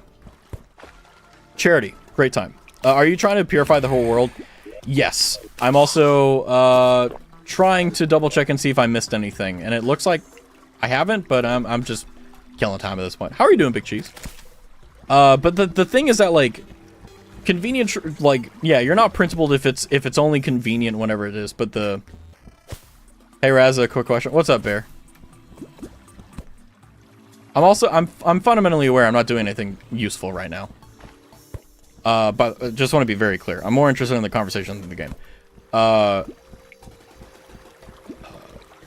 Charity, great time. Are you trying to purify the whole world? Yes. I'm also trying to double check and see if I missed anything, and it looks like I haven't, but I'm just killing time at this point. How are you doing, Big Cheese? But the thing is that, like, convenient, like, yeah, you're not principled if it's only convenient whenever it is, but the... Hey Raz, a quick question. What's up, Bear? I'm fundamentally aware I'm not doing anything useful right now. But just want to be very clear. I'm more interested in the conversation than the game.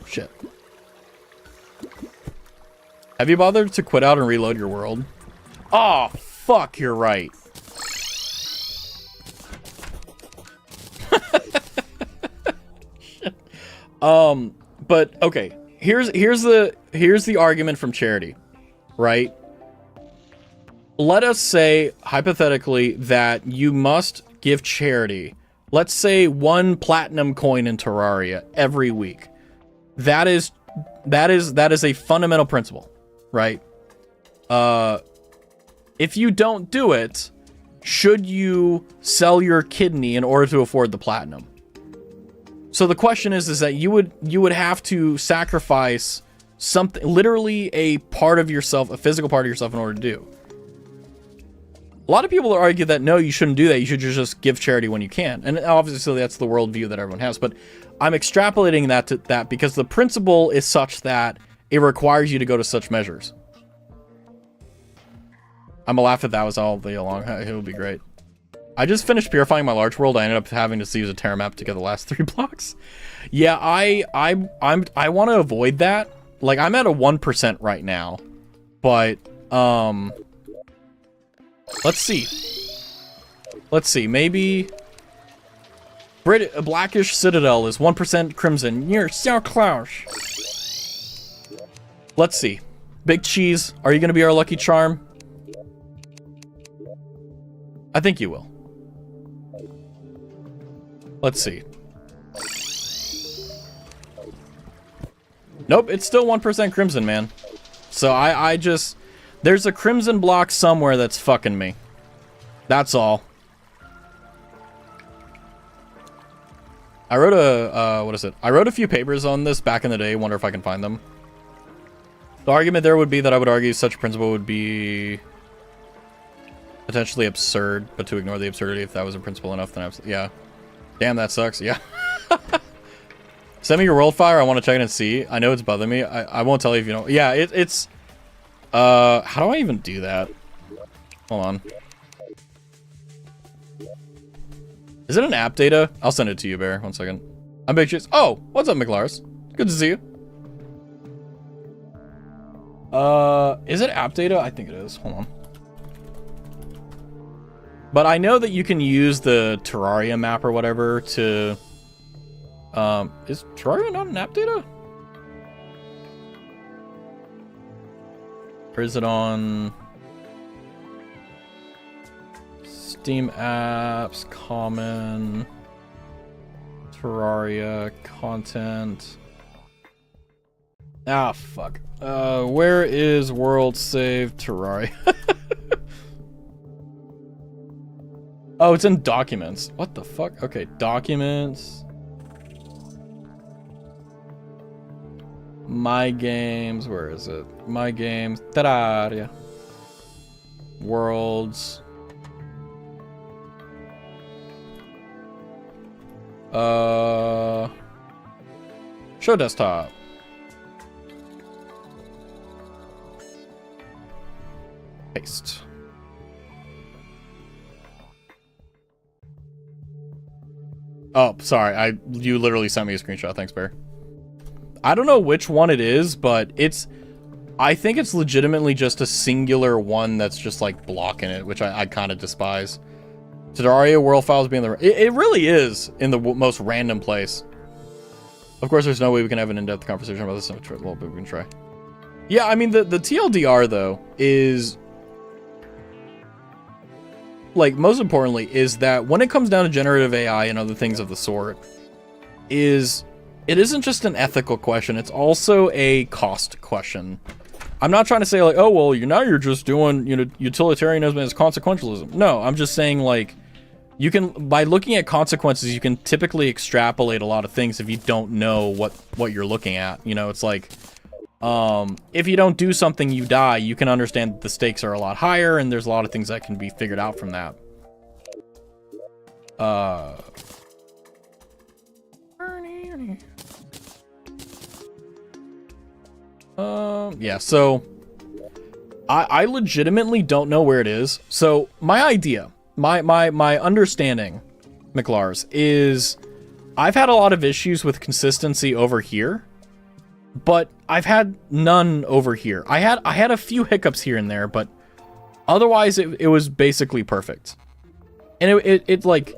Shit. Have you bothered to quit out and reload your world? Oh, fuck, you're right. But okay, here's the argument from Charity, right? Let us say hypothetically that you must give charity, let's say 1 platinum coin in Terraria every week. That is a fundamental principle, right? If you don't do it, should you sell your kidney in order to afford the platinum? So the question is that you would have to sacrifice something, literally a part of yourself, a physical part of yourself, in order to do. A lot of people argue that no, you shouldn't do that. You should just give charity when you can. And obviously that's the worldview that everyone has. But I'm extrapolating that to that because the principle is such that it requires you to go to such measures. I'm gonna laugh at that was all the along. It would be great. I just finished purifying my large world. I ended up having to use a Terra map to get the last 3 blocks. Yeah, I want to avoid that. Like, I'm at a 1% right now, but let's see. Maybe a Blackish Citadel is 1% Crimson. You're so close. Let's see. Big Cheese, are you gonna be our lucky charm? I think you will. Let's see. Nope, it's still 1% Crimson, man. So I just... There's a Crimson block somewhere that's fucking me. That's all. I wrote a... what is it? I wrote a few papers on this back in the day. Wonder if I can find them. The argument there would be that I would argue such a principle would be... potentially absurd, but to ignore the absurdity if that was a principle enough, then yeah. Damn, that sucks. Yeah. Send me your world fire. I want to check it and see. I know it's bothering me. I won't tell you if you don't. Yeah, it's... how do I even do that? Hold on. Is it an app data? I'll send it to you, Bear. 1 second. I'm Big Cheese. Oh, what's up, McLars? Good to see you. Is it app data? I think it is. Hold on. But I know that you can use the Terraria map or whatever to... is Terraria not an app data? Or is it on... Steam apps, common... Terraria, content... Ah, fuck. Where is world save Terraria? Oh, it's in documents. What the fuck? Okay, documents. My games. Where is it? My games. Terraria. Worlds. Show desktop. Paste. Oh, sorry. You literally sent me a screenshot. Thanks, Bear. I don't know which one it is, but I think it's legitimately just a singular one that's just like blocking it, which I kind of despise. Terraria world files being it really is in the most random place. Of course, there's no way we can have an in-depth conversation about this. So a little bit we can try. Yeah, I mean, the TLDR, though, is... like, most importantly, is that when it comes down to generative AI and other things of the sort, it isn't just an ethical question, it's also a cost question. I'm not trying to say, like, oh, well, you're just doing, utilitarianism as consequentialism. No, I'm just saying, like, you can, by looking at consequences, you can typically extrapolate a lot of things if you don't know what you're looking at. It's like, if you don't do something, you die. You can understand that the stakes are a lot higher, and there's a lot of things that can be figured out from that. Yeah, so I legitimately don't know where it is. So my idea, my understanding, McLars, is I've had a lot of issues with consistency over here, but I've had none over here. I had a few hiccups here and there, but otherwise it was basically perfect. And it like,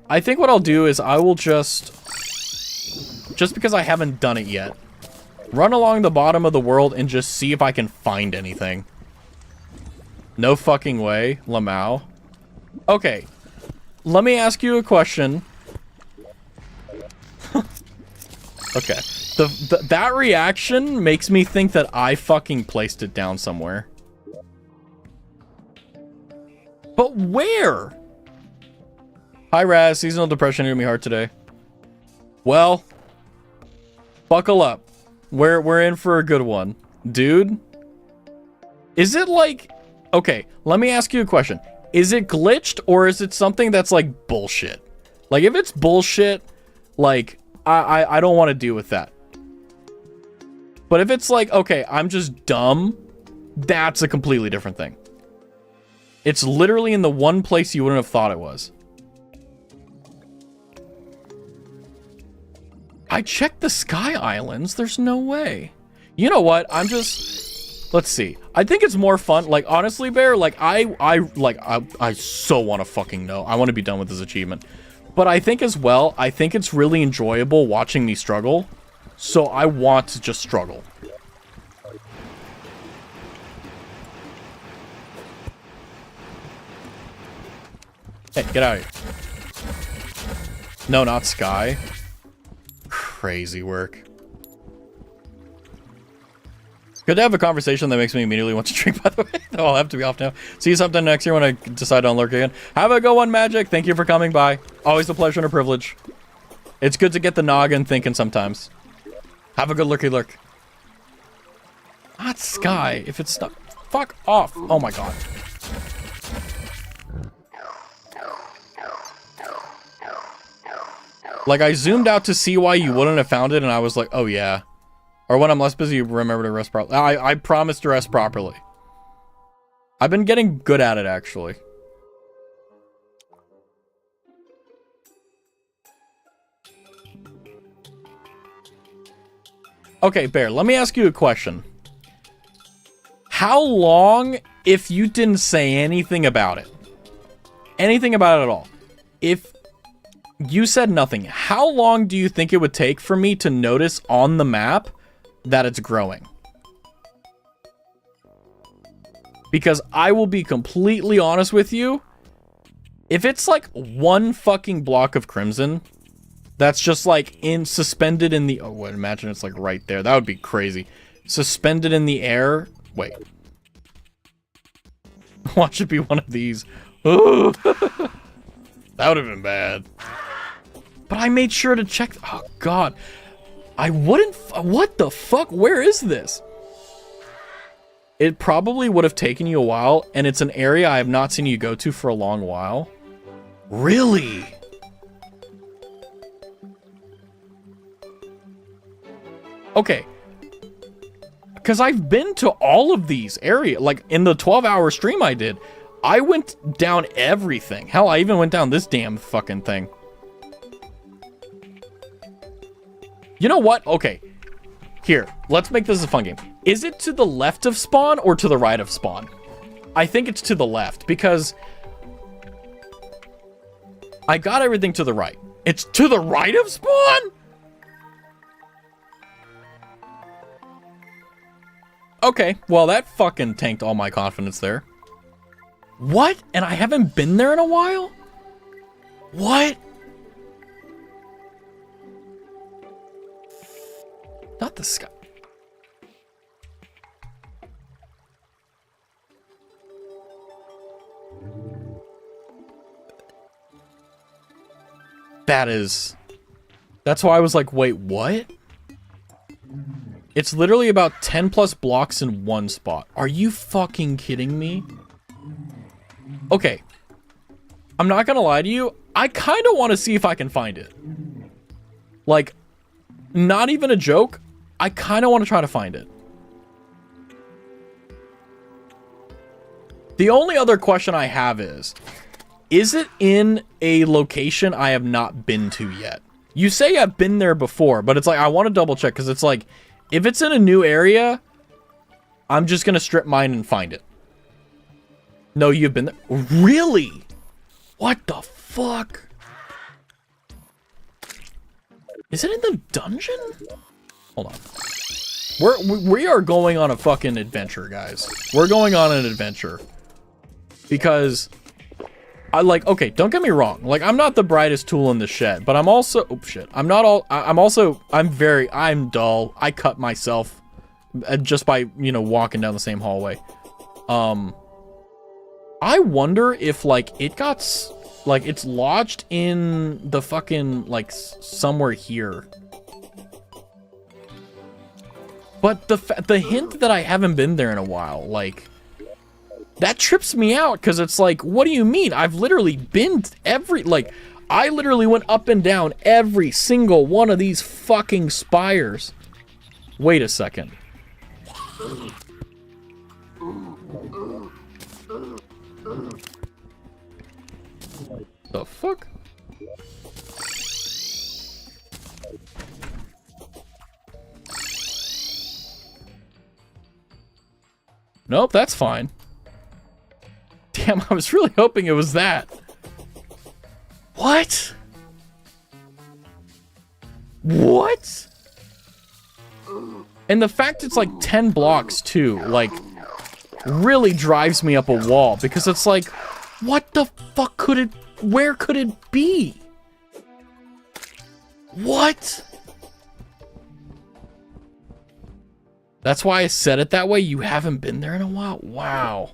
I think what I'll do is I will just because I haven't done it yet, run along the bottom of the world and just see if I can find anything. No fucking way, Lamau. Okay, let me ask you a question. Okay, that reaction makes me think that I fucking placed it down somewhere. But where? Hi, Raz. Seasonal depression hit me hard today. Well, buckle up. We're in for a good one. Dude, is it like... Okay, let me ask you a question. Is it glitched, or is it something that's like bullshit? Like, if it's bullshit, like, I don't want to deal with that. But if it's like, okay, I'm just dumb, that's a completely different thing. It's literally in the one place you wouldn't have thought it was. I checked the Sky Islands. There's no way. You know what? I'm just... Let's see. I think it's more fun. Like, honestly, Bear, like, I so want to fucking know. I want to be done with this achievement. But I think as well, I think it's really enjoyable watching me struggle. So I want to just struggle. Hey, get out of here. No, not Sky. Crazy work. Good to have a conversation that makes me immediately want to drink, by the way. I'll have to be off now. See you sometime next year when I decide to unlurk again. Have a good one, Magic. Thank you for coming by. Always a pleasure and a privilege. It's good to get the noggin thinking sometimes. Have a good lurky lurk. Not Sky. If it's not... Fuck off. Oh my god. Like, I zoomed out to see why you wouldn't have found it, and I was like, oh yeah. Or when I'm less busy, remember to rest properly. I promise to rest properly. I've been getting good at it, actually. Okay, Bear, let me ask you a question. How long if you didn't say anything about it? Anything about it at all? If you said nothing, how long do you think it would take for me to notice on the map that it's growing? Because I will be completely honest with you. If it's like one fucking block of crimson, that's just like suspended in the... Oh, imagine it's like right there. That would be crazy. Suspended in the air. Wait. Watch it be one of these. Ooh. That would have been bad. But I made sure to check. Oh, God. I wouldn't... What the fuck? Where is this? It probably would have taken you a while, and it's an area I have not seen you go to for a long while. Really? Okay. Because I've been to all of these areas. Like, in the 12-hour stream I did, I went down everything. Hell, I even went down this damn fucking thing. You know what? Okay. Here, let's make this a fun game. Is it to the left of spawn or to the right of spawn? I think it's to the left because I got everything to the right. It's to the right of spawn? Okay, well, that fucking tanked all my confidence there. What? And I haven't been there in a while? What? Not the sky. That's why I was like, wait, what? It's literally about 10 plus blocks in one spot. Are you fucking kidding me? Okay. I'm not gonna lie to you. I kind of want to see if I can find it. Like, not even a joke. I kind of want to try to find it. The only other question I have is it in a location I have not been to yet? You say I've been there before, but it's like, I want to double check because it's like, if it's in a new area, I'm just going to strip mine and find it. No, you've been there. Really? What the fuck? Is it in the dungeon? Hold on. We are going on a fucking adventure, guys. We're going on an adventure. Because I like, okay, don't get me wrong. Like, I'm not the brightest tool in the shed, but I'm also, oh shit. I'm dull. I cut myself just by, you know, walking down the same hallway. I wonder if like it got, like it's lodged in the fucking, like somewhere here. But the hint that I haven't been there in a while, like, that trips me out, because it's like, what do you mean? I've literally been I literally went up and down every single one of these fucking spires. Wait a second. The fuck? Nope, that's fine. Damn, I was really hoping it was that. What? What? And the fact it's like 10 blocks too, like, really drives me up a wall, because it's like, what the fuck could it, where could it be? What? That's why I said it that way. You haven't been there in a while? Wow.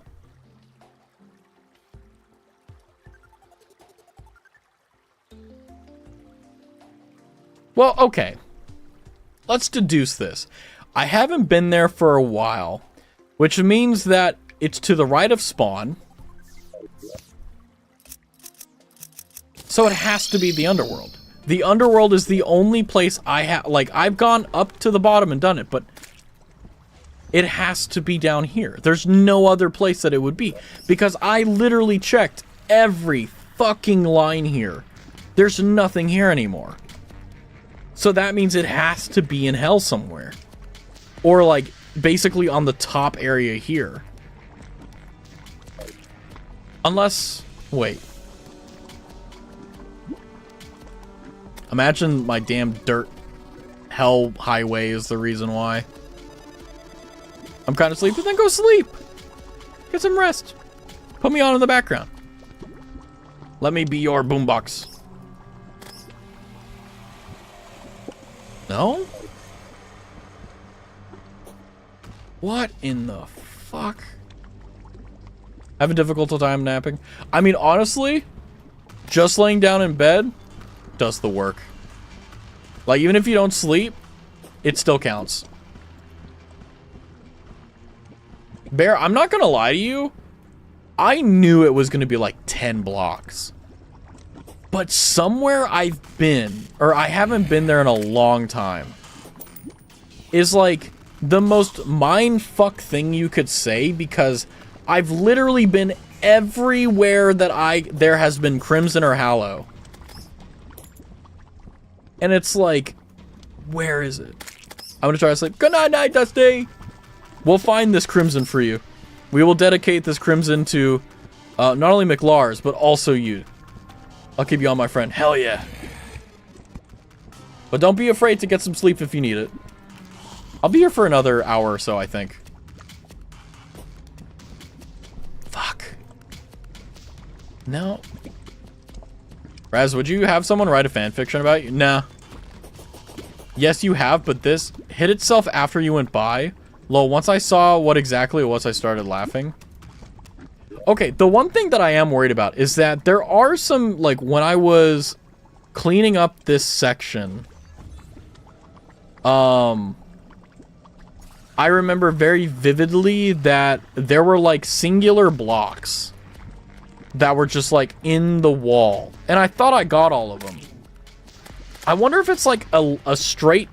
Well, okay. Let's deduce this. I haven't been there for a while, which means that it's to the right of spawn. So it has to be the underworld. The underworld is the only place I have, like, I've gone up to the bottom and done it, but it has to be down here. There's no other place that it would be, because I literally checked every fucking line here. There's nothing here anymore. So that means it has to be in hell somewhere. Or like basically on the top area here. Unless, wait. Imagine my damn dirt hell highway is the reason why. I'm kind of sleepy, then go sleep. Get some rest. Put me on in the background. Let me be your boombox. No? What in the fuck? I have a difficult time napping. I mean, honestly, just laying down in bed does the work. Like, even if you don't sleep, it still counts. Bear, I'm not gonna lie to you. I knew it was gonna be like 10 blocks. But somewhere I've been, or I haven't been there in a long time, is like the most mindfuck thing you could say, because I've literally been everywhere that there has been Crimson or Hallow. And it's like, where is it? I'm gonna try to sleep. Good night, Dusty! We'll find this Crimson for you. We will dedicate this Crimson to not only McLars, but also you. I'll keep you on, my friend. Hell yeah. But don't be afraid to get some sleep if you need it. I'll be here for another hour or so, I think. Fuck. No. Raz, would you have someone write a fanfiction about you? Nah. Yes, you have, but this hit itself after you went by. Lol, once I saw what exactly it was, I started laughing. Okay, the one thing that I am worried about is that there are some, like, when I was cleaning up this section, I remember very vividly that there were, like, singular blocks that were just, like, in the wall. And I thought I got all of them. I wonder if it's, like, a straight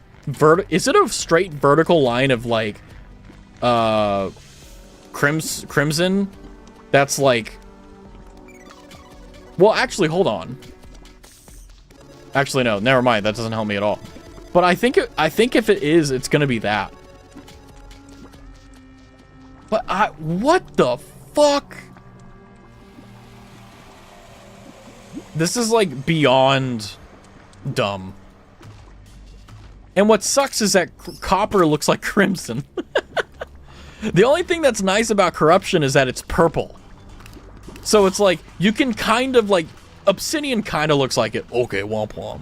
is it a straight vertical line of, like, crimson that's like, well, actually, hold on. Actually, no, never mind. That doesn't help me at all. But I think if it is, it's gonna be that. But what the fuck? This is like beyond dumb. And what sucks is that copper looks like crimson. The only thing that's nice about corruption is that it's purple. So it's like, you can kind of like, obsidian kind of looks like it. Okay, womp womp.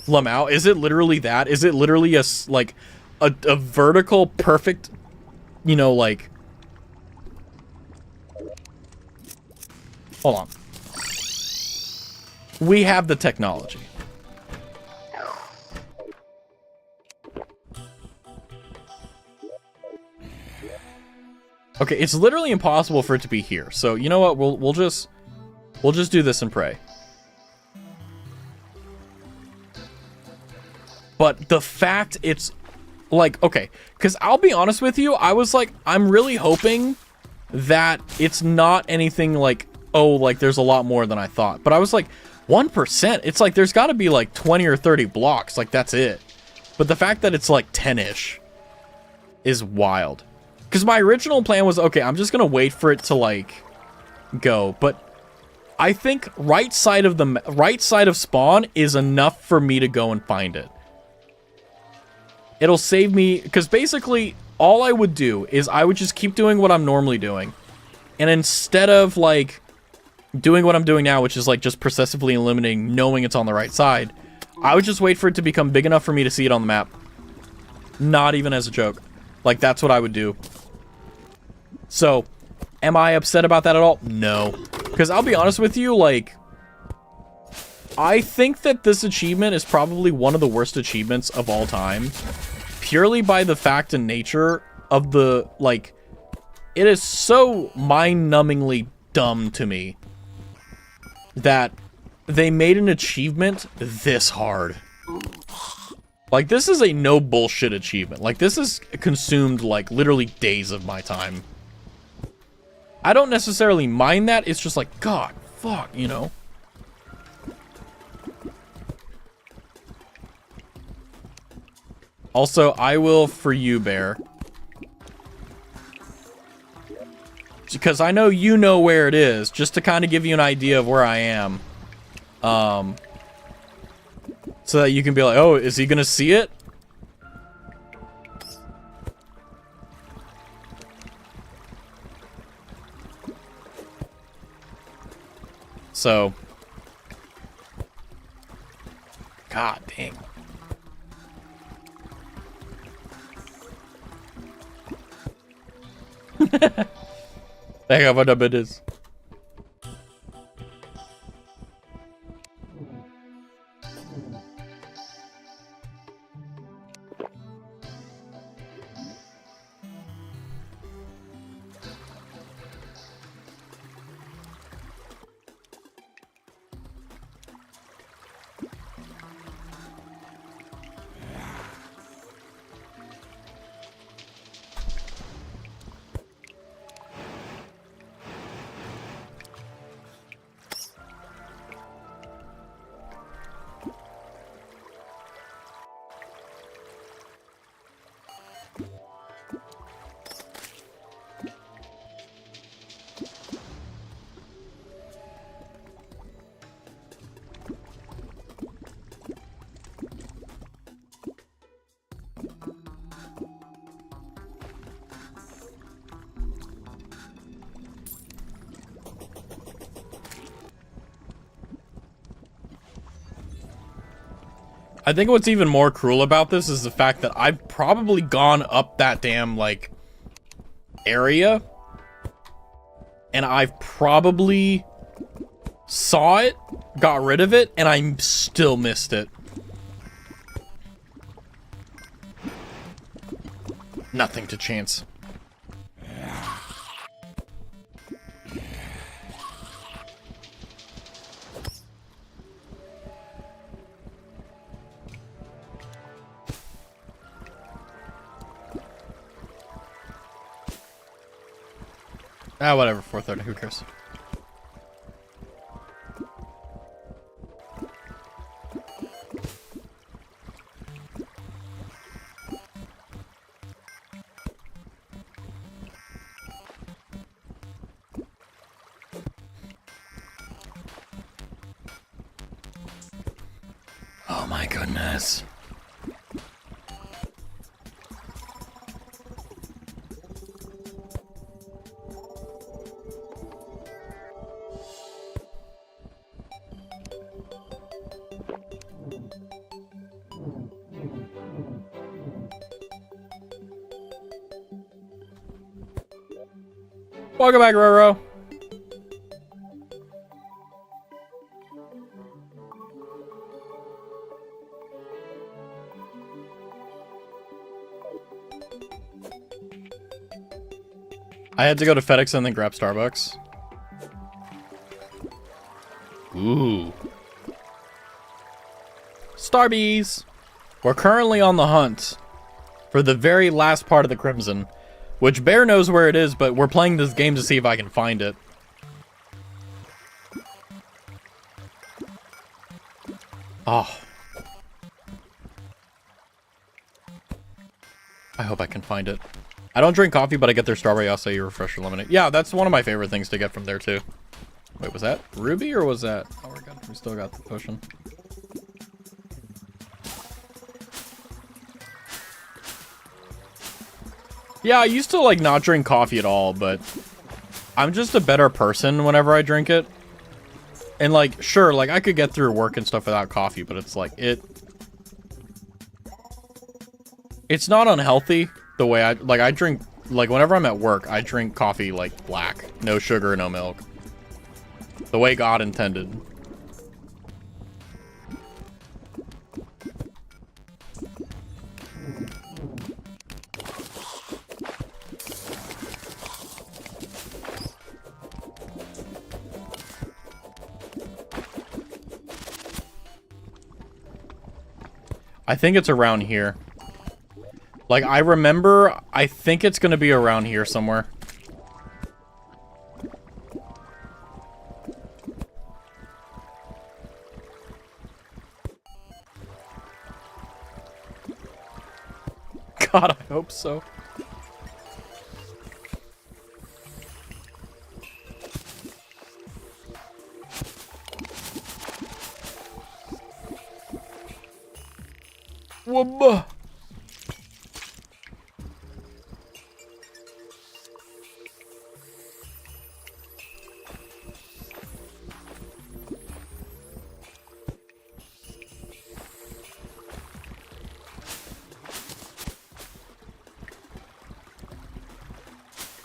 Lamau, is it literally that? Is it literally a vertical, perfect, you know, like... Hold on. We have the technology. Okay, it's literally impossible for it to be here. So, you know what? We'll just do this and pray. But the fact it's like, okay, because I'll be honest with you, I was like, I'm really hoping that it's not anything like, oh, like there's a lot more than I thought. But I was like, 1%, it's like there's got to be like 20 or 30 blocks, like that's it. But the fact that it's like 10-ish is wild. Because my original plan was, okay, I'm just going to wait for it to, like, go. But I think right side of spawn is enough for me to go and find it. It'll save me, because basically all I would do is I would just keep doing what I'm normally doing. And instead of, like, doing what I'm doing now, which is, like, just processively eliminating, knowing it's on the right side, I would just wait for it to become big enough for me to see it on the map. Not even as a joke. Like, that's what I would do. So, am I upset about that at all? No. Because I'll be honest with you, like, I think that this achievement is probably one of the worst achievements of all time. Purely by the fact and nature of the, like, it is so mind-numbingly dumb to me that they made an achievement this hard. Like, this is a no bullshit achievement. Like, this has consumed, like, literally days of my time. I don't necessarily mind that. It's just like, God, fuck, you know? Also, I will for you, Bear. because I know you know where it is, just to kind of give you an idea of where I am. So that you can be like, oh, is he gonna see it? So, god dang. Think of what it is. I think what's even more cruel about this is the fact that I've probably gone up that damn, like, area. And I've probably saw it, got rid of it, and I still missed it. Nothing to chance. Ah, whatever, 4:30, who cares? Oh my goodness. Welcome back, Roro. I had to go to FedEx and then grab Starbucks. Ooh. Starbies! We're currently on the hunt for the very last part of the Crimson. Which Bear knows where it is, but we're playing this game to see if I can find it. Oh. I hope I can find it. I don't drink coffee, but I get their strawberry acai refresher lemonade. Yeah, that's one of my favorite things to get from there, too. Wait, was that Ruby or was that... Oh, we still got the potion. Yeah, I used to, like, not drink coffee at all, but I'm just a better person whenever I drink it. And, like, sure, like, I could get through work and stuff without coffee, but it's, like, it's not unhealthy the way I drink, like, whenever I'm at work, I drink coffee, like, black. No sugar, no milk. The way God intended. I think it's around here. Like, I remember, I think it's gonna be around here somewhere. God, I hope so. Whoop.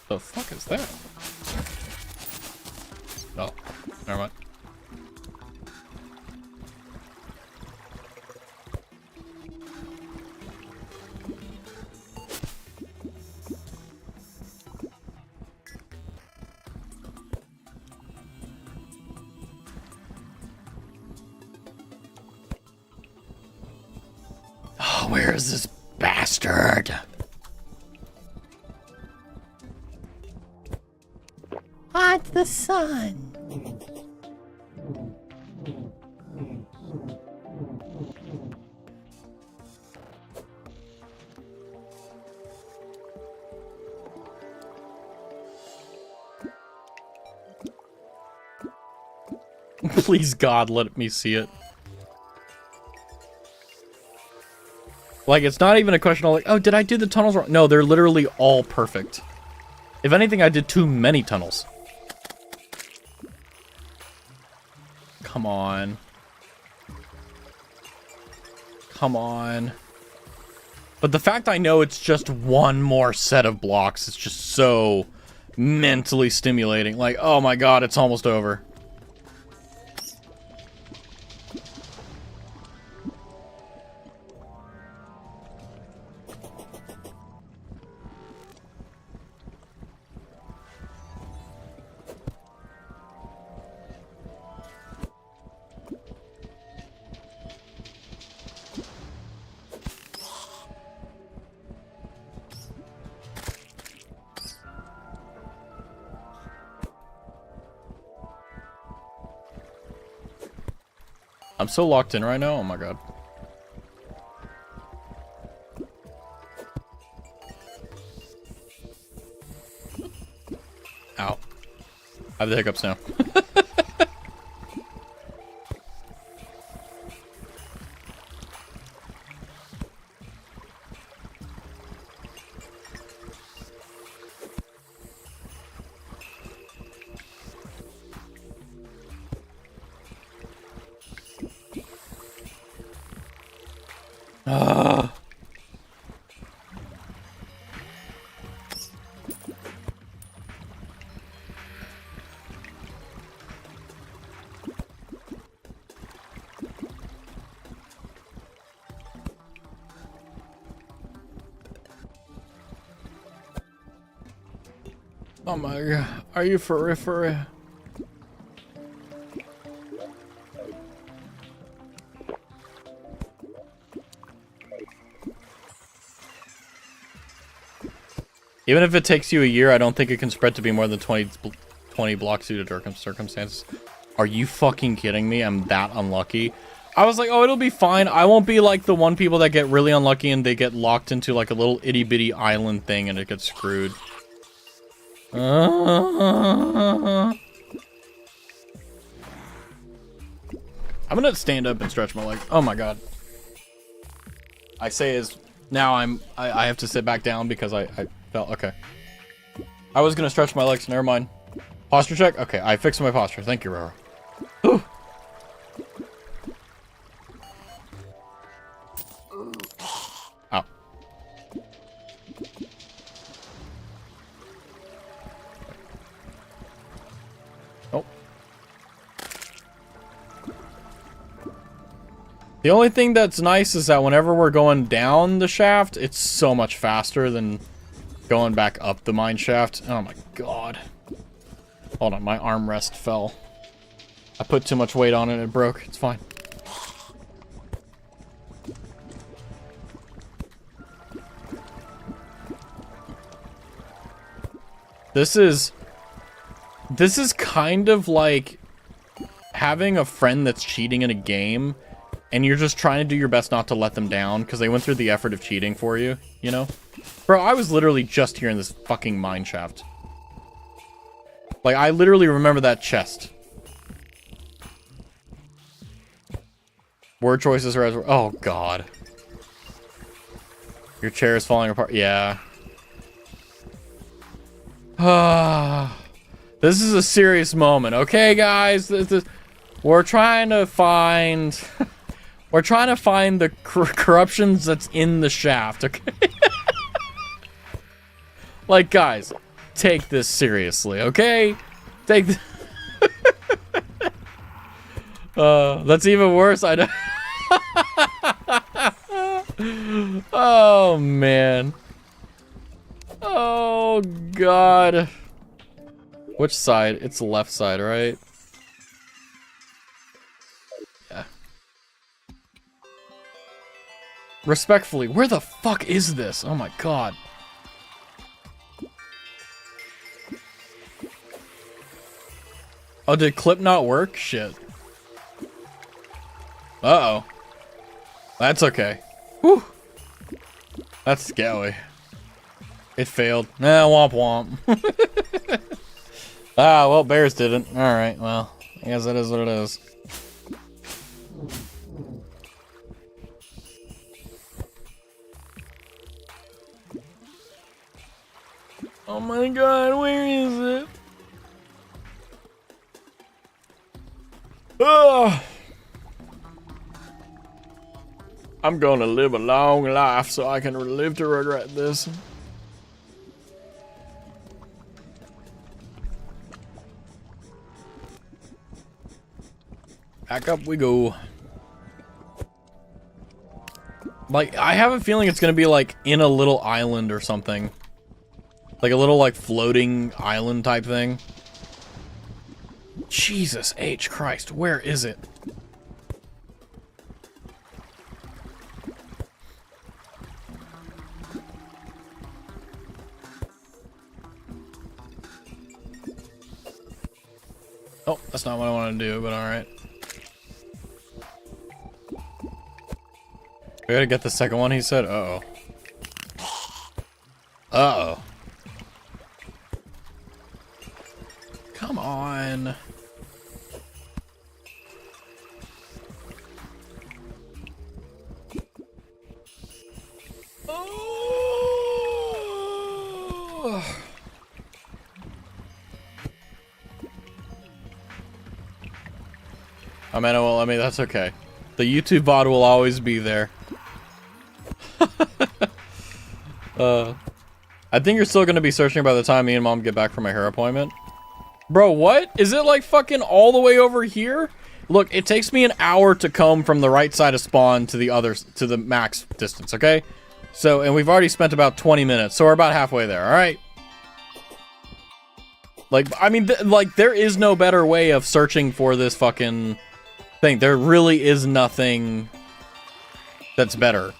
The fuck is that? Oh, never mind. Oh, where is this bastard? Hot the sun. Please, God, let me see it. Like, it's not even a question of like, oh, did I do the tunnels wrong? No, they're literally all perfect. If anything, I did too many tunnels. Come on. Come on. But the fact I know it's just one more set of blocks is just so mentally stimulating. Like, oh my God, it's almost over. I'm so locked in right now. Oh my God. Ow. I have the hiccups now. Oh my God. Are you for real? Even if it takes you a year, I don't think it can spread to be more than 20 blocks due to circumstances. Are you fucking kidding me? I'm that unlucky. I was like, oh, it'll be fine. I won't be like the one people that get really unlucky and they get locked into like a little itty bitty island thing and it gets screwed. I'm gonna stand up and stretch my leg. Oh my God. I say is now I have to sit back down because I felt okay. I was gonna stretch my legs, never mind. Posture check? Okay, I fixed my posture. Thank you, Roro. Ooh. Ow. Oh. The only thing that's nice is that whenever we're going down the shaft, it's so much faster than going back up the mine shaft. Oh my God. Hold on, my armrest fell. I put too much weight on it, it broke. It's fine. This is kind of like having a friend that's cheating in a game and you're just trying to do your best not to let them down because they went through the effort of cheating for you, you know? Bro, I was literally just here in this fucking mine shaft. Like, I literally remember that chest. Word choices are as... Oh, God. Your chair is falling apart. Yeah. This is a serious moment, okay, guys? We're trying to find... We're trying to find the corruptions that's in the shaft, okay? Like, guys, take this seriously, okay? Take this... That's even worse, I know. Oh, man. Oh, God. Which side? It's the left side, right? Yeah. Respectfully, where the fuck is this? Oh, my God. Oh, did clip not work? Shit. Uh-oh. That's okay. Whew. That's scary. It failed. Nah, womp womp. Ah, well, bears didn't. Alright, well, I guess that is what it is. Oh my God, where is it? Ugh. I'm gonna live a long life so I can live to regret this. Back up we go. Like, I have a feeling it's gonna be like in a little island or something. Like a little like floating island type thing. Jesus H. Christ, where is it? Oh, that's not what I want to do, but alright. We gotta get the second one, he said? Uh-oh. Uh-oh. Come on. Oh. I mean, well, I mean, that's okay. The YouTube VOD will always be there. I think you're still gonna be searching by the time me and Mom get back from my hair appointment. Bro, what? Is it like fucking all the way over here? Look, it takes me an hour to comb from the right side of spawn to the other, to the max distance, okay? So, and we've already spent about 20 minutes, so we're about halfway there, alright? Like, I mean, like, there is no better way of searching for this fucking thing. There really is nothing that's better.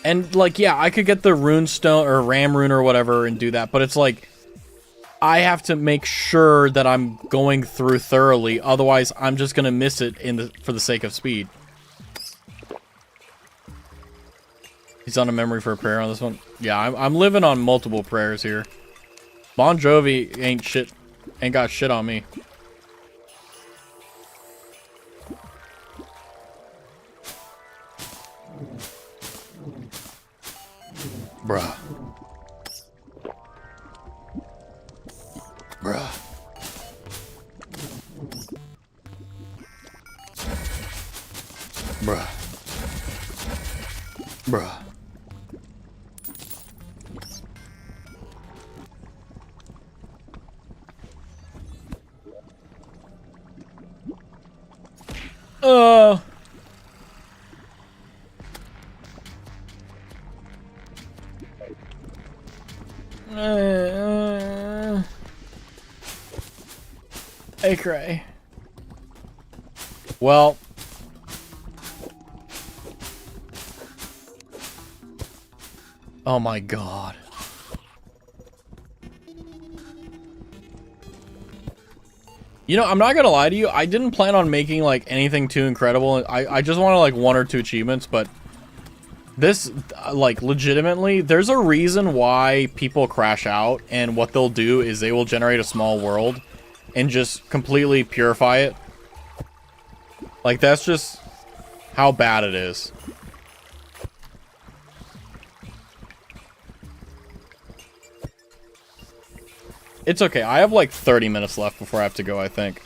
And, like, yeah, I could get the rune stone, or ram rune or whatever and do that, but it's like, I have to make sure that I'm going through thoroughly, otherwise I'm just gonna miss it for the sake of speed. He's on a memory for a prayer on this one. Yeah, I'm living on multiple prayers here. Bon Jovi ain't got shit on me. Bruh. Bruh. Bruh. Bruh. Hey, cray. Well. Oh my God. You know, I'm not gonna lie to you. I didn't plan on making like anything too incredible. I just wanted like 1 or 2 achievements, but this, like, legitimately, there's a reason why people crash out, and what they'll do is they will generate a small world and just completely purify it. Like, that's just how bad it is. It's okay. I have like 30 minutes left before I have to go, I think.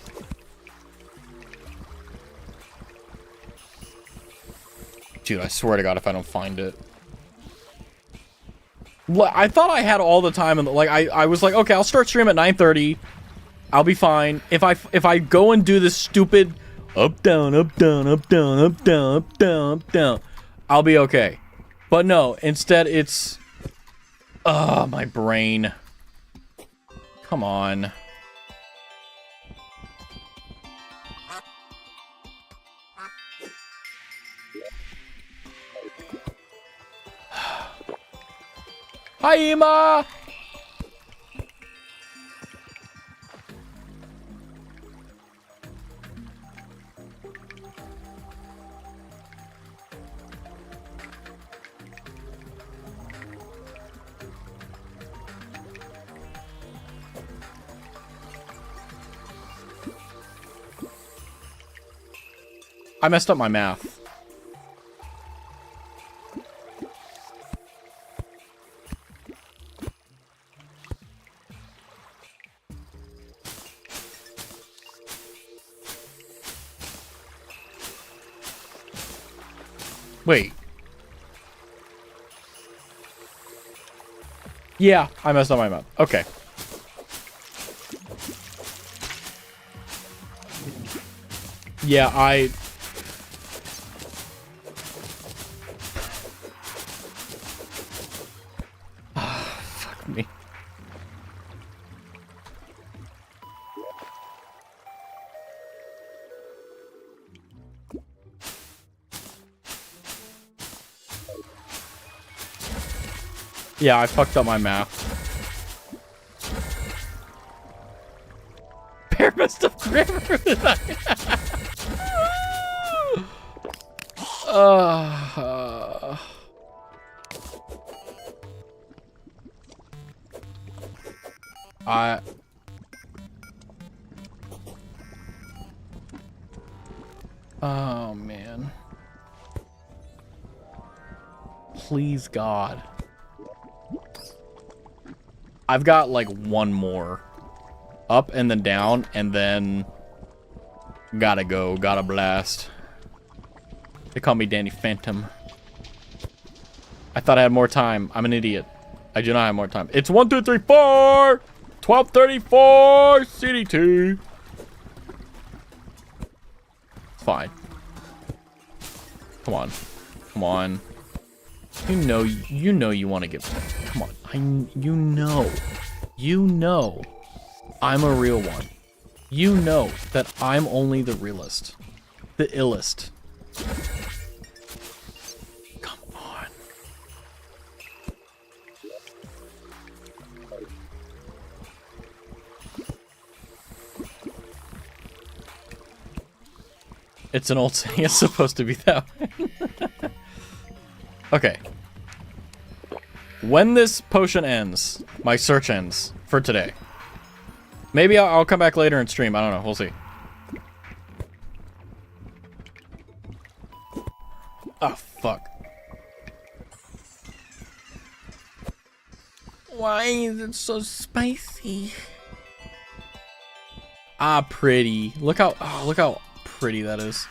Dude, I swear to God, if I don't find it. I thought I had all the time, and like I was like, okay, I'll start stream at 9:30. I'll be fine. If I go and do this stupid up down up down up down up down up down up down, I'll be okay. But no, instead it's my brain. Come on. Hi, Ema! I messed up my math. Wait. Yeah, I messed up my math. Okay. Yeah, fuck me. Yeah, I fucked up my math. Bear messed up grammar. Oh, man. Please, God. I've got, like, one more. Up and then down, and then... Gotta go. Gotta blast. They call me Danny Phantom. I thought I had more time. I'm an idiot. I do not have more time. It's 1, 2, 3, 4! 12:34 CDT. It's fine. Come on. Come on. You know you want to get... Come on. You know I'm a real one. You know that I'm only the realest. The illest. Come on. It's an old saying. It's supposed to be that way. Okay. When this potion ends, my search ends for today. Maybe I'll come back later and stream. I don't know. We'll see. Oh, fuck. Why is it so spicy? Ah, pretty. Look how pretty that is.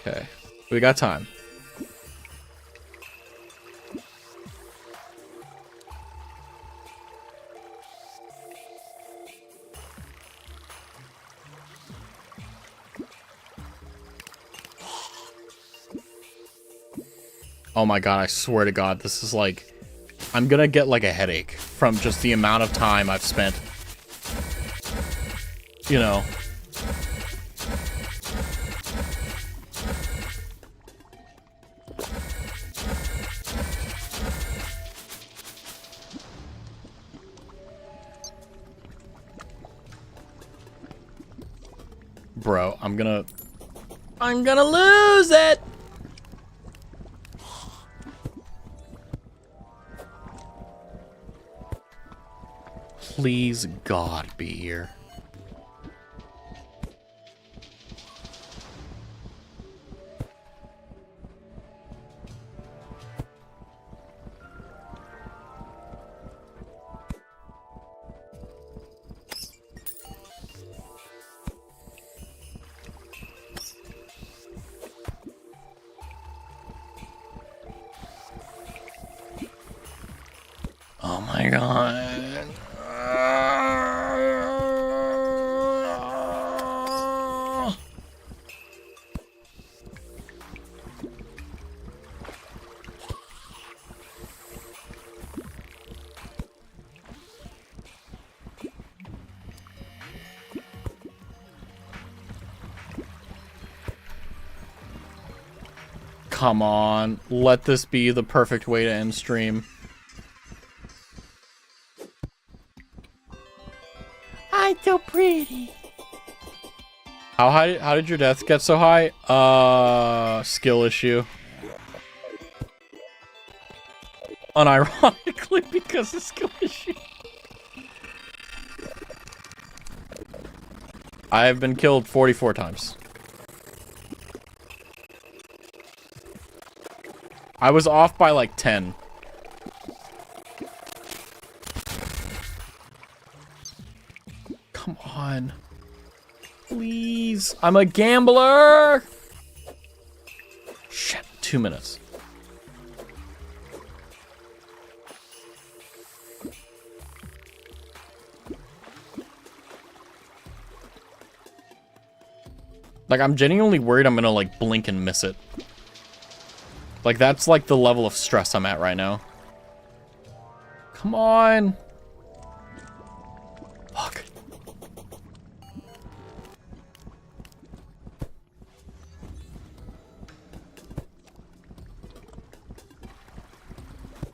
Okay. We got time. Oh my God, I swear to God, this is like... I'm gonna get like a headache from just the amount of time I've spent. You know. Bro, I'm gonna lose it! Please, God, be here. Oh my god. Come on, let this be the perfect way to end stream. I'm so pretty. How did your death get so high? Skill issue. Unironically, because of skill issue. I have been killed 44 times. I was off by like 10. Come on. Please. I'm a gambler. Shit. 2 minutes. Like, I'm genuinely worried I'm gonna, like, blink and miss it. Like, that's, like, the level of stress I'm at right now. Come on. Fuck.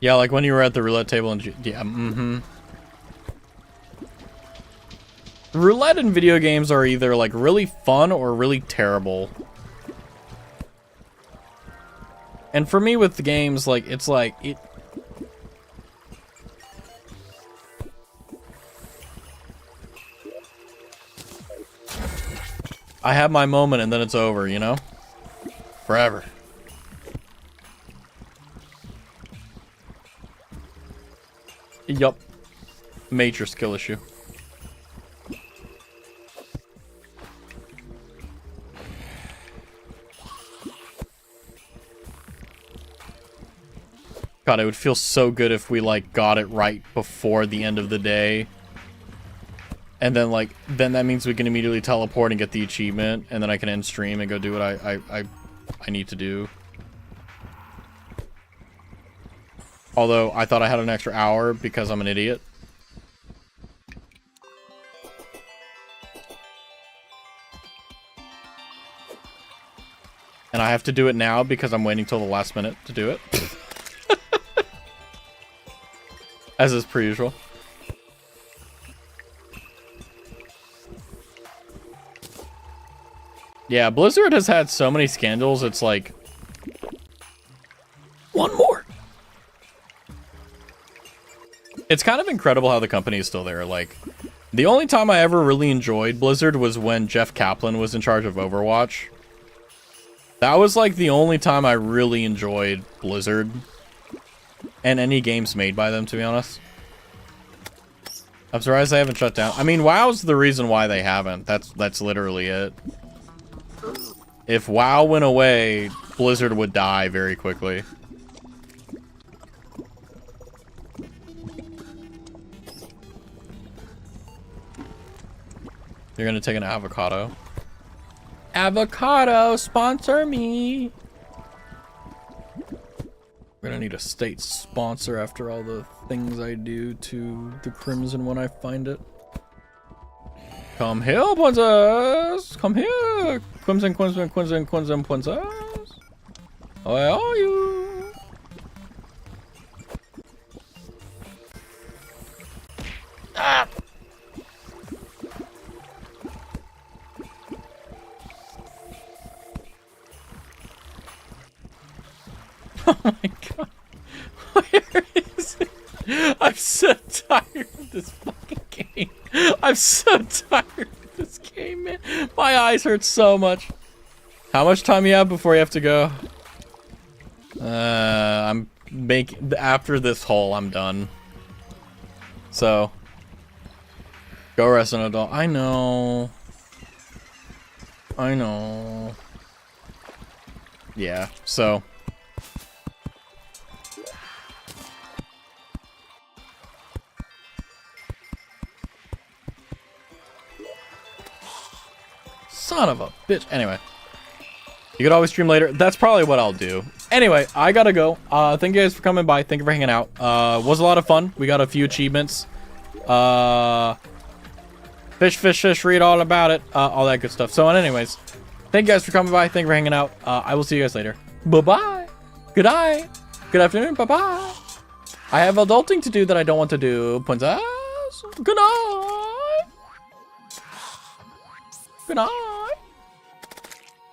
Yeah, like when you were at the roulette table and... Yeah, mm-hmm. Roulette in video games are either, like, really fun or really terrible. And for me with the games, like, it's like, I have my moment and then it's over, you know? Forever. Yup. Major skill issue. God, it would feel so good if we, like, got it right before the end of the day. And then, like, then that means we can immediately teleport and get the achievement. And then I can end stream and go do what I need to do. Although, I thought I had an extra hour because I'm an idiot. And I have to do it now because I'm waiting till the last minute to do it. As is per usual. Yeah, Blizzard has had so many scandals, it's like... One more! It's kind of incredible how the company is still there. Like, the only time I ever really enjoyed Blizzard was when Jeff Kaplan was in charge of Overwatch. That was, like, the only time I really enjoyed Blizzard. And any games made by them, to be honest. I'm surprised they haven't shut down. I mean, WoW's the reason why they haven't. That's literally it. If WoW went away, Blizzard would die very quickly. You're gonna take an avocado. Avocado, sponsor me! We're gonna need a state sponsor after all the things I do to the Crimson when I find it. Come here, Princess! Come here! Crimson, Crimson, Crimson, Crimson, Princess! Where are you? Ah! Oh my god. Where is it? I'm so tired of this fucking game. I'm so tired of this game, man. My eyes hurt so much. How much time you have before you have to go? I'm making... After this hole, I'm done. So. Go rest an adult. I know. I know. Yeah, so... Son of a bitch. Anyway. You could always stream later. That's probably what I'll do. Anyway, I gotta go. Thank you guys for coming by. Thank you for hanging out. Was a lot of fun. We got a few achievements. Fish, read all about it. All that good stuff. So anyways, thank you guys for coming by. Thank you for hanging out. I will see you guys later. Bye-bye. Good night. Good afternoon. Bye-bye. I have adulting to do that I don't want to do. Princess. Good night. Good night.